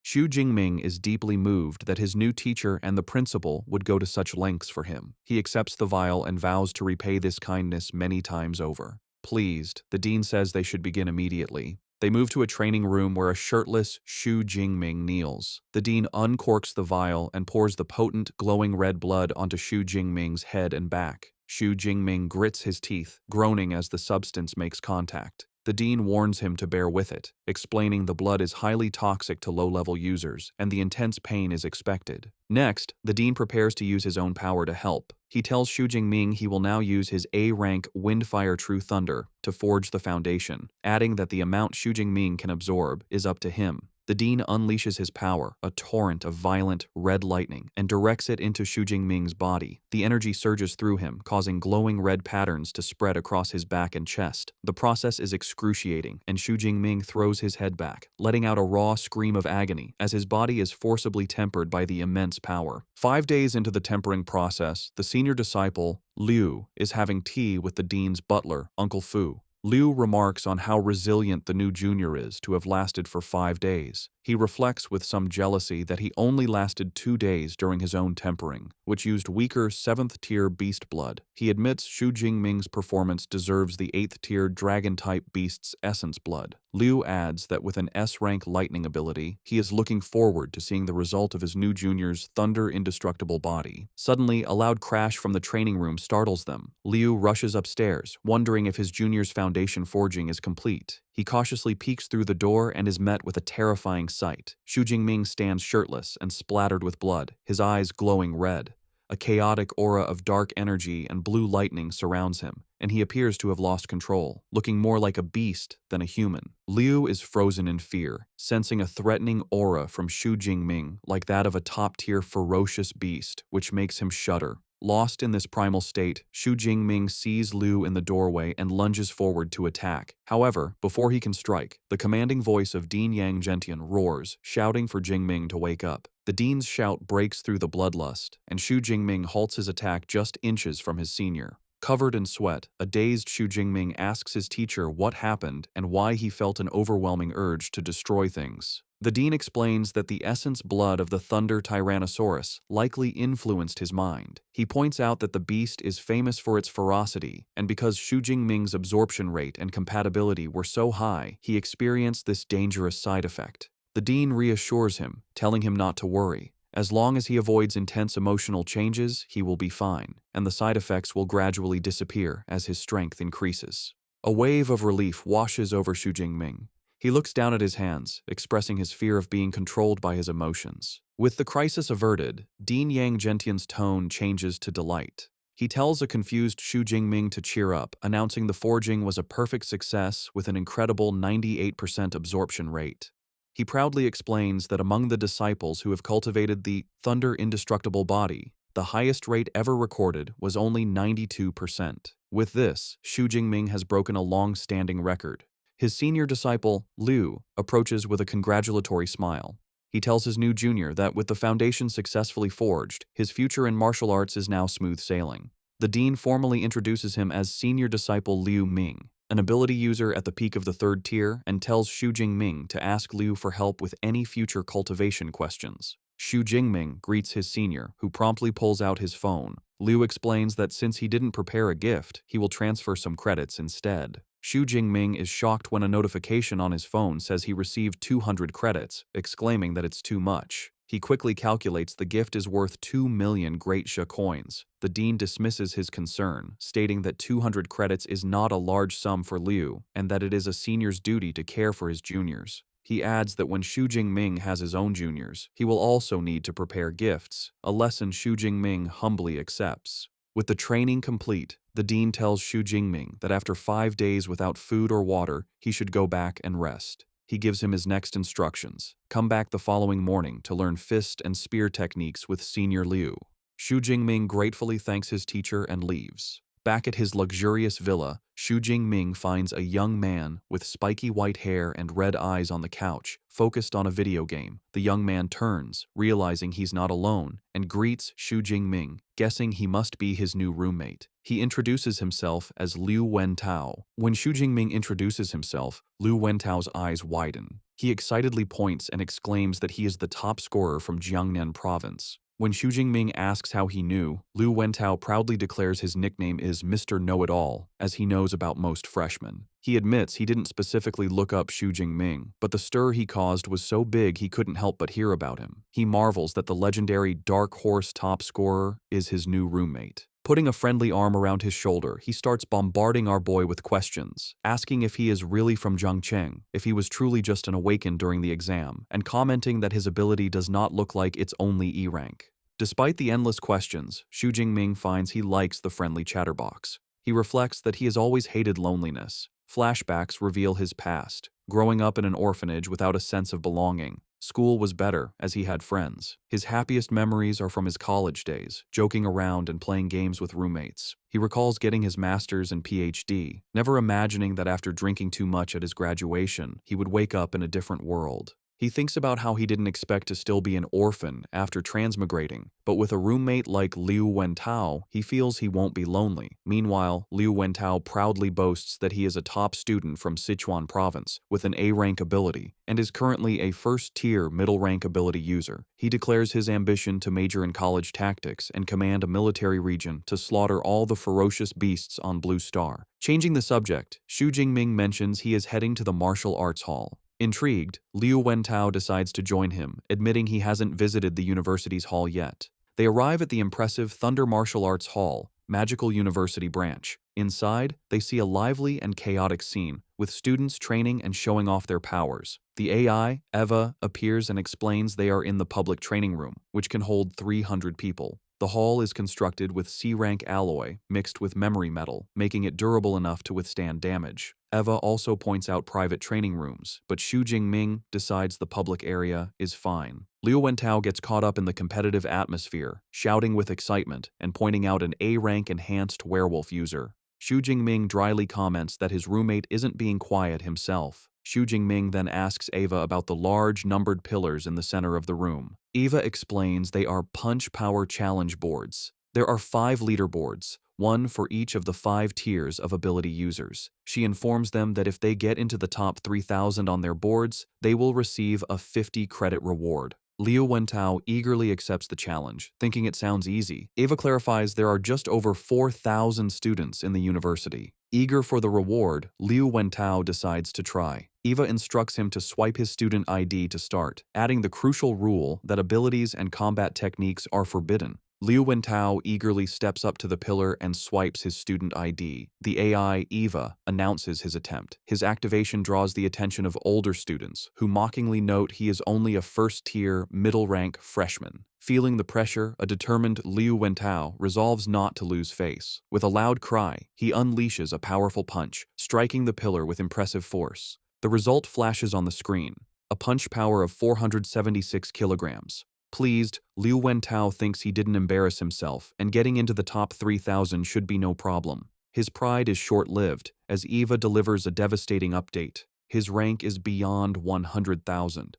[SPEAKER 1] Xu Jingming is deeply moved that his new teacher and the principal would go to such lengths for him. He accepts the vial and vows to repay this kindness many times over. Pleased, the dean says they should begin immediately. They move to a training room where a shirtless Xu Jingming kneels. The dean uncorks the vial and pours the potent, glowing red blood onto Xu Jingming's head and back. Xu Jingming grits his teeth, groaning as the substance makes contact. The dean warns him to bear with it, explaining the blood is highly toxic to low-level users and the intense pain is expected. Next, the dean prepares to use his own power to help. He tells Xu Jingming he will now use his A-rank Windfire True Thunder to forge the foundation, adding that the amount Xu Jingming can absorb is up to him. The dean unleashes his power, a torrent of violent, red lightning, and directs it into Xu Jingming's body. The energy surges through him, causing glowing red patterns to spread across his back and chest. The process is excruciating, and Xu Jingming throws his head back, letting out a raw scream of agony as his body is forcibly tempered by the immense power. 5 days into the tempering process, the senior disciple, Liu, is having tea with the dean's butler, Uncle Fu. Liu remarks on how resilient the new junior is to have lasted for 5 days. He reflects with some jealousy that he only lasted 2 days during his own tempering, which used weaker 7th-tier beast blood. He admits Xu Jingming's performance deserves the 8th-tier dragon-type beast's essence blood. Liu adds that with an S-rank lightning ability, he is looking forward to seeing the result of his new junior's thunder indestructible body. Suddenly, a loud crash from the training room startles them. Liu rushes upstairs, wondering if his junior's foundation forging is complete. He cautiously peeks through the door and is met with a terrifying sight. Xu Jingming stands shirtless and splattered with blood, his eyes glowing red. A chaotic aura of dark energy and blue lightning surrounds him, and he appears to have lost control, looking more like a beast than a human. Liu is frozen in fear, sensing a threatening aura from Xu Jingming like that of a top-tier ferocious beast, which makes him shudder. Lost in this primal state, Xu Jingming sees Liu in the doorway and lunges forward to attack. However, before he can strike, the commanding voice of Dean Yang Gentian roars, shouting for Jingming to wake up. The dean's shout breaks through the bloodlust, and Xu Jingming halts his attack just inches from his senior. Covered in sweat, a dazed Xu Jingming asks his teacher what happened and why he felt an overwhelming urge to destroy things. The dean explains that the essence blood of the Thunder Tyrannosaurus likely influenced his mind. He points out that the beast is famous for its ferocity, and because Xu Jingming's absorption rate and compatibility were so high, he experienced this dangerous side effect. The dean reassures him, telling him not to worry. As long as he avoids intense emotional changes, he will be fine, and the side effects will gradually disappear as his strength increases. A wave of relief washes over Xu Jingming. He looks down at his hands, expressing his fear of being controlled by his emotions. With the crisis averted, Dean Yang Gentian's tone changes to delight. He tells a confused Xu Jingming to cheer up, announcing the forging was a perfect success with an incredible 98% absorption rate. He proudly explains that among the disciples who have cultivated the Thunder Indestructible Body, the highest rate ever recorded was only 92%. With this, Xu Jingming has broken a long-standing record. His senior disciple, Liu, approaches with a congratulatory smile. He tells his new junior that with the foundation successfully forged, his future in martial arts is now smooth sailing. The dean formally introduces him as senior disciple Liu Ming, an ability user at the peak of the 3rd tier, and tells Xu Jingming to ask Liu for help with any future cultivation questions. Xu Jingming greets his senior, who promptly pulls out his phone. Liu explains that since he didn't prepare a gift, he will transfer some credits instead. Xu Jingming is shocked when a notification on his phone says he received 200 credits, exclaiming that it's too much. He quickly calculates the gift is worth 2 million Great Sha coins. The dean dismisses his concern, stating that 200 credits is not a large sum for Liu and that it is a senior's duty to care for his juniors. He adds that when Xu Jingming has his own juniors, he will also need to prepare gifts, a lesson Xu Jingming humbly accepts. With the training complete, the dean tells Xu Jingming that after 5 days without food or water, he should go back and rest. He gives him his next instructions. Come back the following morning to learn fist and spear techniques with Senior Liu. Xu Jingming gratefully thanks his teacher and leaves. Back at his luxurious villa, Xu Jingming finds a young man with spiky white hair and red eyes on the couch, focused on a video game. The young man turns, realizing he's not alone, and greets Xu Jingming, guessing he must be his new roommate. He introduces himself as Liu Wentao. When Xu Jingming introduces himself, Liu Wentao's eyes widen. He excitedly points and exclaims that he is the top scorer from Jiangnan province. When Xu Jingming asks how he knew, Liu Wentao proudly declares his nickname is Mr. Know-It-All, as he knows about most freshmen. He admits he didn't specifically look up Xu Jingming, but the stir he caused was so big he couldn't help but hear about him. He marvels that the legendary Dark Horse top scorer is his new roommate. Putting a friendly arm around his shoulder, he starts bombarding our boy with questions, asking if he is really from Zhangcheng, if he was truly just an awakened during the exam, and commenting that his ability does not look like it's only E rank. Despite the endless questions, Xu Jingming finds he likes the friendly chatterbox. He reflects that he has always hated loneliness. Flashbacks reveal his past, growing up in an orphanage without a sense of belonging. School was better, as he had friends. His happiest memories are from his college days, joking around and playing games with roommates. He recalls getting his master's and PhD, never imagining that after drinking too much at his graduation, he would wake up in a different world. He thinks about how he didn't expect to still be an orphan after transmigrating, but with a roommate like Liu Wentao, he feels he won't be lonely. Meanwhile, Liu Wentao proudly boasts that he is a top student from Sichuan province with an A-rank ability and is currently a first-tier middle-rank ability user. He declares his ambition to major in college tactics and command a military region to slaughter all the ferocious beasts on Blue Star. Changing the subject, Xu Jingming mentions he is heading to the martial arts hall. Intrigued, Liu Wentao decides to join him, admitting he hasn't visited the university's hall yet. They arrive at the impressive Thunder Martial Arts Hall, Magical University branch. Inside, they see a lively and chaotic scene, with students training and showing off their powers. The AI, Eva, appears and explains they are in the public training room, which can hold 300 people. The hall is constructed with C-rank alloy mixed with memory metal, making it durable enough to withstand damage. Eva also points out private training rooms, but Xu Jingming decides the public area is fine. Liu Wentao gets caught up in the competitive atmosphere, shouting with excitement and pointing out an A-rank enhanced werewolf user. Xu Jingming dryly comments that his roommate isn't being quiet himself. Xu Jingming then asks Eva about the large numbered pillars in the center of the room. Eva explains they are punch power challenge boards. There are 5 leaderboards, one for each of the 5 tiers of ability users. She informs them that if they get into the top 3,000 on their boards, they will receive a 50 credit reward. Liu Wentao eagerly accepts the challenge, thinking it sounds easy. Eva clarifies there are just over 4,000 students in the university. Eager for the reward, Liu Wentao decides to try. Eva instructs him to swipe his student ID to start, adding the crucial rule that abilities and combat techniques are forbidden. Liu Wentao eagerly steps up to the pillar and swipes his student ID. The AI, Eva, announces his attempt. His activation draws the attention of older students, who mockingly note he is only a first-tier, middle-rank freshman. Feeling the pressure, a determined Liu Wentao resolves not to lose face. With a loud cry, he unleashes a powerful punch, striking the pillar with impressive force. The result flashes on the screen, a punch power of 476 kilograms. Pleased, Liu Wentao thinks he didn't embarrass himself, and getting into the top 3,000 should be no problem. His pride is short-lived, as Eva delivers a devastating update. His rank is beyond 100,000.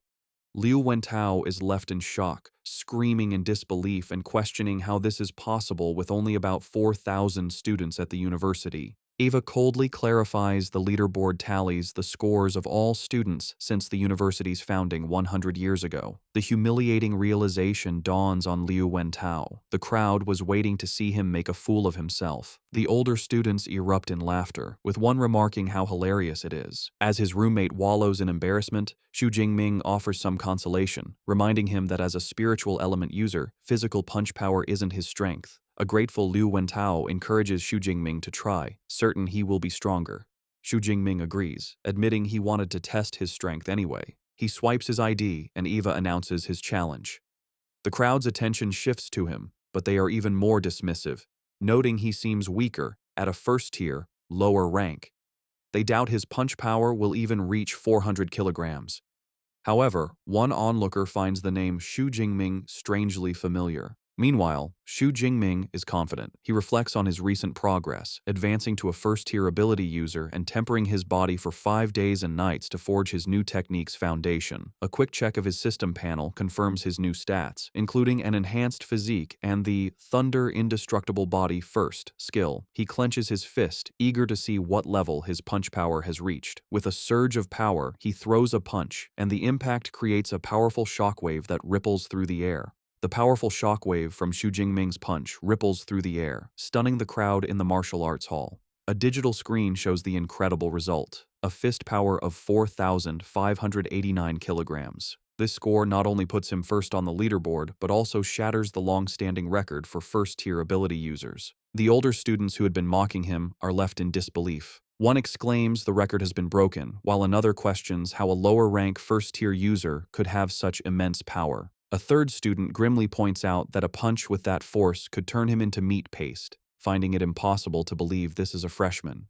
[SPEAKER 1] Liu Wentao is left in shock, screaming in disbelief and questioning how this is possible with only about 4,000 students at the university. Ava coldly clarifies the leaderboard tallies the scores of all students since the university's founding 100 years ago. The humiliating realization dawns on Liu Wentao. The crowd was waiting to see him make a fool of himself. The older students erupt in laughter, with one remarking how hilarious it is. As his roommate wallows in embarrassment, Xu Jingming offers some consolation, reminding him that as a spiritual element user, physical punch power isn't his strength. A grateful Liu Wentao encourages Xu Jingming to try, certain he will be stronger. Xu Jingming agrees, admitting he wanted to test his strength anyway. He swipes his ID and Eva announces his challenge. The crowd's attention shifts to him, but they are even more dismissive, noting he seems weaker, at a first-tier, lower rank. They doubt his punch power will even reach 400 kilograms. However, one onlooker finds the name Xu Jingming strangely familiar. Meanwhile, Xu Jingming is confident. He reflects on his recent progress, advancing to a first-tier ability user and tempering his body for 5 days and nights to forge his new technique's foundation. A quick check of his system panel confirms his new stats, including an enhanced physique and the Thunder Indestructible Body First skill. He clenches his fist, eager to see what level his punch power has reached. With a surge of power, he throws a punch, and the impact creates a powerful shockwave that ripples through the air. The powerful shockwave from Xu Jingming's punch ripples through the air, stunning the crowd in the martial arts hall. A digital screen shows the incredible result, a fist power of 4,589 kilograms. This score not only puts him first on the leaderboard, but also shatters the long-standing record for first-tier ability users. The older students who had been mocking him are left in disbelief. One exclaims the record has been broken, while another questions how a lower-rank first-tier user could have such immense power. A third student grimly points out that a punch with that force could turn him into meat paste, finding it impossible to believe this is a freshman.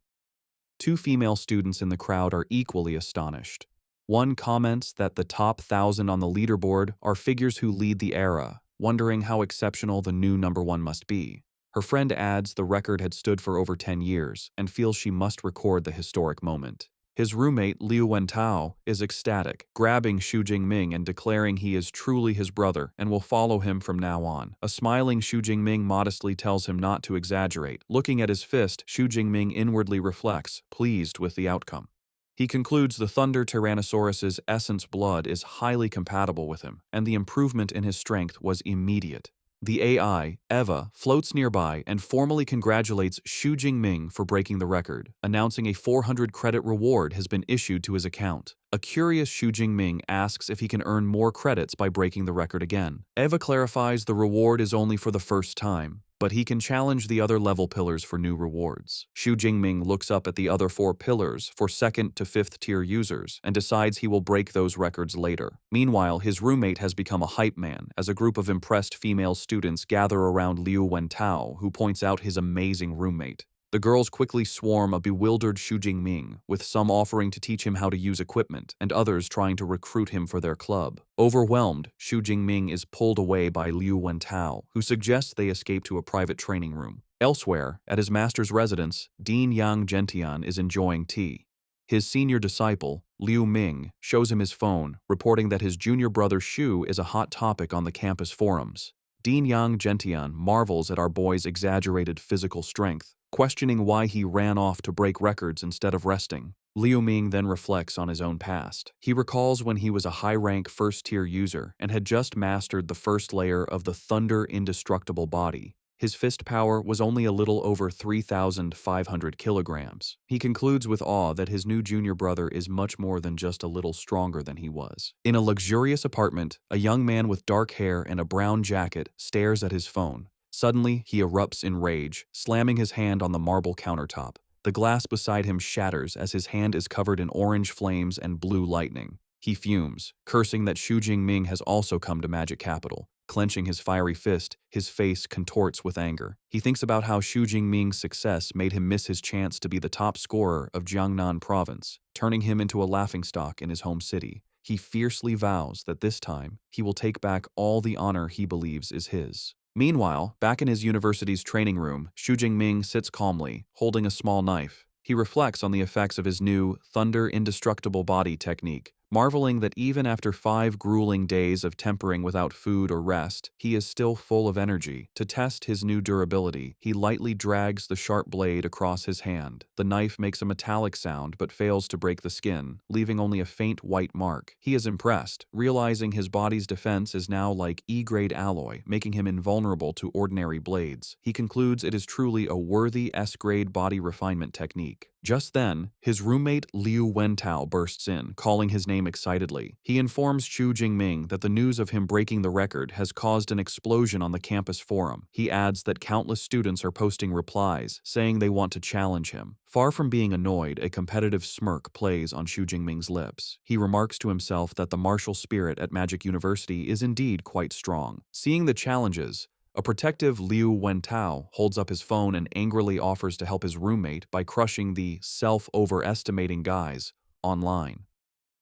[SPEAKER 1] Two female students in the crowd are equally astonished. One comments that the top 1,000 on the leaderboard are figures who lead the era, wondering how exceptional the new #1 must be. Her friend adds the record had stood for over 10 years and feels she must record the historic moment. His roommate, Liu Wentao, is ecstatic, grabbing Xu Jingming and declaring he is truly his brother and will follow him from now on. A smiling Xu Jingming modestly tells him not to exaggerate. Looking at his fist, Xu Jingming inwardly reflects, pleased with the outcome. He concludes the Thunder Tyrannosaurus's essence blood is highly compatible with him, and the improvement in his strength was immediate. The AI, Eva, floats nearby and formally congratulates Xu Jingming for breaking the record, announcing a 400 credit reward has been issued to his account. A curious Xu Jingming asks if he can earn more credits by breaking the record again. Eva clarifies the reward is only for the first time, but he can challenge the other level pillars for new rewards. Xu Jingming looks up at the other 4 pillars for 2nd to 5th tier users and decides he will break those records later. Meanwhile, his roommate has become a hype man as a group of impressed female students gather around Liu Wentao, who points out his amazing roommate. The girls quickly swarm a bewildered Xu Jingming, with some offering to teach him how to use equipment and others trying to recruit him for their club. Overwhelmed, Xu Jingming is pulled away by Liu Wentao, who suggests they escape to a private training room. Elsewhere, at his master's residence, Dean Yang Gentian is enjoying tea. His senior disciple, Liu Ming, shows him his phone, reporting that his junior brother Xu is a hot topic on the campus forums. Dean Yang Gentian marvels at our boy's exaggerated physical strength, questioning why he ran off to break records instead of resting. Liu Ming then reflects on his own past. He recalls when he was a high-rank first-tier user and had just mastered the first layer of the Thunder Indestructible Body. His fist power was only a little over 3,500 kilograms. He concludes with awe that his new junior brother is much more than just a little stronger than he was. In a luxurious apartment, a young man with dark hair and a brown jacket stares at his phone. Suddenly, he erupts in rage, slamming his hand on the marble countertop. The glass beside him shatters as his hand is covered in orange flames and blue lightning. He fumes, cursing that Xu Jingming has also come to Magic Capital. Clenching his fiery fist, his face contorts with anger. He thinks about how Xu Jingming's success made him miss his chance to be the top scorer of Jiangnan province, turning him into a laughingstock in his home city. He fiercely vows that this time, he will take back all the honor he believes is his. Meanwhile, back in his university's training room, Xu Jingming sits calmly, holding a small knife. He reflects on the effects of his new Thunder Indestructible Body technique, Marveling that even after 5 grueling days of tempering without food or rest, he is still full of energy. To test his new durability, he lightly drags the sharp blade across his hand. The knife makes a metallic sound but fails to break the skin, leaving only a faint white mark. He is impressed, realizing his body's defense is now like E-grade alloy, making him invulnerable to ordinary blades. He concludes it is truly a worthy S-grade body refinement technique. Just then, his roommate Liu Wentao bursts in, calling his name excitedly. He informs Xu Jingming that the news of him breaking the record has caused an explosion on the campus forum. He adds that countless students are posting replies, saying they want to challenge him. Far from being annoyed, a competitive smirk plays on Xu Jingming's lips. He remarks to himself that the martial spirit at Magic University is indeed quite strong. Seeing the challenges, a protective Liu Wentao holds up his phone and angrily offers to help his roommate by crushing the self-overestimating guys online.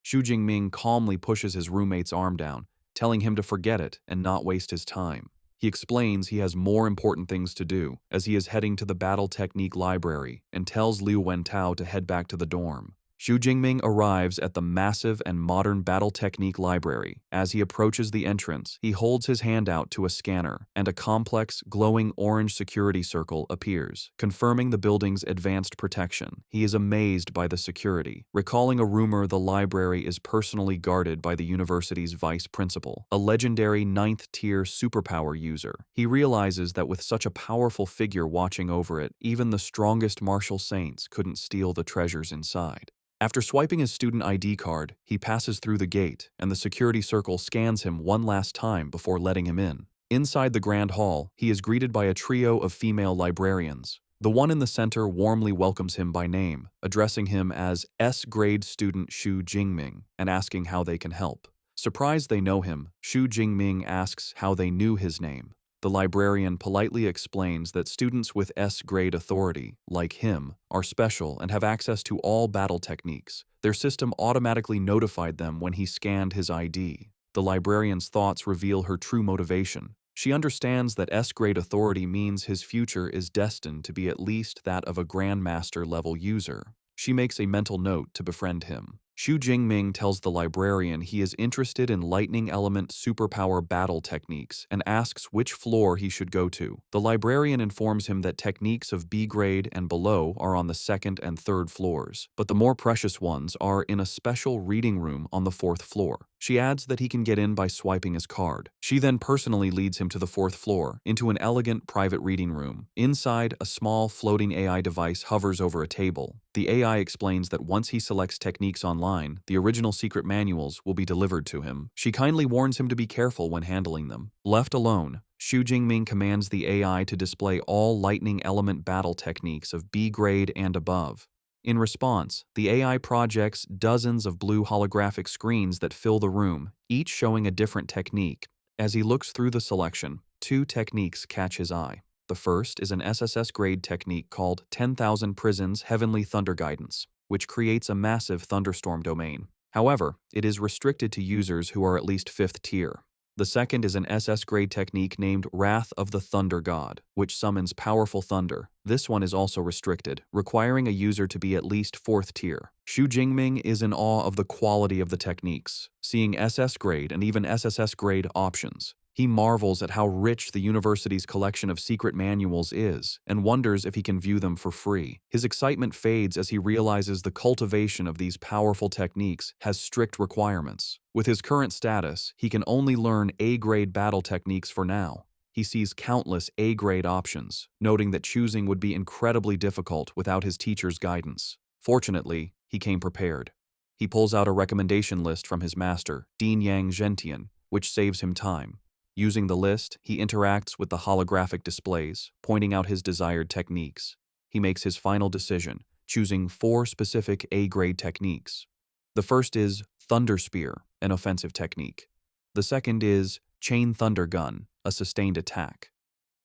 [SPEAKER 1] Xu Jingming calmly pushes his roommate's arm down, telling him to forget it and not waste his time. He explains he has more important things to do, as he is heading to the Battle Technique Library, and tells Liu Wentao to head back to the dorm. Xu Jingming arrives at the massive and modern Battle Technique Library. As he approaches the entrance, he holds his hand out to a scanner, and a complex, glowing orange security circle appears, confirming the building's advanced protection. He is amazed by the security, recalling a rumor the library is personally guarded by the university's vice principal, a legendary 9th-tier superpower user. He realizes that with such a powerful figure watching over it, even the strongest martial saints couldn't steal the treasures inside. After swiping his student ID card, he passes through the gate, and the security circle scans him one last time before letting him in. Inside the grand hall, he is greeted by a trio of female librarians. The one in the center warmly welcomes him by name, addressing him as S-grade student Xu Jingming and asking how they can help. Surprised they know him, Xu Jingming asks how they knew his name. The librarian politely explains that students with S-grade authority, like him, are special and have access to all battle techniques. Their system automatically notified them when he scanned his ID. The librarian's thoughts reveal her true motivation. She understands that S-grade authority means his future is destined to be at least that of a Grandmaster-level user. She makes a mental note to befriend him. Xu Jingming tells the librarian he is interested in lightning element superpower battle techniques and asks which floor he should go to. The librarian informs him that techniques of B grade and below are on the 2nd and 3rd floors, but the more precious ones are in a special reading room on the 4th floor. She adds that he can get in by swiping his card. She then personally leads him to the 4th floor, into an elegant private reading room. Inside, a small floating AI device hovers over a table. The AI explains that once he selects techniques online, the original secret manuals will be delivered to him. She kindly warns him to be careful when handling them. Left alone, Xu Jingming commands the AI to display all lightning element battle techniques of B grade and above. In response, the AI projects dozens of blue holographic screens that fill the room, each showing a different technique. As he looks through the selection, 2 techniques catch his eye. The first is an SSS grade technique called 10,000 Prisons Heavenly Thunder Guidance, which creates a massive thunderstorm domain. However, it is restricted to users who are at least 5th tier. The second is an SS grade technique named Wrath of the Thunder God, which summons powerful thunder. This one is also restricted, requiring a user to be at least 4th tier. Xu Jingming is in awe of the quality of the techniques, seeing SS grade and even SSS grade options. He marvels at how rich the university's collection of secret manuals is, and wonders if he can view them for free. His excitement fades as he realizes the cultivation of these powerful techniques has strict requirements. With his current status, he can only learn A-grade battle techniques for now. He sees countless A-grade options, noting that choosing would be incredibly difficult without his teacher's guidance. Fortunately, he came prepared. He pulls out a recommendation list from his master, Dean Yang Zhentian, which saves him time. Using the list, he interacts with the holographic displays, pointing out his desired techniques. He makes his final decision, choosing 4 specific A-grade techniques. The first is Thunder Spear, an offensive technique. The second is Chain Thunder Gun, a sustained attack.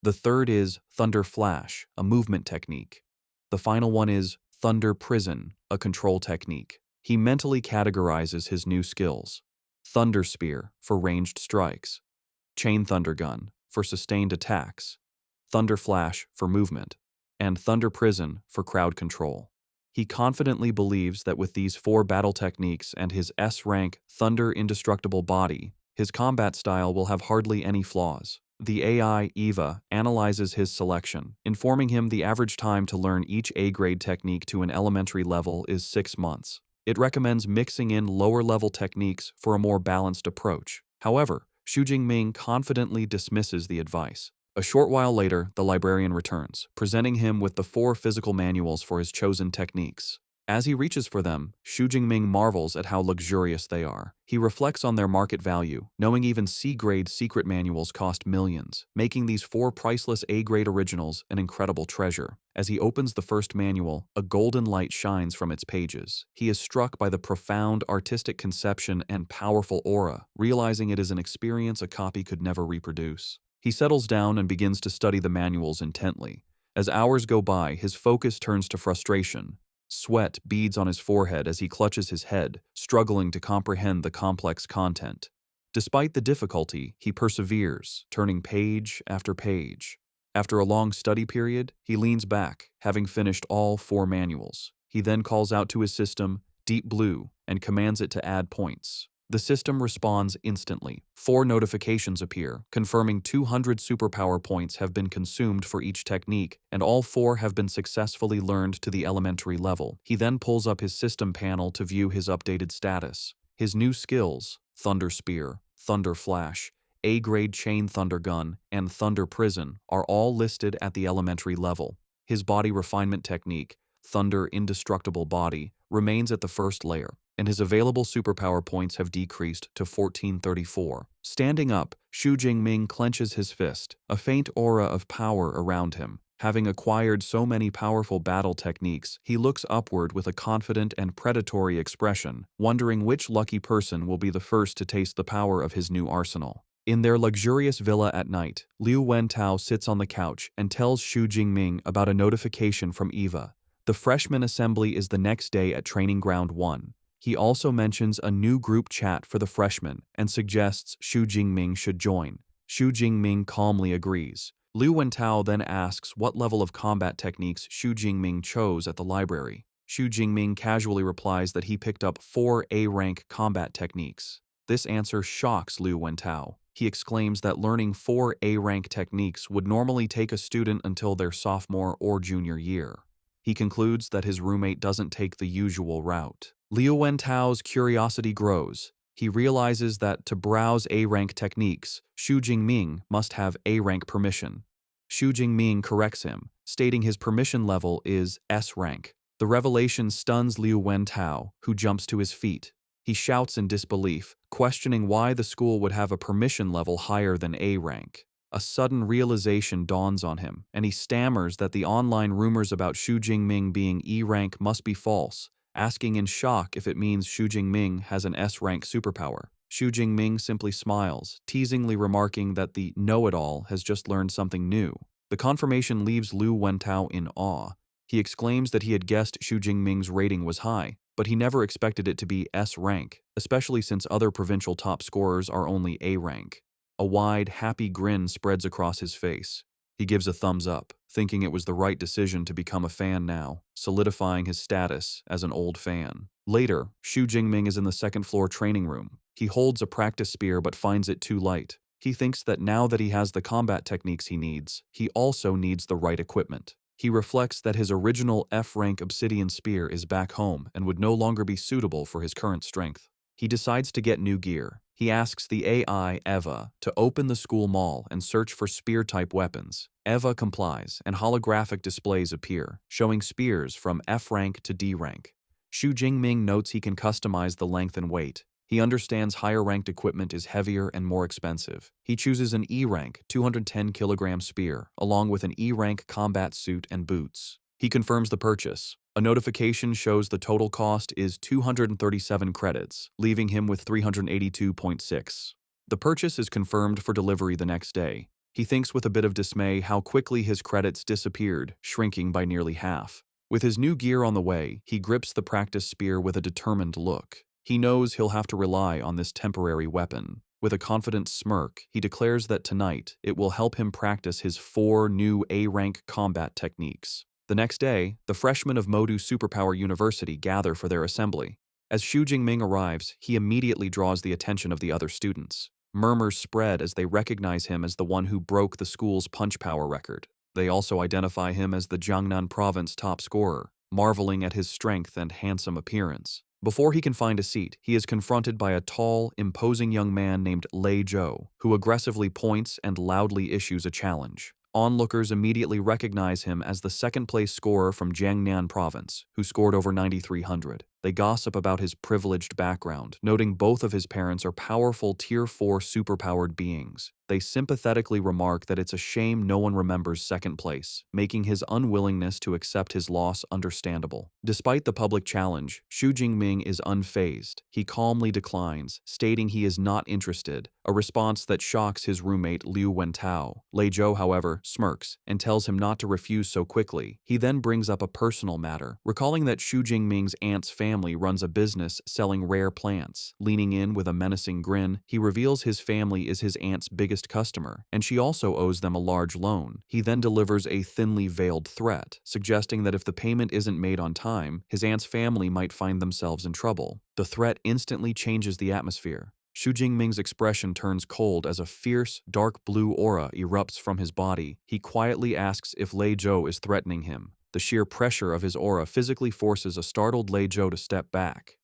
[SPEAKER 1] The third is Thunder Flash, a movement technique. The final one is Thunder Prison, a control technique. He mentally categorizes his new skills. Thunder Spear for ranged strikes. Chain Thunder Gun for sustained attacks, Thunder Flash for movement, and Thunder Prison for crowd control. He confidently believes that with these 4 battle techniques and his S-rank Thunder Indestructible body, his combat style will have hardly any flaws. The AI, Eva, analyzes his selection, informing him the average time to learn each A-grade technique to an elementary level is 6 months. It recommends mixing in lower-level techniques for a more balanced approach. However, Xu Jingming confidently dismisses the advice. A short while later, the librarian returns, presenting him with the 4 physical manuals for his chosen techniques. As he reaches for them, Xu Jingming marvels at how luxurious they are. He reflects on their market value, knowing even C-grade secret manuals cost millions, making these 4 priceless A-grade originals an incredible treasure. As he opens the first manual, a golden light shines from its pages. He is struck by the profound artistic conception and powerful aura, realizing it is an experience a copy could never reproduce. He settles down and begins to study the manuals intently. As hours go by, his focus turns to frustration. Sweat beads on his forehead as he clutches his head, struggling to comprehend the complex content. Despite the difficulty, he perseveres, turning page after page. After a long study period, he leans back, having finished all 4 manuals. He then calls out to his system, Deep Blue, and commands it to add points. The system responds instantly. 4 notifications appear, confirming 200 superpower points have been consumed for each technique, and all 4 have been successfully learned to the elementary level. He then pulls up his system panel to view his updated status. His new skills, Thunder Spear, Thunder Flash, A-grade Chain Thunder Gun, and Thunder Prison, are all listed at the elementary level. His body refinement technique, Thunder Indestructible Body, remains at the first layer, and his available superpower points have decreased to 1434. Standing up, Xu Jingming clenches his fist, a faint aura of power around him. Having acquired so many powerful battle techniques, he looks upward with a confident and predatory expression, wondering which lucky person will be the first to taste the power of his new arsenal. In their luxurious villa at night, Liu Wentao sits on the couch and tells Xu Jingming about a notification from Eva. The freshman assembly is the next day at Training Ground 1. He also mentions a new group chat for the freshmen and suggests Xu Jingming should join. Xu Jingming calmly agrees. Liu Wentao then asks what level of combat techniques Xu Jingming chose at the library. Xu Jingming casually replies that he picked up 4 A-rank combat techniques. This answer shocks Liu Wentao. He exclaims that learning 4 A-rank techniques would normally take a student until their sophomore or junior year. He concludes that his roommate doesn't take the usual route. Liu Wentao's curiosity grows. He realizes that to browse A-rank techniques, Xu Jingming must have A-rank permission. Xu Jingming corrects him, stating his permission level is S-rank. The revelation stuns Liu Wentao, who jumps to his feet. He shouts in disbelief, questioning why the school would have a permission level higher than A-rank. A sudden realization dawns on him, and he stammers that the online rumors about Xu Jingming being E-rank must be false, asking in shock if it means Xu Jingming has an S-rank superpower. Xu Jingming simply smiles, teasingly remarking that the know-it-all has just learned something new. The confirmation leaves Liu Wentao in awe. He exclaims that he had guessed Xu Jingming's rating was high, but he never expected it to be S-rank, especially since other provincial top scorers are only A-rank. A wide, happy grin spreads across his face. He gives a thumbs up, thinking it was the right decision to become a fan now, solidifying his status as an old fan. Later, Xu Jingming is in the second-floor training room. He holds a practice spear but finds it too light. He thinks that now that he has the combat techniques he needs, he also needs the right equipment. He reflects that his original F-rank obsidian spear is back home and would no longer be suitable for his current strength. He decides to get new gear. He asks the AI, Eva, to open the school mall and search for spear-type weapons. Eva complies, and holographic displays appear, showing spears from F-rank to D-rank. Xu Jingming notes he can customize the length and weight. He understands higher-ranked equipment is heavier and more expensive. He chooses an E-rank 210-kilogram spear, along with an E-rank combat suit and boots. He confirms the purchase. A notification shows the total cost is 237 credits, leaving him with 382.6. The purchase is confirmed for delivery the next day. He thinks with a bit of dismay how quickly his credits disappeared, shrinking by nearly half. With his new gear on the way, he grips the practice spear with a determined look. He knows he'll have to rely on this temporary weapon. With a confident smirk, he declares that tonight it will help him practice his 4 new A-rank combat techniques. The next day, the freshmen of Modu Superpower University gather for their assembly. As Xu Jingming arrives, he immediately draws the attention of the other students. Murmurs spread as they recognize him as the one who broke the school's punch power record. They also identify him as the Jiangnan province top scorer, marveling at his strength and handsome appearance. Before he can find a seat, he is confronted by a tall, imposing young man named Lei Zhou, who aggressively points and loudly issues a challenge. Onlookers immediately recognize him as the second-place scorer from Jiangnan province, who scored over 9,300. They gossip about his privileged background, noting both of his parents are powerful Tier 4 superpowered beings. They sympathetically remark that it's a shame no one remembers second place, making his unwillingness to accept his loss understandable. Despite the public challenge, Xu Jingming is unfazed. He calmly declines, stating he is not interested, a response that shocks his roommate Liu Wentao. Lei Zhou, however, smirks and tells him not to refuse so quickly. He then brings up a personal matter, recalling that Xu Jingming's aunt's family runs a business selling rare plants. Leaning in with a menacing grin, he reveals his family is his aunt's biggest customer, and she also owes them a large loan. He then delivers a thinly veiled threat, suggesting that if the payment isn't made on time, his aunt's family might find themselves in trouble. The threat instantly changes the atmosphere. Xu Jingming's expression turns cold as a fierce, dark blue aura erupts from his body. He quietly asks if Lei Zhou is threatening him. The sheer pressure of his aura physically forces a startled Lei Zhou to step back.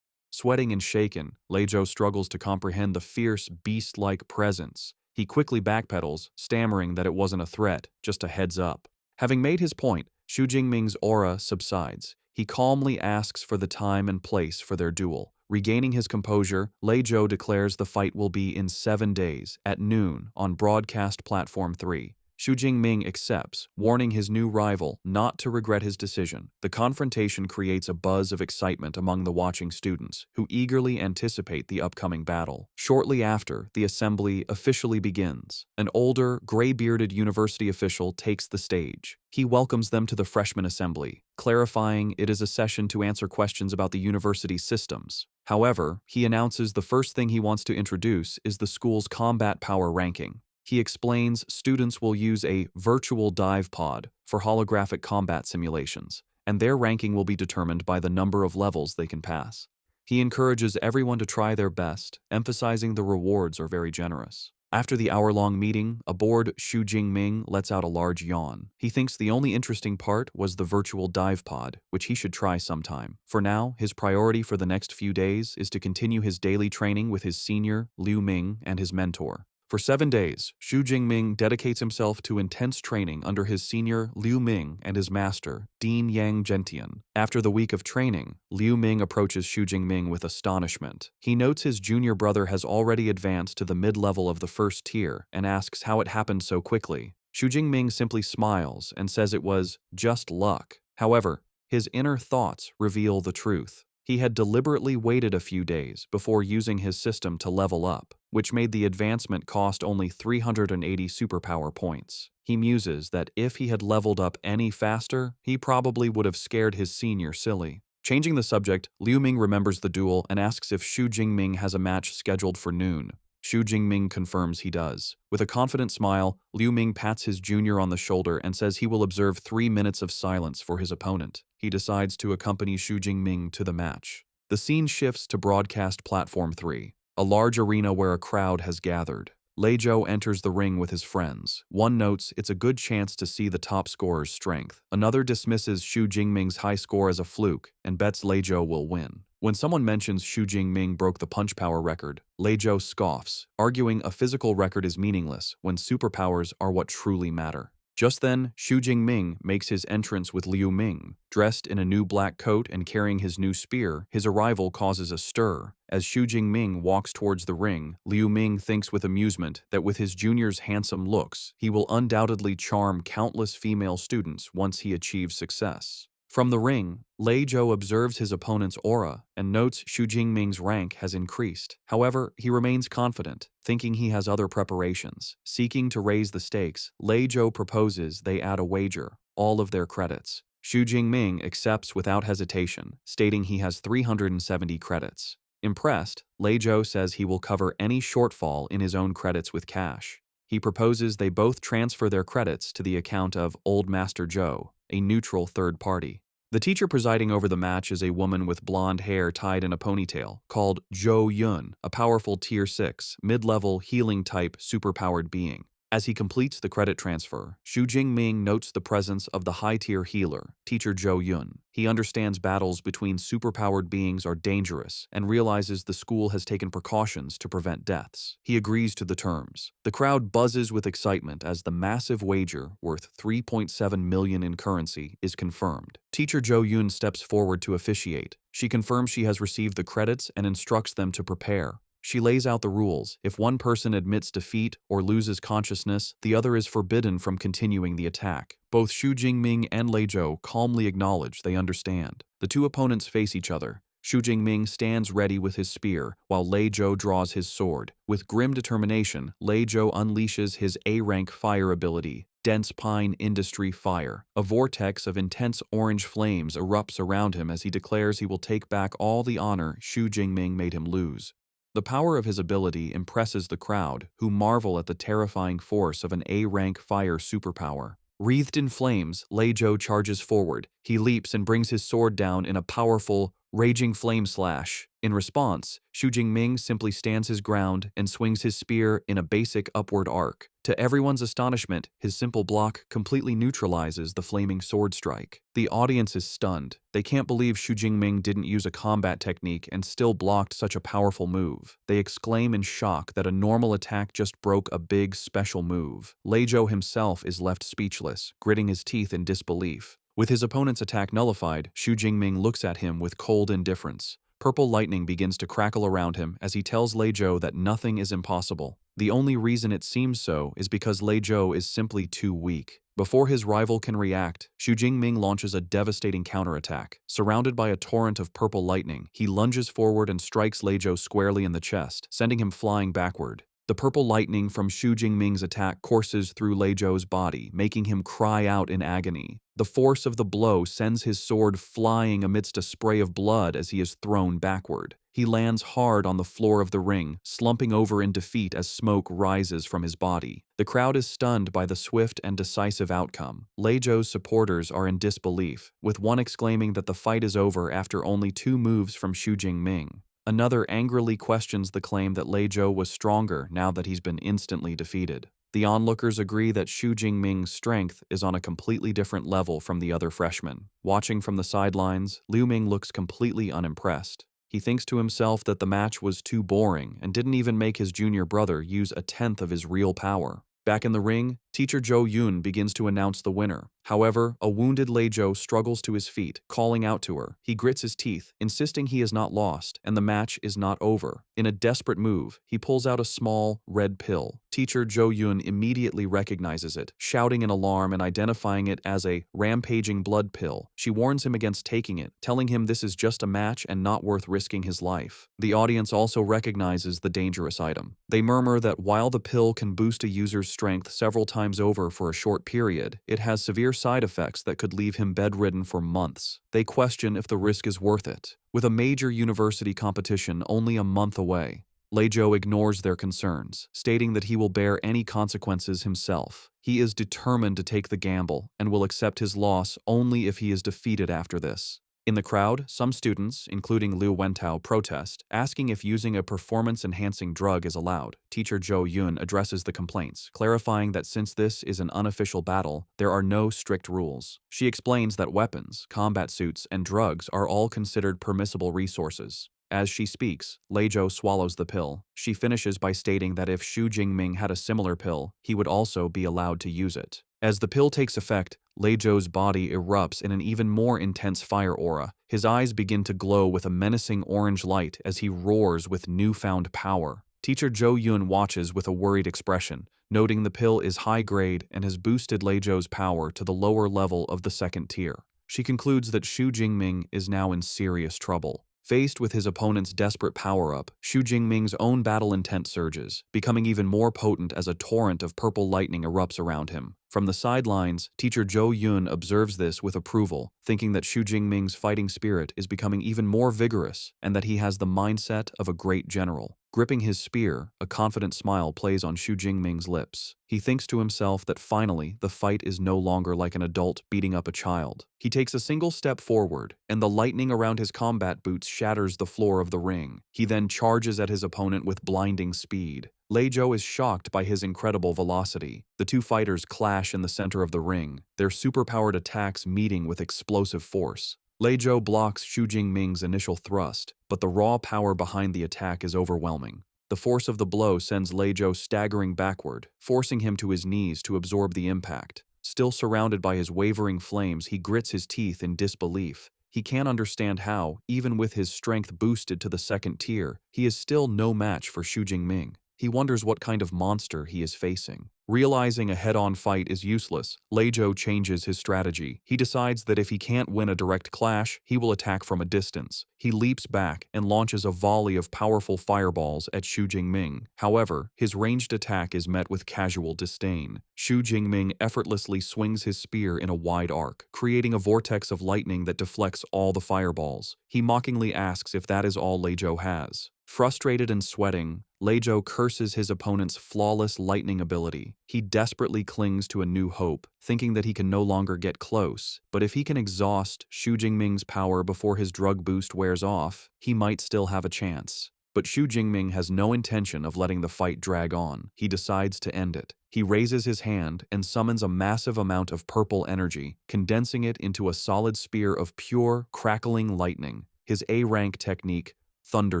[SPEAKER 1] Sweating and shaken, Lei Zhou struggles to comprehend the fierce, beast-like presence. He quickly backpedals, stammering that it wasn't a threat, just a heads up. Having made his point, Xu Jingming's aura subsides. He calmly asks for the time and place for their duel. Regaining his composure, Lei Zhou declares the fight will be in 7 days, at noon, on Broadcast Platform 3. Xu Jingming accepts, warning his new rival not to regret his decision. The confrontation creates a buzz of excitement among the watching students, who eagerly anticipate the upcoming battle. Shortly after, the assembly officially begins. An older, gray-bearded university official takes the stage. He welcomes them to the freshman assembly, clarifying it is a session to answer questions about the university's systems. However, he announces the first thing he wants to introduce is the school's combat power ranking. He explains students will use a virtual dive pod for holographic combat simulations, and their ranking will be determined by the number of levels they can pass. He encourages everyone to try their best, emphasizing the rewards are very generous. After the hour-long meeting, aboard Xu Jingming lets out a large yawn. He thinks the only interesting part was the virtual dive pod, which he should try sometime. For now, his priority for the next few days is to continue his daily training with his senior, Liu Ming, and his mentor. For 7 days, Xu Jingming dedicates himself to intense training under his senior Liu Ming and his master, Dean Yang Gentian. After the week of training, Liu Ming approaches Xu Jingming with astonishment. He notes his junior brother has already advanced to the mid-level of the first tier and asks how it happened so quickly. Xu Jingming simply smiles and says it was just luck. However, his inner thoughts reveal the truth. He had deliberately waited a few days before using his system to level up, which made the advancement cost only 380 superpower points. He muses that if he had leveled up any faster, he probably would have scared his senior silly. Changing the subject, Liu Ming remembers the duel and asks if Xu Jingming has a match scheduled for noon. Xu Jingming confirms he does. With a confident smile, Liu Ming pats his junior on the shoulder and says he will observe 3 minutes of silence for his opponent. He decides to accompany Xu Jingming to the match. The scene shifts to Broadcast Platform 3, a large arena where a crowd has gathered. Lei Zhou enters the ring with his friends. One notes it's a good chance to see the top scorer's strength. Another dismisses Xu Jingming's high score as a fluke and bets Lei Zhou will win. When someone mentions Xu Jingming broke the punch power record, Lei Zhou scoffs, arguing a physical record is meaningless when superpowers are what truly matter. Just then, Xu Jingming makes his entrance with Liu Ming. Dressed in a new black coat and carrying his new spear, his arrival causes a stir. As Xu Jingming walks towards the ring, Liu Ming thinks with amusement that with his junior's handsome looks, he will undoubtedly charm countless female students once he achieves success. From the ring, Lei Zhou observes his opponent's aura and notes Xu Jingming's rank has increased. However, he remains confident, thinking he has other preparations. Seeking to raise the stakes, Lei Zhou proposes they add a wager, all of their credits. Xu Jingming accepts without hesitation, stating he has 370 credits. Impressed, Lei Zhou says he will cover any shortfall in his own credits with cash. He proposes they both transfer their credits to the account of Old Master Zhou. a neutral third party. The teacher presiding over the match is a woman with blonde hair tied in a ponytail, called Jo Yun, a powerful Tier 6, mid-level healing-type superpowered being. As he completes the credit transfer, Xu Jingming notes the presence of the high-tier healer, Teacher Jo Yun. He understands battles between superpowered beings are dangerous and realizes the school has taken precautions to prevent deaths. He agrees to the terms. The crowd buzzes with excitement as the massive wager, worth 3.7 million in currency, is confirmed. Teacher Jo Yun steps forward to officiate. She confirms she has received the credits and instructs them to prepare. She lays out the rules. If one person admits defeat or loses consciousness, the other is forbidden from continuing the attack. Both Xu Jingming and Lei Zhou calmly acknowledge they understand. The two opponents face each other. Xu Jingming stands ready with his spear, while Lei Zhou draws his sword. With grim determination, Lei Zhou unleashes his A-rank fire ability, Dense Pine Industry Fire. A vortex of intense orange flames erupts around him as he declares he will take back all the honor Xu Jingming made him lose. The power of his ability impresses the crowd, who marvel at the terrifying force of an A-rank fire superpower. Wreathed in flames, Lei Zhou charges forward. He leaps and brings his sword down in a powerful, raging flame slash. In response, Xu Jingming simply stands his ground and swings his spear in a basic upward arc. To everyone's astonishment, his simple block completely neutralizes the flaming sword strike. The audience is stunned. They can't believe Xu Jingming didn't use a combat technique and still blocked such a powerful move. They exclaim in shock that a normal attack just broke a big special move. Lei Zhou himself is left speechless, gritting his teeth in disbelief. With his opponent's attack nullified, Xu Jingming looks at him with cold indifference. Purple lightning begins to crackle around him as he tells Lei Zhou that nothing is impossible. The only reason it seems so is because Lei Zhou is simply too weak. Before his rival can react, Xu Jingming launches a devastating counterattack. Surrounded by a torrent of purple lightning, he lunges forward and strikes Lei Zhou squarely in the chest, sending him flying backward. The purple lightning from Xu Jingming's attack courses through Lei Zhou's body, making him cry out in agony. The force of the blow sends his sword flying amidst a spray of blood as he is thrown backward. He lands hard on the floor of the ring, slumping over in defeat as smoke rises from his body. The crowd is stunned by the swift and decisive outcome. Lei Zhou's supporters are in disbelief, with one exclaiming that the fight is over after only 2 moves from Xu Jingming. Another angrily questions the claim that Lei Zhou was stronger now that he's been instantly defeated. The onlookers agree that Xu Jingming's strength is on a completely different level from the other freshmen. Watching from the sidelines, Liu Ming looks completely unimpressed. He thinks to himself that the match was too boring and didn't even make his junior brother use 1/10 of his real power. Back in the ring, Teacher Jo Yun begins to announce the winner. However, a wounded Lei Zhou struggles to his feet, calling out to her. He grits his teeth, insisting he is not lost, and the match is not over. In a desperate move, he pulls out a small, red pill. Teacher Jo Yun immediately recognizes it, shouting in alarm and identifying it as a rampaging blood pill. She warns him against taking it, telling him this is just a match and not worth risking his life. The audience also recognizes the dangerous item. They murmur that while the pill can boost a user's strength several times over for a short period, it has severe side effects that could leave him bedridden for months. They question if the risk is worth it. With a major university competition only a month away, Lei Zhou ignores their concerns, stating that he will bear any consequences himself. He is determined to take the gamble and will accept his loss only if he is defeated after this. In the crowd, some students, including Liu Wentao, protest, asking if using a performance-enhancing drug is allowed. Teacher Jo Yun addresses the complaints, clarifying that since this is an unofficial battle, there are no strict rules. She explains that weapons, combat suits, and drugs are all considered permissible resources. As she speaks, Lei Zhou swallows the pill. She finishes by stating that if Xu Jingming had a similar pill, he would also be allowed to use it. As the pill takes effect, Lei Zhou's body erupts in an even more intense fire aura. His eyes begin to glow with a menacing orange light as he roars with newfound power. Teacher Jo Yun watches with a worried expression, noting the pill is high-grade and has boosted Lei Zhou's power to the lower level of the 2nd tier. She concludes that Xu Jingming is now in serious trouble. Faced with his opponent's desperate power-up, Xu Jingming's own battle intent surges, becoming even more potent as a torrent of purple lightning erupts around him. From the sidelines, teacher Zhou Yun observes this with approval, thinking that Xu Jingming's fighting spirit is becoming even more vigorous and that he has the mindset of a great general. Gripping his spear, a confident smile plays on Xu Jingming's lips. He thinks to himself that finally the fight is no longer like an adult beating up a child. He takes a single step forward, and the lightning around his combat boots shatters the floor of the ring. He then charges at his opponent with blinding speed. Lei Zhou is shocked by his incredible velocity. The two fighters clash in the center of the ring, their superpowered attacks meeting with explosive force. Lei Zhou blocks Xu Jingming's initial thrust, but the raw power behind the attack is overwhelming. The force of the blow sends Lei Zhou staggering backward, forcing him to his knees to absorb the impact. Still surrounded by his wavering flames, he grits his teeth in disbelief. He can't understand how, even with his strength boosted to the second tier, he is still no match for Xu Jingming. He wonders what kind of monster he is facing. Realizing a head-on fight is useless, Lei Zhou changes his strategy. He decides that if he can't win a direct clash, he will attack from a distance. He leaps back and launches a volley of powerful fireballs at Xu Jingming. However, his ranged attack is met with casual disdain. Xu Jingming effortlessly swings his spear in a wide arc, creating a vortex of lightning that deflects all the fireballs. He mockingly asks if that is all Lei Zhou has. Frustrated and sweating, Lei Zhou curses his opponent's flawless lightning ability. He desperately clings to a new hope, thinking that he can no longer get close, but if he can exhaust Xu Jingming's power before his drug boost wears off, he might still have a chance. But Xu Jingming has no intention of letting the fight drag on. He decides to end it. He raises his hand and summons a massive amount of purple energy, condensing it into a solid spear of pure, crackling lightning. His A-rank technique, Thunder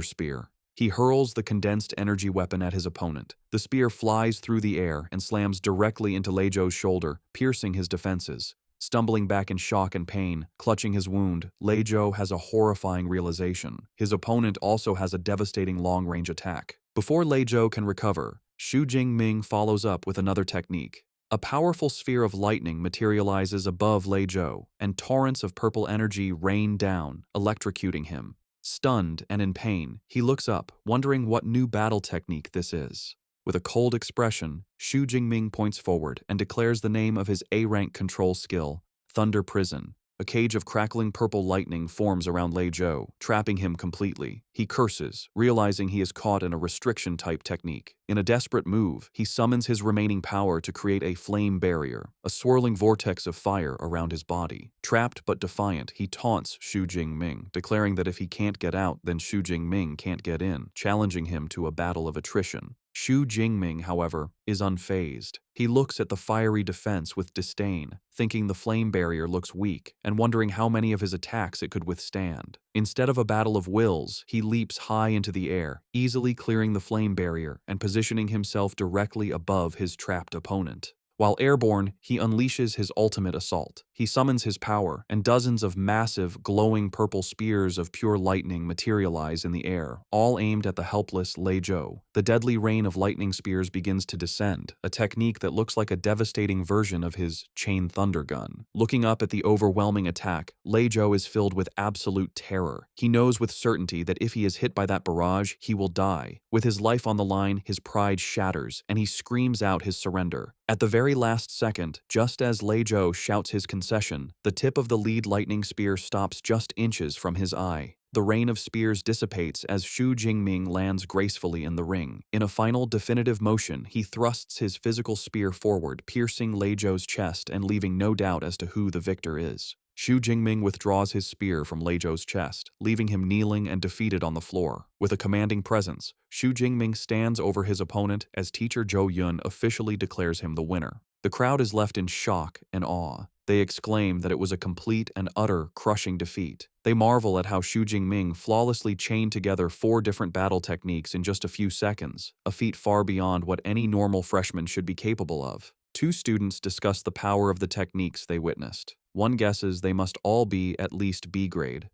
[SPEAKER 1] Spear. He hurls the condensed energy weapon at his opponent. The spear flies through the air and slams directly into Lei Zhou's shoulder, piercing his defenses. Stumbling back in shock and pain, clutching his wound, Lei Zhou has a horrifying realization. His opponent also has a devastating long-range attack. Before Lei Zhou can recover, Xu Jingming follows up with another technique. A powerful sphere of lightning materializes above Lei Zhou, and torrents of purple energy rain down, electrocuting him. Stunned and in pain, he looks up, wondering what new battle technique this is. With a cold expression, Xu Jingming points forward and declares the name of his A-rank control skill, Thunder Prison. A cage of crackling purple lightning forms around Lei Zhou, trapping him completely. He curses, realizing he is caught in a restriction-type technique. In a desperate move, he summons his remaining power to create a flame barrier, a swirling vortex of fire around his body. Trapped but defiant, he taunts Xu Jingming, declaring that if he can't get out, then Xu Jingming can't get in, challenging him to a battle of attrition. Xu Jingming, however, is unfazed. He looks at the fiery defense with disdain, thinking the flame barrier looks weak and wondering how many of his attacks it could withstand. Instead of a battle of wills, he leaps high into the air, easily clearing the flame barrier and positioning himself directly above his trapped opponent. While airborne, he unleashes his ultimate assault. He summons his power, and dozens of massive, glowing purple spears of pure lightning materialize in the air, all aimed at the helpless Lei Zhou. The deadly rain of lightning spears begins to descend, a technique that looks like a devastating version of his chain thunder gun. Looking up at the overwhelming attack, Lei Zhou is filled with absolute terror. He knows with certainty that if he is hit by that barrage, he will die. With his life on the line, his pride shatters, and he screams out his surrender. At the very last second, just as Lei Zhou shouts his concession, the tip of the lead lightning spear stops just inches from his eye. The rain of spears dissipates as Xu Jingming lands gracefully in the ring. In a final definitive motion, he thrusts his physical spear forward, piercing Lei Zhou's chest and leaving no doubt as to who the victor is. Xu Jingming withdraws his spear from Lei Zhou's chest, leaving him kneeling and defeated on the floor. With a commanding presence, Xu Jingming stands over his opponent as teacher Zhou Yun officially declares him the winner. The crowd is left in shock and awe. They exclaim that it was a complete and utter crushing defeat. They marvel at how Xu Jingming flawlessly chained together 4 different battle techniques in just a few seconds, a feat far beyond what any normal freshman should be capable of. 2 students discuss the power of the techniques they witnessed. One guesses they must all be at least B grade.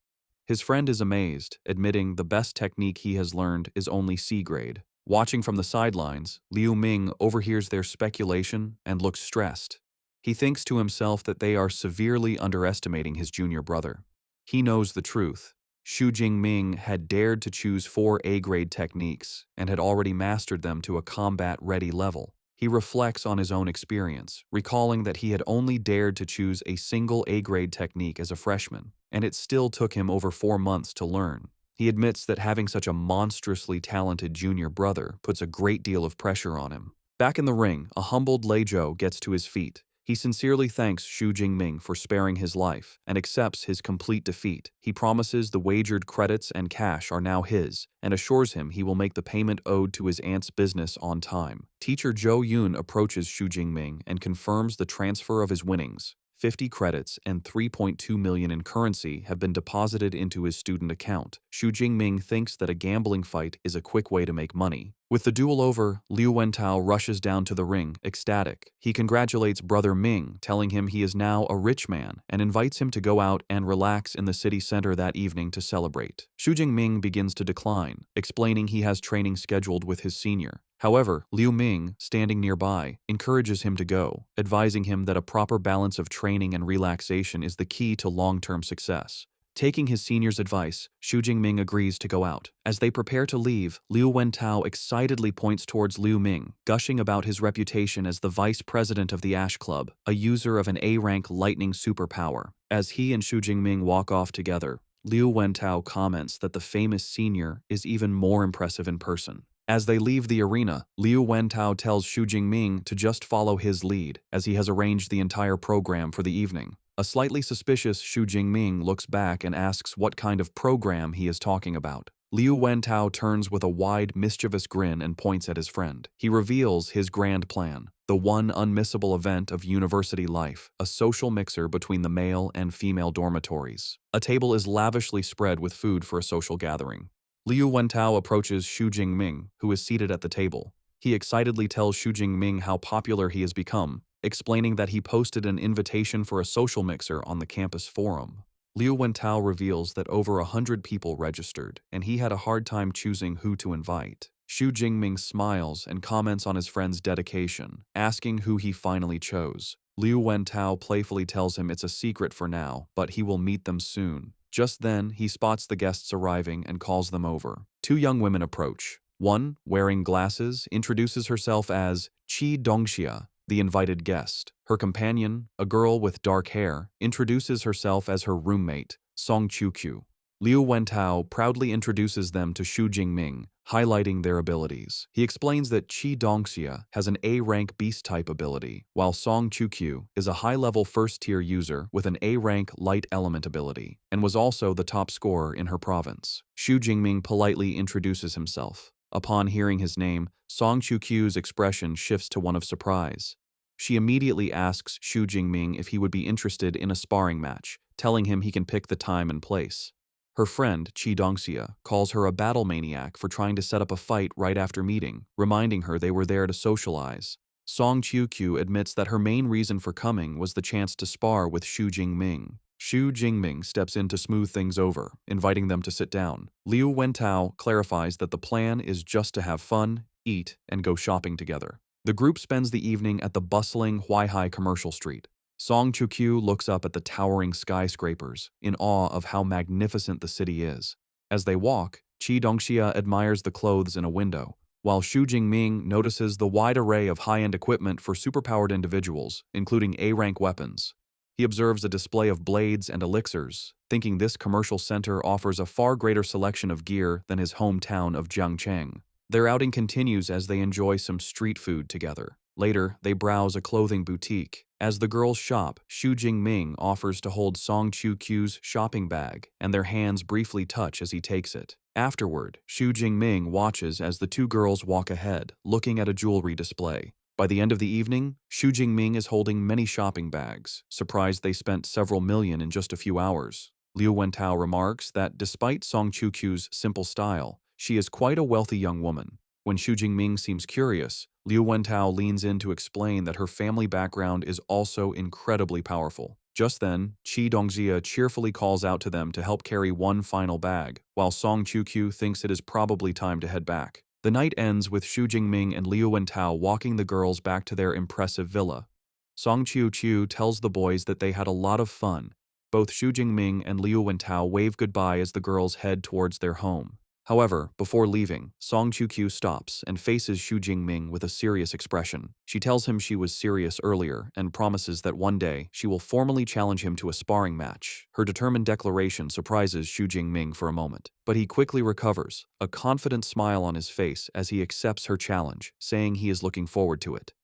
[SPEAKER 1] His friend is amazed, admitting the best technique he has learned is only C grade. Watching from the sidelines, Liu Ming overhears their speculation and looks stressed. He thinks to himself that they are severely underestimating his junior brother. He knows the truth. Xu Jingming had dared to choose 4 A-grade techniques and had already mastered them to a combat-ready level. He reflects on his own experience, recalling that he had only dared to choose a single A-grade technique as a freshman, and it still took him over 4 months to learn. He admits that having such a monstrously talented junior brother puts a great deal of pressure on him. Back in the ring, a humbled Lei Zhou gets to his feet. He sincerely thanks Xu Jingming for sparing his life and accepts his complete defeat. He promises the wagered credits and cash are now his and assures him he will make the payment owed to his aunt's business on time. Teacher Zhou Yun approaches Xu Jingming and confirms the transfer of his winnings. 50 credits and 3.2 million in currency have been deposited into his student account. Xu Jingming thinks that a gambling fight is a quick way to make money. With the duel over, Liu Wentao rushes down to the ring, ecstatic. He congratulates brother Ming, telling him he is now a rich man, and invites him to go out and relax in the city center that evening to celebrate. Xu Jingming begins to decline, explaining he has training scheduled with his senior. However, Liu Ming, standing nearby, encourages him to go, advising him that a proper balance of training and relaxation is the key to long-term success. Taking his senior's advice, Xu Jingming agrees to go out. As they prepare to leave, Liu Wentao excitedly points towards Liu Ming, gushing about his reputation as the vice president of the Ash Club, a user of an A-rank lightning superpower. As he and Xu Jingming walk off together, Liu Wentao comments that the famous senior is even more impressive in person. As they leave the arena, Liu Wentao tells Xu Jingming to just follow his lead, as he has arranged the entire program for the evening. A slightly suspicious Xu Jingming looks back and asks what kind of program he is talking about. Liu Wentao turns with a wide, mischievous grin and points at his friend. He reveals his grand plan, the one unmissable event of university life, a social mixer between the male and female dormitories. A table is lavishly spread with food for a social gathering. Liu Wentao approaches Xu Jingming, who is seated at the table. He excitedly tells Xu Jingming how popular he has become, explaining that he posted an invitation for a social mixer on the campus forum. Liu Wentao reveals that over 100 people registered, and he had a hard time choosing who to invite. Xu Jingming smiles and comments on his friend's dedication, asking who he finally chose. Liu Wentao playfully tells him it's a secret for now, but he will meet them soon. Just then, he spots the guests arriving and calls them over. 2 young women approach. One, wearing glasses, introduces herself as Qi Dongxia, the invited guest. Her companion, a girl with dark hair, introduces herself as her roommate, Song Qiuqiu. Liu Wentao proudly introduces them to Xu Jingming, highlighting their abilities. He explains that Qi Dongxia has an A-rank beast-type ability, while Song Qiuqiu is a high-level first-tier user with an A-rank light element ability, and was also the top scorer in her province. Xu Jingming politely introduces himself. Upon hearing his name, Song Qiuqiu's expression shifts to one of surprise. She immediately asks Xu Jingming if he would be interested in a sparring match, telling him he can pick the time and place. Her friend, Qi Dongxia, calls her a battle maniac for trying to set up a fight right after meeting, reminding her they were there to socialize. Song Qiuqiu admits that her main reason for coming was the chance to spar with Xu Jingming. Xu Jingming steps in to smooth things over, inviting them to sit down. Liu Wentao clarifies that the plan is just to have fun, eat, and go shopping together. The group spends the evening at the bustling Huaihai commercial street. Song Qiuqiu looks up at the towering skyscrapers, in awe of how magnificent the city is. As they walk, Qi Dongxia admires the clothes in a window, while Xu Jingming notices the wide array of high-end equipment for superpowered individuals, including A-rank weapons. He observes a display of blades and elixirs, thinking this commercial center offers a far greater selection of gear than his hometown of Jiangcheng. Their outing continues as they enjoy some street food together. Later, they browse a clothing boutique. As the girls shop, Xu Jingming offers to hold Song Qiuqiu's shopping bag, and their hands briefly touch as he takes it. Afterward, Xu Jingming watches as the 2 girls walk ahead, looking at a jewelry display. By the end of the evening, Xu Jingming is holding many shopping bags, surprised they spent several million in just a few hours. Liu Wentao remarks that despite Song Qiuqiu's simple style, she is quite a wealthy young woman. When Xu Jingming seems curious, Liu Wentao leans in to explain that her family background is also incredibly powerful. Just then, Qi Dongxia cheerfully calls out to them to help carry one final bag, while Song Qiuqiu thinks it is probably time to head back. The night ends with Xu Jingming and Liu Wentao walking the girls back to their impressive villa. Song Qiuqiu tells the boys that they had a lot of fun. Both Xu Jingming and Liu Wentao wave goodbye as the girls head towards their home. However, before leaving, Song Chu-kyu stops and faces Xu Jingming with a serious expression. She tells him she was serious earlier and promises that one day she will formally challenge him to a sparring match. Her determined declaration surprises Xu Jingming for a moment, but he quickly recovers, a confident smile on his face as he accepts her challenge, saying he is looking forward to it.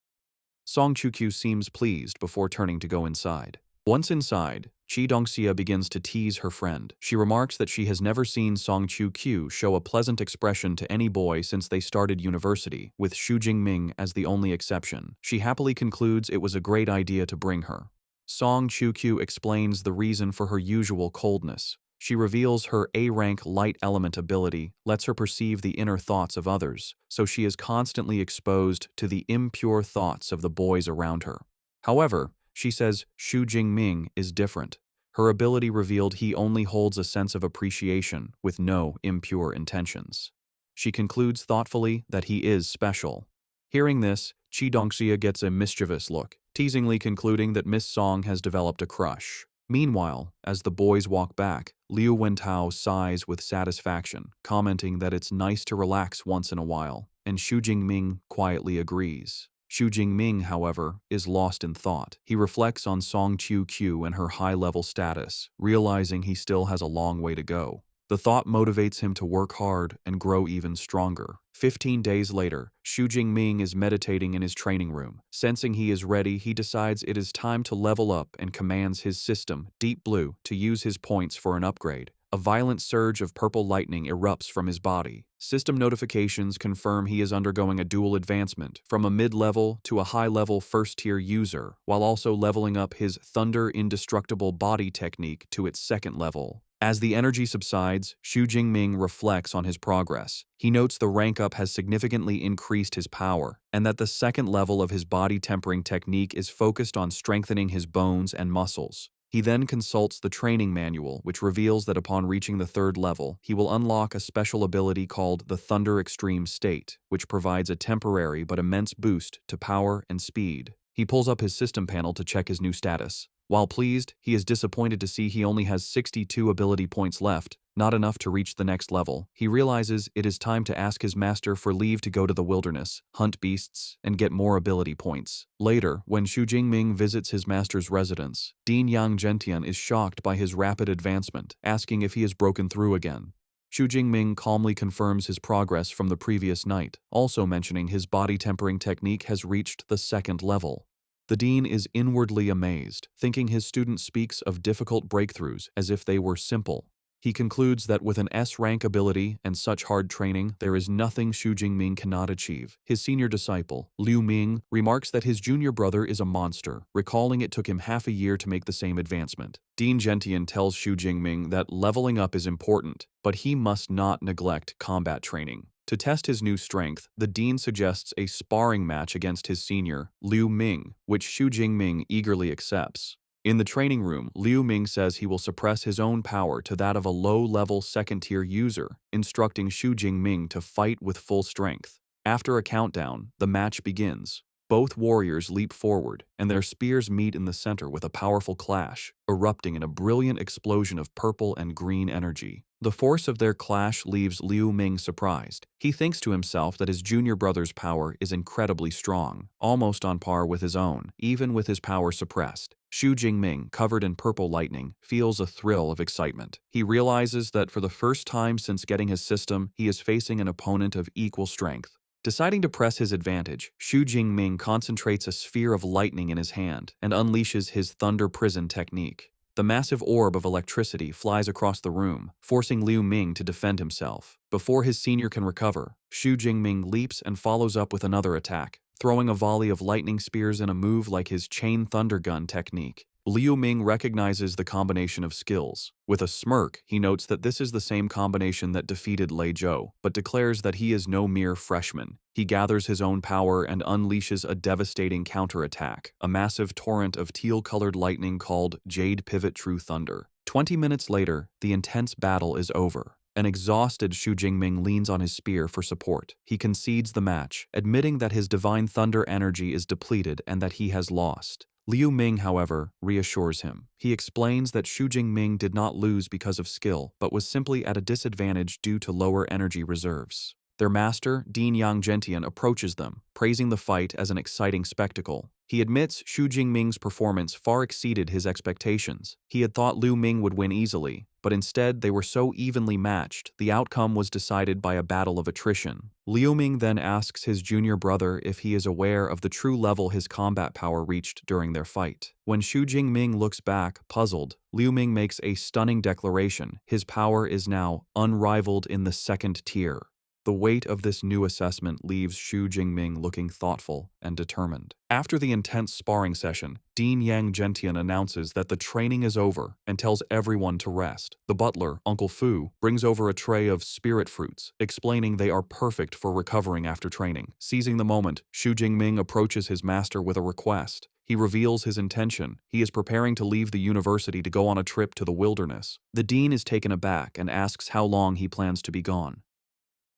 [SPEAKER 1] Song Chu-kyu seems pleased before turning to go inside. Once inside, Chi Dongxia begins to tease her friend. She remarks that she has never seen Song Chu-kyu show a pleasant expression to any boy since they started university, with Xu Jingming as the only exception. She happily concludes it was a great idea to bring her. Song Chu-kyu explains the reason for her usual coldness. She reveals her A-rank light element ability, lets her perceive the inner thoughts of others, so she is constantly exposed to the impure thoughts of the boys around her. However, she says Xu Jingming is different. Her ability revealed he only holds a sense of appreciation with no impure intentions. She concludes thoughtfully that he is special. Hearing this, Chi Dongxia gets a mischievous look, teasingly concluding that Miss Song has developed a crush. Meanwhile, as the boys walk back, Liu Wentao sighs with satisfaction, commenting that it's nice to relax once in a while, and Xu Jingming quietly agrees. Xu Jingming, however, is lost in thought. He reflects on Song Chu-kyu and her high-level status, realizing he still has a long way to go. The thought motivates him to work hard and grow even stronger. 15 days later, Xu Jingming is meditating in his training room. Sensing he is ready, he decides it is time to level up and commands his system, Deep Blue, to use his points for an upgrade. A violent surge of purple lightning erupts from his body. System notifications confirm he is undergoing a dual advancement, from a mid-level to a high-level first-tier user, while also leveling up his Thunder Indestructible Body technique to its second level. As the energy subsides, Xu Jingming reflects on his progress. He notes the rank up has significantly increased his power, and that the second level of his body tempering technique is focused on strengthening his bones and muscles. He then consults the training manual, which reveals that upon reaching the third level, he will unlock a special ability called the Thunder Extreme State, which provides a temporary but immense boost to power and speed. He pulls up his system panel to check his new status. While pleased, he is disappointed to see he only has 62 ability points left, not enough to reach the next level. He realizes it is time to ask his master for leave to go to the wilderness, hunt beasts, and get more ability points. Later, when Xu Jingming visits his master's residence, Dean Yang Gentian is shocked by his rapid advancement, asking if he has broken through again. Xu Jingming calmly confirms his progress from the previous night, also mentioning his body tempering technique has reached the second level. The dean is inwardly amazed, thinking his student speaks of difficult breakthroughs as if they were simple. He concludes that with an S-rank ability and such hard training, there is nothing Xu Jingming cannot achieve. His senior disciple, Liu Ming, remarks that his junior brother is a monster, recalling it took him half a year to make the same advancement. Dean Gentian tells Xu Jingming that leveling up is important, but he must not neglect combat training. To test his new strength, the dean suggests a sparring match against his senior, Liu Ming, which Xu Jingming eagerly accepts. In the training room, Liu Ming says he will suppress his own power to that of a low-level second-tier user, instructing Xu Jingming to fight with full strength. After a countdown, the match begins. Both warriors leap forward, and their spears meet in the center with a powerful clash, erupting in a brilliant explosion of purple and green energy. The force of their clash leaves Liu Ming surprised. He thinks to himself that his junior brother's power is incredibly strong, almost on par with his own, even with his power suppressed. Xu Jingming, covered in purple lightning, feels a thrill of excitement. He realizes that for the first time since getting his system, he is facing an opponent of equal strength. Deciding to press his advantage, Xu Jingming concentrates a sphere of lightning in his hand and unleashes his Thunder Prison technique. The massive orb of electricity flies across the room, forcing Liu Ming to defend himself. Before his senior can recover, Xu Jingming leaps and follows up with another attack, throwing a volley of lightning spears in a move like his Chain Thunder Gun technique. Liu Ming recognizes the combination of skills. With a smirk, he notes that this is the same combination that defeated Lei Zhou, but declares that he is no mere freshman. He gathers his own power and unleashes a devastating counterattack, a massive torrent of teal-colored lightning called Jade Pivot True Thunder. 20 minutes later, the intense battle is over. An exhausted Xu Jingming leans on his spear for support. He concedes the match, admitting that his divine thunder energy is depleted and that he has lost. Liu Ming, however, reassures him. He explains that Xu Jingming did not lose because of skill, but was simply at a disadvantage due to lower energy reserves. Their master, Dean Yang Gentian, approaches them, praising the fight as an exciting spectacle. He admits Xu Jingming's performance far exceeded his expectations. He had thought Liu Ming would win easily, but instead they were so evenly matched, the outcome was decided by a battle of attrition. Liu Ming then asks his junior brother if he is aware of the true level his combat power reached during their fight. When Xu Jingming looks back, puzzled, Liu Ming makes a stunning declaration: his power is now unrivaled in the second tier. The weight of this new assessment leaves Xu Jingming looking thoughtful and determined. After the intense sparring session, Dean Yang Gentian announces that the training is over and tells everyone to rest. The butler, Uncle Fu, brings over a tray of spirit fruits, explaining they are perfect for recovering after training. Seizing the moment, Xu Jingming approaches his master with a request. He reveals his intention. He is preparing to leave the university to go on a trip to the wilderness. The dean is taken aback and asks how long he plans to be gone.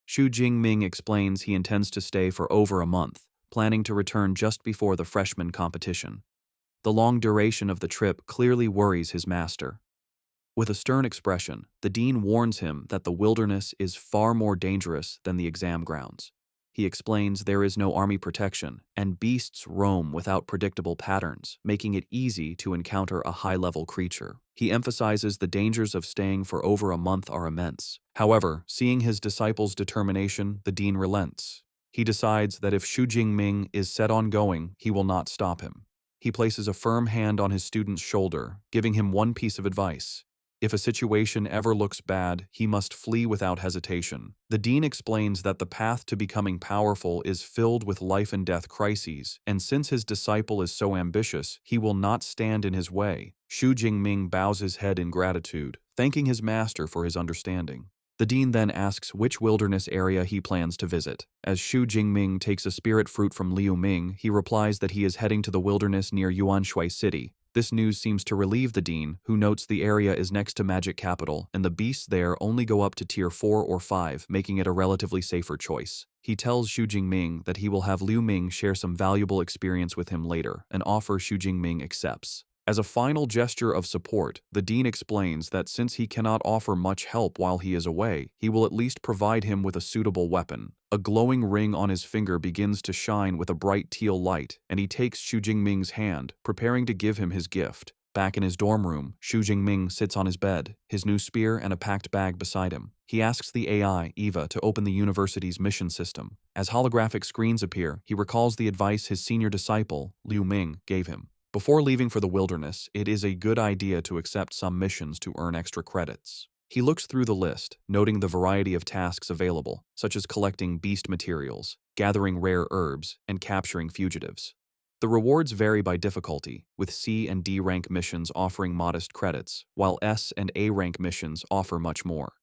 [SPEAKER 1] Xu Jingming explains he intends to stay for over a month, planning to return just before the freshman competition. The long duration of the trip clearly worries his master. With a stern expression, the dean warns him that the wilderness is far more dangerous than the exam grounds. He explains there is no army protection, and beasts roam without predictable patterns, making it easy to encounter a high-level creature. He emphasizes the dangers of staying for over a month are immense. However, seeing his disciple's determination, the dean relents. He decides that if Xu Jingming is set on going, he will not stop him. He places a firm hand on his student's shoulder, giving him one piece of advice. If a situation ever looks bad, he must flee without hesitation. The dean explains that the path to becoming powerful is filled with life and death crises, and since his disciple is so ambitious, he will not stand in his way. Xu Jingming bows his head in gratitude, thanking his master for his understanding. The dean then asks which wilderness area he plans to visit. As Xu Jingming takes a spirit fruit from Liu Ming, he replies that he is heading to the wilderness near Yuanshui City. This news seems to relieve the dean, who notes the area is next to Magic Capital, and the beasts there only go up to Tier 4 or 5, making it a relatively safer choice. He tells Xu Jingming that he will have Liu Ming share some valuable experience with him later, an offer Xu Jingming accepts. As a final gesture of support, the dean explains that since he cannot offer much help while he is away, he will at least provide him with a suitable weapon. A glowing ring on his finger begins to shine with a bright teal light, and he takes Xu Jingming's hand, preparing to give him his gift. Back in his dorm room, Xu Jingming sits on his bed, his new spear and a packed bag beside him. He asks the AI, Eva, to open the university's mission system. As holographic screens appear, he recalls the advice his senior disciple, Liu Ming, gave him. Before leaving for the wilderness, it is a good idea to accept some missions to earn extra credits. He looks through the list, noting the variety of tasks available, such as collecting beast materials, gathering rare herbs, and capturing fugitives. The rewards vary by difficulty, with C and D rank missions offering modest credits, while S and A rank missions offer much more.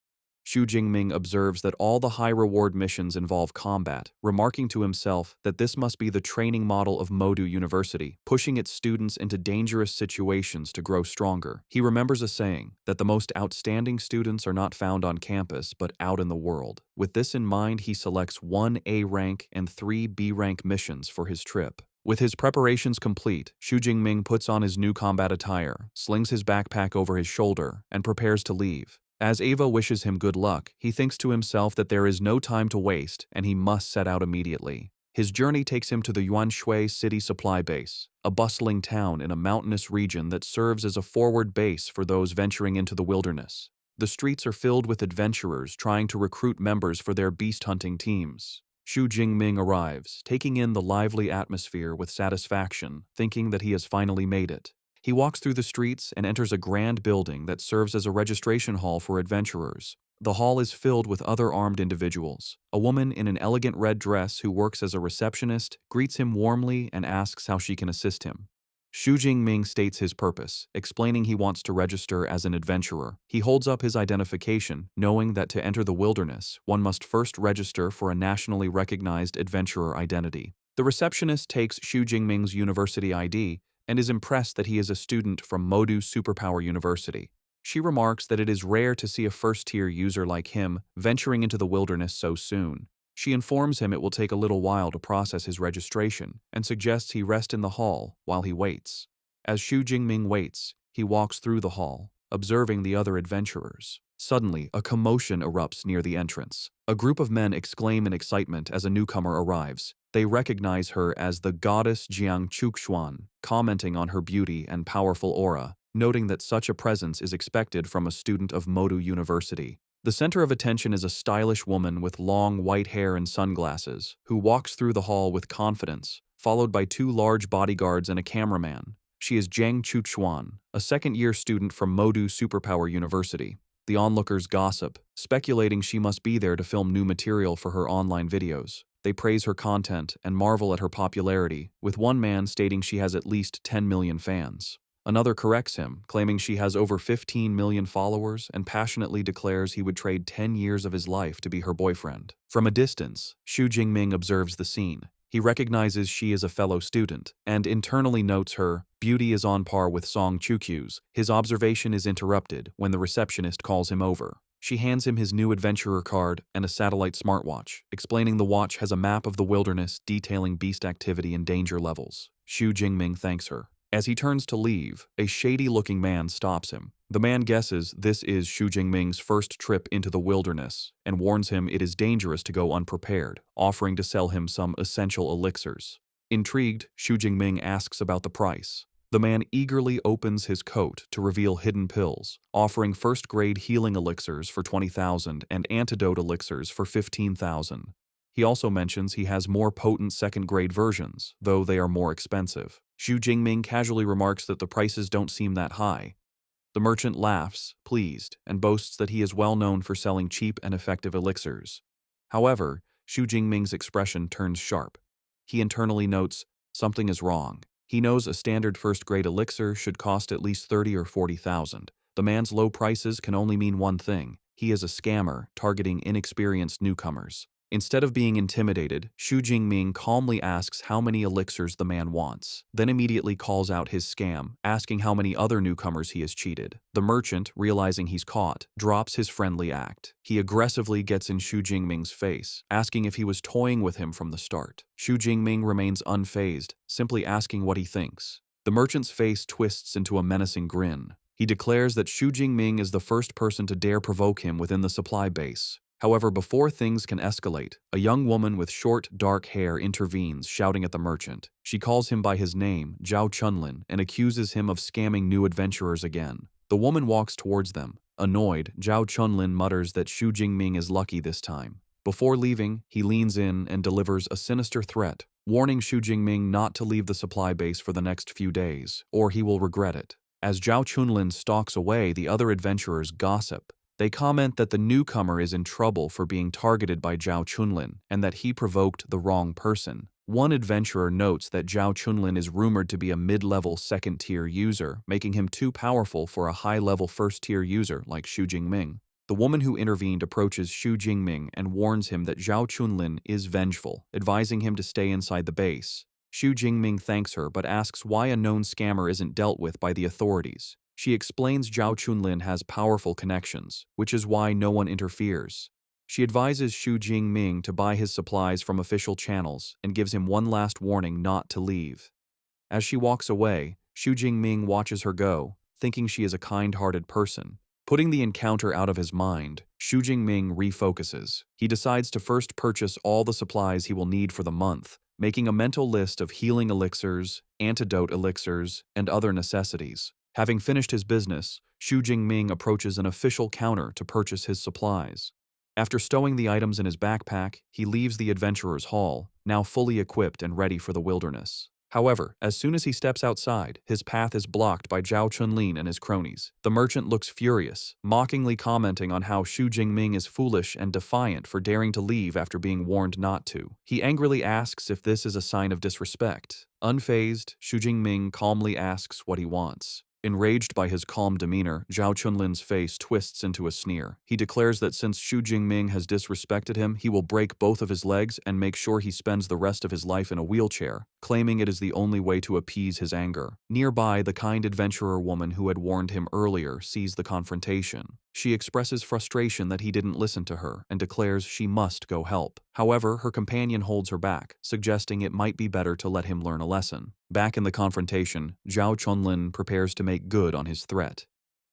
[SPEAKER 1] Xu Jingming observes that all the high-reward missions involve combat, remarking to himself that this must be the training model of Modu University, pushing its students into dangerous situations to grow stronger. He remembers a saying that the most outstanding students are not found on campus but out in the world. With this in mind, he selects 1 A rank and 3 B rank missions for his trip. With his preparations complete, Xu Jingming puts on his new combat attire, slings his backpack over his shoulder, and prepares to leave. As Eva wishes him good luck, he thinks to himself that there is no time to waste and he must set out immediately. His journey takes him to the Yuanshui City Supply Base, a bustling town in a mountainous region that serves as a forward base for those venturing into the wilderness. The streets are filled with adventurers trying to recruit members for their beast hunting teams. Xu Jingming arrives, taking in the lively atmosphere with satisfaction, thinking that he has finally made it. He walks through the streets and enters a grand building that serves as a registration hall for adventurers. The hall is filled with other armed individuals. A woman in an elegant red dress who works as a receptionist greets him warmly and asks how she can assist him. Xu Jingming states his purpose, explaining he wants to register as an adventurer. He holds up his identification, knowing that to enter the wilderness, one must first register for a nationally recognized adventurer identity. The receptionist takes Xu Jingming's university ID and is impressed that he is a student from Modu Superpower University. She remarks that it is rare to see a first-tier user like him venturing into the wilderness so soon. She informs him it will take a little while to process his registration and suggests he rest in the hall while he waits. As Xu Jingming waits, he walks through the hall, observing the other adventurers. Suddenly, a commotion erupts near the entrance. A group of men exclaim in excitement as a newcomer arrives. They recognize her as the goddess Jiang Chuxuan, commenting on her beauty and powerful aura, noting that such a presence is expected from a student of Modu University. The center of attention is a stylish woman with long white hair and sunglasses, who walks through the hall with confidence, followed by two large bodyguards and a cameraman. She is Jiang Chuxuan, a second-year student from Modu Superpower University. The onlookers gossip, speculating she must be there to film new material for her online videos. They praise her content and marvel at her popularity, with one man stating she has at least 10 million fans. Another corrects him, claiming she has over 15 million followers and passionately declares he would trade 10 years of his life to be her boyfriend. From a distance, Xu Jingming observes the scene. He recognizes she is a fellow student, and internally notes her beauty is on par with Song Chukyu's. His observation is interrupted when the receptionist calls him over. She hands him his new adventurer card and a satellite smartwatch, explaining the watch has a map of the wilderness detailing beast activity and danger levels. Xu Jingming thanks her. As he turns to leave, a shady-looking man stops him. The man guesses this is Xu Jingming's first trip into the wilderness and warns him it is dangerous to go unprepared, offering to sell him some essential elixirs. Intrigued, Xu Jingming asks about the price. The man eagerly opens his coat to reveal hidden pills, offering first-grade healing elixirs for 20,000 and antidote elixirs for 15,000. He also mentions he has more potent second-grade versions, though they are more expensive. Xu Jingming casually remarks that the prices don't seem that high. The merchant laughs, pleased, and boasts that he is well known for selling cheap and effective elixirs. However, Xu Jingming's expression turns sharp. He internally notes, something is wrong. He knows a standard first-grade elixir should cost at least 30 or 40,000. The man's low prices can only mean one thing. He is a scammer targeting inexperienced newcomers. Instead of being intimidated, Xu Jingming calmly asks how many elixirs the man wants, then immediately calls out his scam, asking how many other newcomers he has cheated. The merchant, realizing he's caught, drops his friendly act. He aggressively gets in Xu Jingming's face, asking if he was toying with him from the start. Xu Jingming remains unfazed, simply asking what he thinks. The merchant's face twists into a menacing grin. He declares that Xu Jingming is the first person to dare provoke him within the supply base. However, before things can escalate, a young woman with short, dark hair intervenes, shouting at the merchant. She calls him by his name, Zhao Chunlin, and accuses him of scamming new adventurers again. The woman walks towards them. Annoyed, Zhao Chunlin mutters that Xu Jingming is lucky this time. Before leaving, he leans in and delivers a sinister threat, warning Xu Jingming not to leave the supply base for the next few days, or he will regret it. As Zhao Chunlin stalks away, the other adventurers gossip. They comment that the newcomer is in trouble for being targeted by Zhao Chunlin and that he provoked the wrong person. One adventurer notes that Zhao Chunlin is rumored to be a mid-level second-tier user, making him too powerful for a high-level first-tier user like Xu Jingming. The woman who intervened approaches Xu Jingming and warns him that Zhao Chunlin is vengeful, advising him to stay inside the base. Xu Jingming thanks her but asks why a known scammer isn't dealt with by the authorities. She explains Zhao Chunlin has powerful connections, which is why no one interferes. She advises Xu Jingming to buy his supplies from official channels and gives him one last warning not to leave. As she walks away, Xu Jingming watches her go, thinking she is a kind-hearted person. Putting the encounter out of his mind, Xu Jingming refocuses. He decides to first purchase all the supplies he will need for the month, making a mental list of healing elixirs, antidote elixirs, and other necessities. Having finished his business, Xu Jingming approaches an official counter to purchase his supplies. After stowing the items in his backpack, he leaves the adventurer's hall, now fully equipped and ready for the wilderness. However, as soon as he steps outside, his path is blocked by Zhao Chunlin and his cronies. The merchant looks furious, mockingly commenting on how Xu Jingming is foolish and defiant for daring to leave after being warned not to. He angrily asks if this is a sign of disrespect. Unfazed, Xu Jingming calmly asks what he wants. Enraged by his calm demeanor, Zhao Chunlin's face twists into a sneer. He declares that since Xu Jingming has disrespected him, he will break both of his legs and make sure he spends the rest of his life in a wheelchair, claiming it is the only way to appease his anger. Nearby, the kind adventurer woman who had warned him earlier sees the confrontation. She expresses frustration that he didn't listen to her and declares she must go help. However, her companion holds her back, suggesting it might be better to let him learn a lesson. Back in the confrontation, Zhao Chunlin prepares to make good on his threat.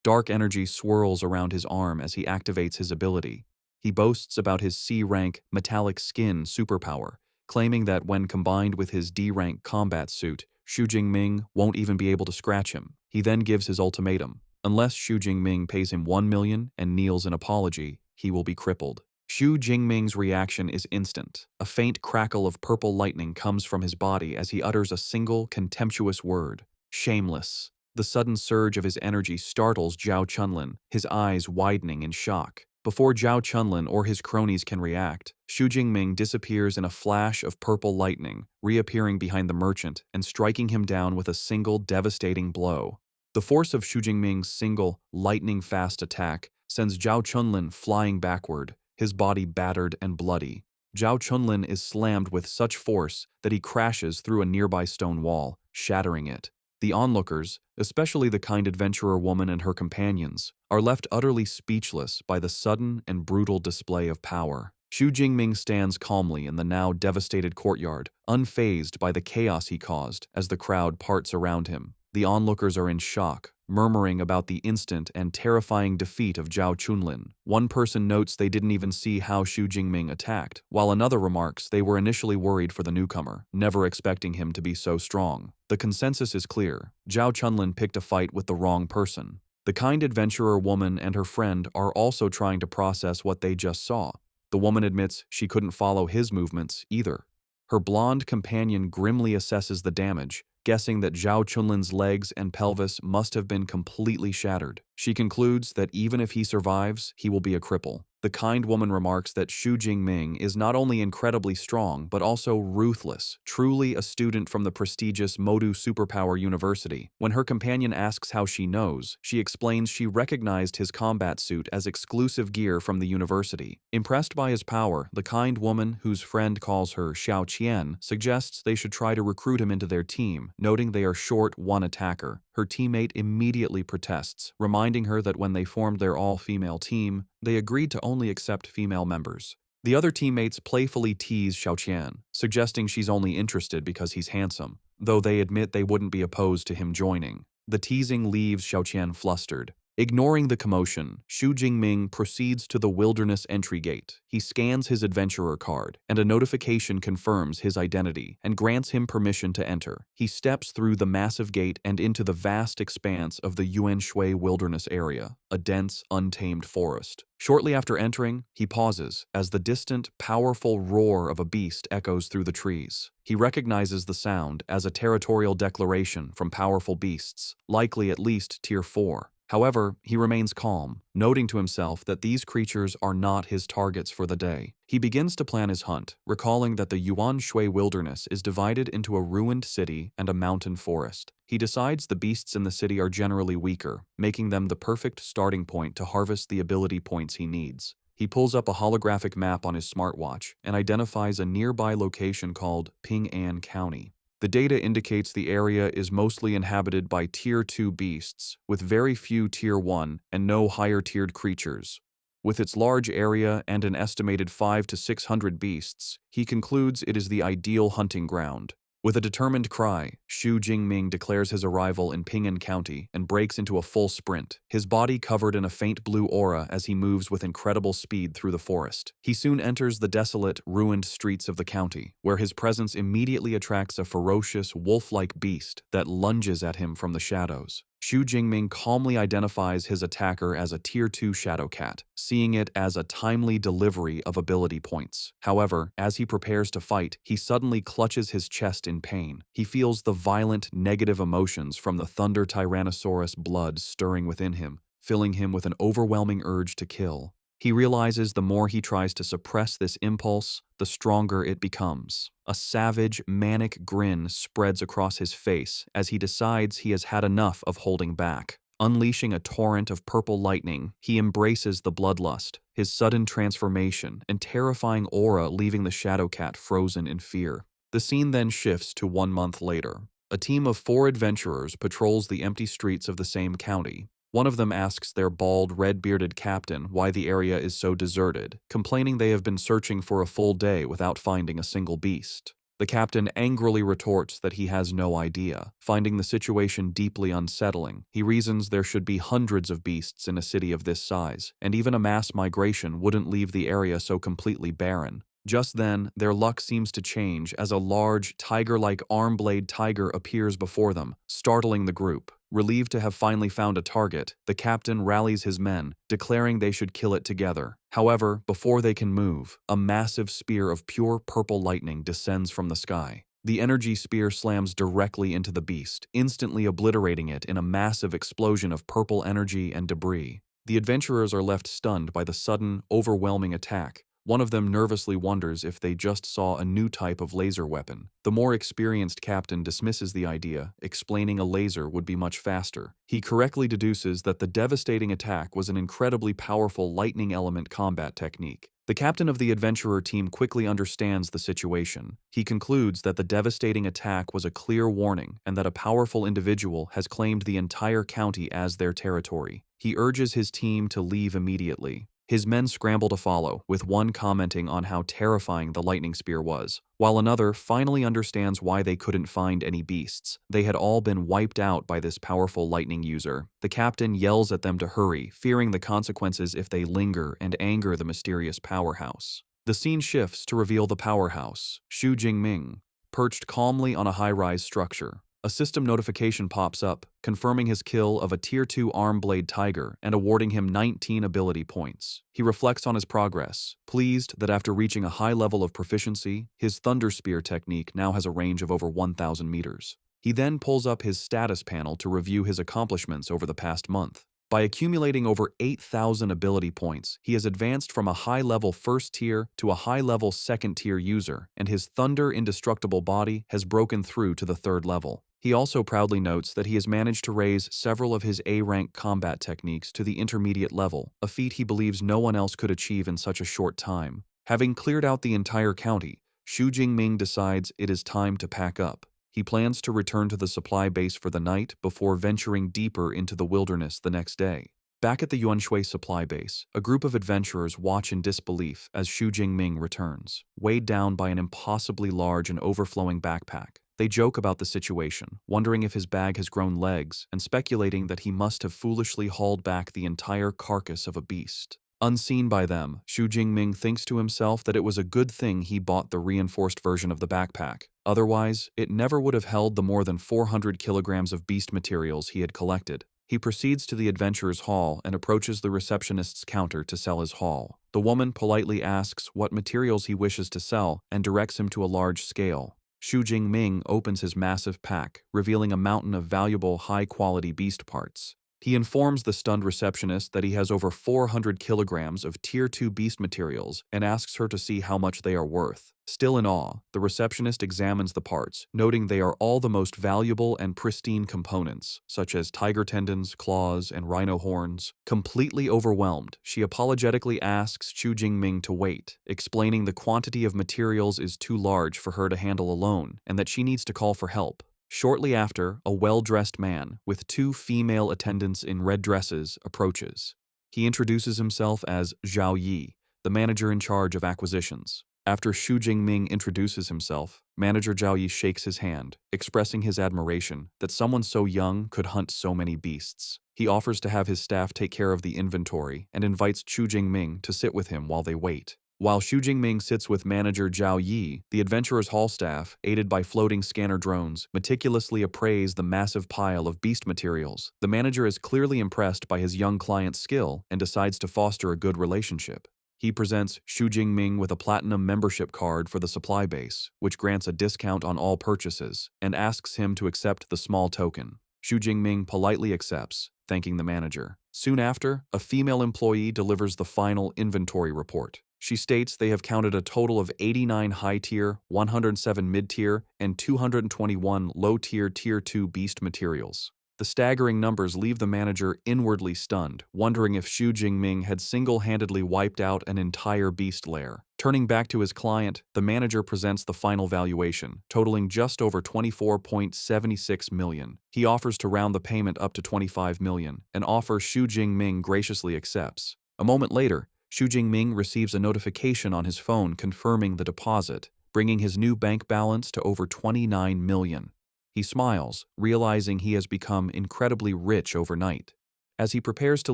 [SPEAKER 1] Dark energy swirls around his arm as he activates his ability. He boasts about his C-rank metallic skin superpower, claiming that when combined with his D-rank combat suit, Xu Jingming won't even be able to scratch him. He then gives his ultimatum. Unless Xu Jingming pays him 1 million and kneels in apology, he will be crippled. Xu Jingming's reaction is instant. A faint crackle of purple lightning comes from his body as he utters a single contemptuous word, shameless. The sudden surge of his energy startles Zhao Chunlin, his eyes widening in shock. Before Zhao Chunlin or his cronies can react, Xu Jingming disappears in a flash of purple lightning, reappearing behind the merchant and striking him down with a single devastating blow. The force of Xu Jingming's single, lightning-fast attack sends Zhao Chunlin flying backward, his body battered and bloody. Zhao Chunlin is slammed with such force that he crashes through a nearby stone wall, shattering it. The onlookers, especially the kind adventurer woman and her companions, are left utterly speechless by the sudden and brutal display of power. Xu Jingming stands calmly in the now devastated courtyard, unfazed by the chaos he caused as the crowd parts around him. The onlookers are in shock, murmuring about the instant and terrifying defeat of Zhao Chunlin. One person notes they didn't even see how Xu Jingming attacked, while another remarks they were initially worried for the newcomer, never expecting him to be so strong. The consensus is clear. Zhao Chunlin picked a fight with the wrong person. The kind adventurer woman and her friend are also trying to process what they just saw. The woman admits she couldn't follow his movements either. Her blonde companion grimly assesses the damage, guessing that Zhao Chunlin's legs and pelvis must have been completely shattered. She concludes that even if he survives, he will be a cripple. The kind woman remarks that Xu Jingming is not only incredibly strong, but also ruthless, truly a student from the prestigious Modu Superpower University. When her companion asks how she knows, she explains she recognized his combat suit as exclusive gear from the university. Impressed by his power, the kind woman, whose friend calls her Xiao Qian, suggests they should try to recruit him into their team, noting they are short one attacker. Her teammate immediately protests, reminding her that when they formed their all-female team, they agreed to only accept female members. The other teammates playfully tease Xiaoqian, suggesting she's only interested because he's handsome, though they admit they wouldn't be opposed to him joining. The teasing leaves Xiaoqian flustered. Ignoring the commotion, Xu Jingming proceeds to the wilderness entry gate. He scans his adventurer card, and a notification confirms his identity and grants him permission to enter. He steps through the massive gate and into the vast expanse of the Yuanshui wilderness area, a dense, untamed forest. Shortly after entering, he pauses as the distant, powerful roar of a beast echoes through the trees. He recognizes the sound as a territorial declaration from powerful beasts, likely at least Tier 4. However, he remains calm, noting to himself that these creatures are not his targets for the day. He begins to plan his hunt, recalling that the Yuan Shui wilderness is divided into a ruined city and a mountain forest. He decides the beasts in the city are generally weaker, making them the perfect starting point to harvest the ability points he needs. He pulls up a holographic map on his smartwatch and identifies a nearby location called Ping'an County. The data indicates the area is mostly inhabited by Tier 2 beasts, with very few Tier 1 and no higher-tiered creatures. With its large area and an estimated 500 to 600 beasts, he concludes it is the ideal hunting ground. With a determined cry, Xu Jingming declares his arrival in Ping'an County and breaks into a full sprint, his body covered in a faint blue aura as he moves with incredible speed through the forest. He soon enters the desolate, ruined streets of the county, where his presence immediately attracts a ferocious, wolf-like beast that lunges at him from the shadows. Xu Jingming calmly identifies his attacker as a Tier 2 Shadow Cat, seeing it as a timely delivery of ability points. However, as he prepares to fight, he suddenly clutches his chest in pain. He feels the violent, negative emotions from the Thunder Tyrannosaurus blood stirring within him, filling him with an overwhelming urge to kill. He realizes the more he tries to suppress this impulse, the stronger it becomes. A savage, manic grin spreads across his face as he decides he has had enough of holding back. Unleashing a torrent of purple lightning, he embraces the bloodlust, his sudden transformation, and terrifying aura leaving the Shadow Cat frozen in fear. The scene then shifts to 1 month later. A team of 4 adventurers patrols the empty streets of the same county. One of them asks their bald, red-bearded captain why the area is so deserted, complaining they have been searching for a full day without finding a single beast. The captain angrily retorts that he has no idea. Finding the situation deeply unsettling, he reasons there should be hundreds of beasts in a city of this size, and even a mass migration wouldn't leave the area so completely barren. Just then, their luck seems to change as a large, tiger-like arm-blade tiger appears before them, startling the group. Relieved to have finally found a target, the captain rallies his men, declaring they should kill it together. However, before they can move, a massive spear of pure purple lightning descends from the sky. The energy spear slams directly into the beast, instantly obliterating it in a massive explosion of purple energy and debris. The adventurers are left stunned by the sudden, overwhelming attack. One of them nervously wonders if they just saw a new type of laser weapon. The more experienced captain dismisses the idea, explaining a laser would be much faster. He correctly deduces that the devastating attack was an incredibly powerful lightning element combat technique. The captain of the adventurer team quickly understands the situation. He concludes that the devastating attack was a clear warning and that a powerful individual has claimed the entire county as their territory. He urges his team to leave immediately. His men scramble to follow, with one commenting on how terrifying the lightning spear was, while another finally understands why they couldn't find any beasts. They had all been wiped out by this powerful lightning user. The captain yells at them to hurry, fearing the consequences if they linger and anger the mysterious powerhouse. The scene shifts to reveal the powerhouse, Xu Jingming, perched calmly on a high-rise structure. A system notification pops up, confirming his kill of a Tier 2 arm-blade tiger and awarding him 19 ability points. He reflects on his progress, pleased that after reaching a high level of proficiency, his Thunder Spear technique now has a range of over 1,000 meters. He then pulls up his status panel to review his accomplishments over the past month. By accumulating over 8,000 ability points, he has advanced from a high-level first tier to a high-level second tier user, and his Thunder Indestructible body has broken through to the third level. He also proudly notes that he has managed to raise several of his A-rank combat techniques to the intermediate level, a feat he believes no one else could achieve in such a short time. Having cleared out the entire county, Xu Jingming decides it is time to pack up. He plans to return to the supply base for the night before venturing deeper into the wilderness the next day. Back at the Yuanshui supply base, a group of adventurers watch in disbelief as Xu Jingming returns, weighed down by an impossibly large and overflowing backpack. They joke about the situation, wondering if his bag has grown legs and speculating that he must have foolishly hauled back the entire carcass of a beast. Unseen by them, Xu Jingming thinks to himself that it was a good thing he bought the reinforced version of the backpack. Otherwise, it never would have held the more than 400 kilograms of beast materials he had collected. He proceeds to the adventurer's hall and approaches the receptionist's counter to sell his haul. The woman politely asks what materials he wishes to sell and directs him to a large scale. Xu Jingming opens his massive pack, revealing a mountain of valuable, high-quality beast parts. He informs the stunned receptionist that he has over 400 kilograms of Tier 2 beast materials and asks her to see how much they are worth. Still in awe, the receptionist examines the parts, noting they are all the most valuable and pristine components, such as tiger tendons, claws, and rhino horns. Completely overwhelmed, she apologetically asks Xu Jingming to wait, explaining the quantity of materials is too large for her to handle alone and that she needs to call for help. Shortly after, a well-dressed man, with two female attendants in red dresses, approaches. He introduces himself as Zhao Yi, the manager in charge of acquisitions. After Xu Jingming introduces himself, Manager Zhao Yi shakes his hand, expressing his admiration that someone so young could hunt so many beasts. He offers to have his staff take care of the inventory and invites Xu Jingming to sit with him while they wait. While Xu Jingming sits with manager Zhao Yi, the adventurer's hall staff, aided by floating scanner drones, meticulously appraise the massive pile of beast materials. The manager is clearly impressed by his young client's skill and decides to foster a good relationship. He presents Xu Jingming with a platinum membership card for the supply base, which grants a discount on all purchases, and asks him to accept the small token. Xu Jingming politely accepts, thanking the manager. Soon after, a female employee delivers the final inventory report. She states they have counted a total of 89 high-tier, 107 mid-tier, and 221 low-tier Tier 2 beast materials. The staggering numbers leave the manager inwardly stunned, wondering if Xu Jingming had single-handedly wiped out an entire beast lair. Turning back to his client, the manager presents the final valuation, totaling just over 24.76 million. He offers to round the payment up to 25 million, an offer Xu Jingming graciously accepts. A moment later, Xu Jingming receives a notification on his phone confirming the deposit, bringing his new bank balance to over 29 million. He smiles, realizing he has become incredibly rich overnight. As he prepares to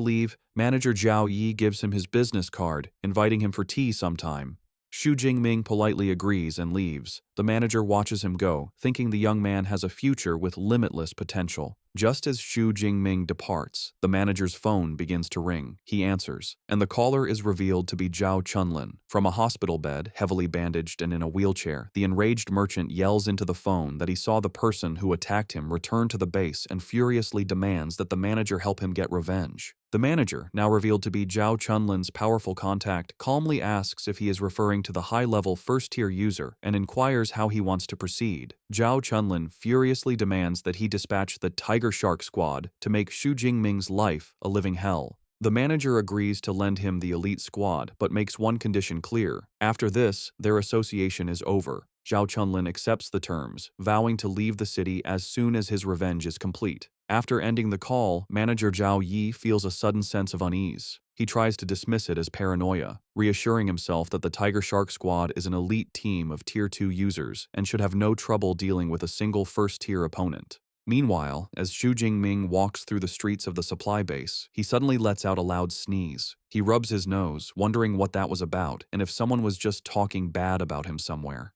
[SPEAKER 1] leave, manager Zhao Yi gives him his business card, inviting him for tea sometime. Xu Jingming politely agrees and leaves. The manager watches him go, thinking the young man has a future with limitless potential. Just as Xu Jingming departs, the manager's phone begins to ring. He answers, and the caller is revealed to be Zhao Chunlin. From a hospital bed, heavily bandaged and in a wheelchair, the enraged merchant yells into the phone that he saw the person who attacked him return to the base and furiously demands that the manager help him get revenge. The manager, now revealed to be Zhao Chunlin's powerful contact, calmly asks if he is referring to the high-level first-tier user and inquires how he wants to proceed. Zhao Chunlin furiously demands that he dispatch the Tiger Shark Squad to make Xu Jingming's life a living hell. The manager agrees to lend him the elite squad, but makes one condition clear. After this, their association is over. Zhao Chunlin accepts the terms, vowing to leave the city as soon as his revenge is complete. After ending the call, manager Zhao Yi feels a sudden sense of unease. He tries to dismiss it as paranoia, reassuring himself that the Tiger Shark Squad is an elite team of Tier 2 users and should have no trouble dealing with a single first-tier opponent. Meanwhile, as Xu Jingming walks through the streets of the supply base, he suddenly lets out a loud sneeze. He rubs his nose, wondering what that was about and if someone was just talking bad about him somewhere.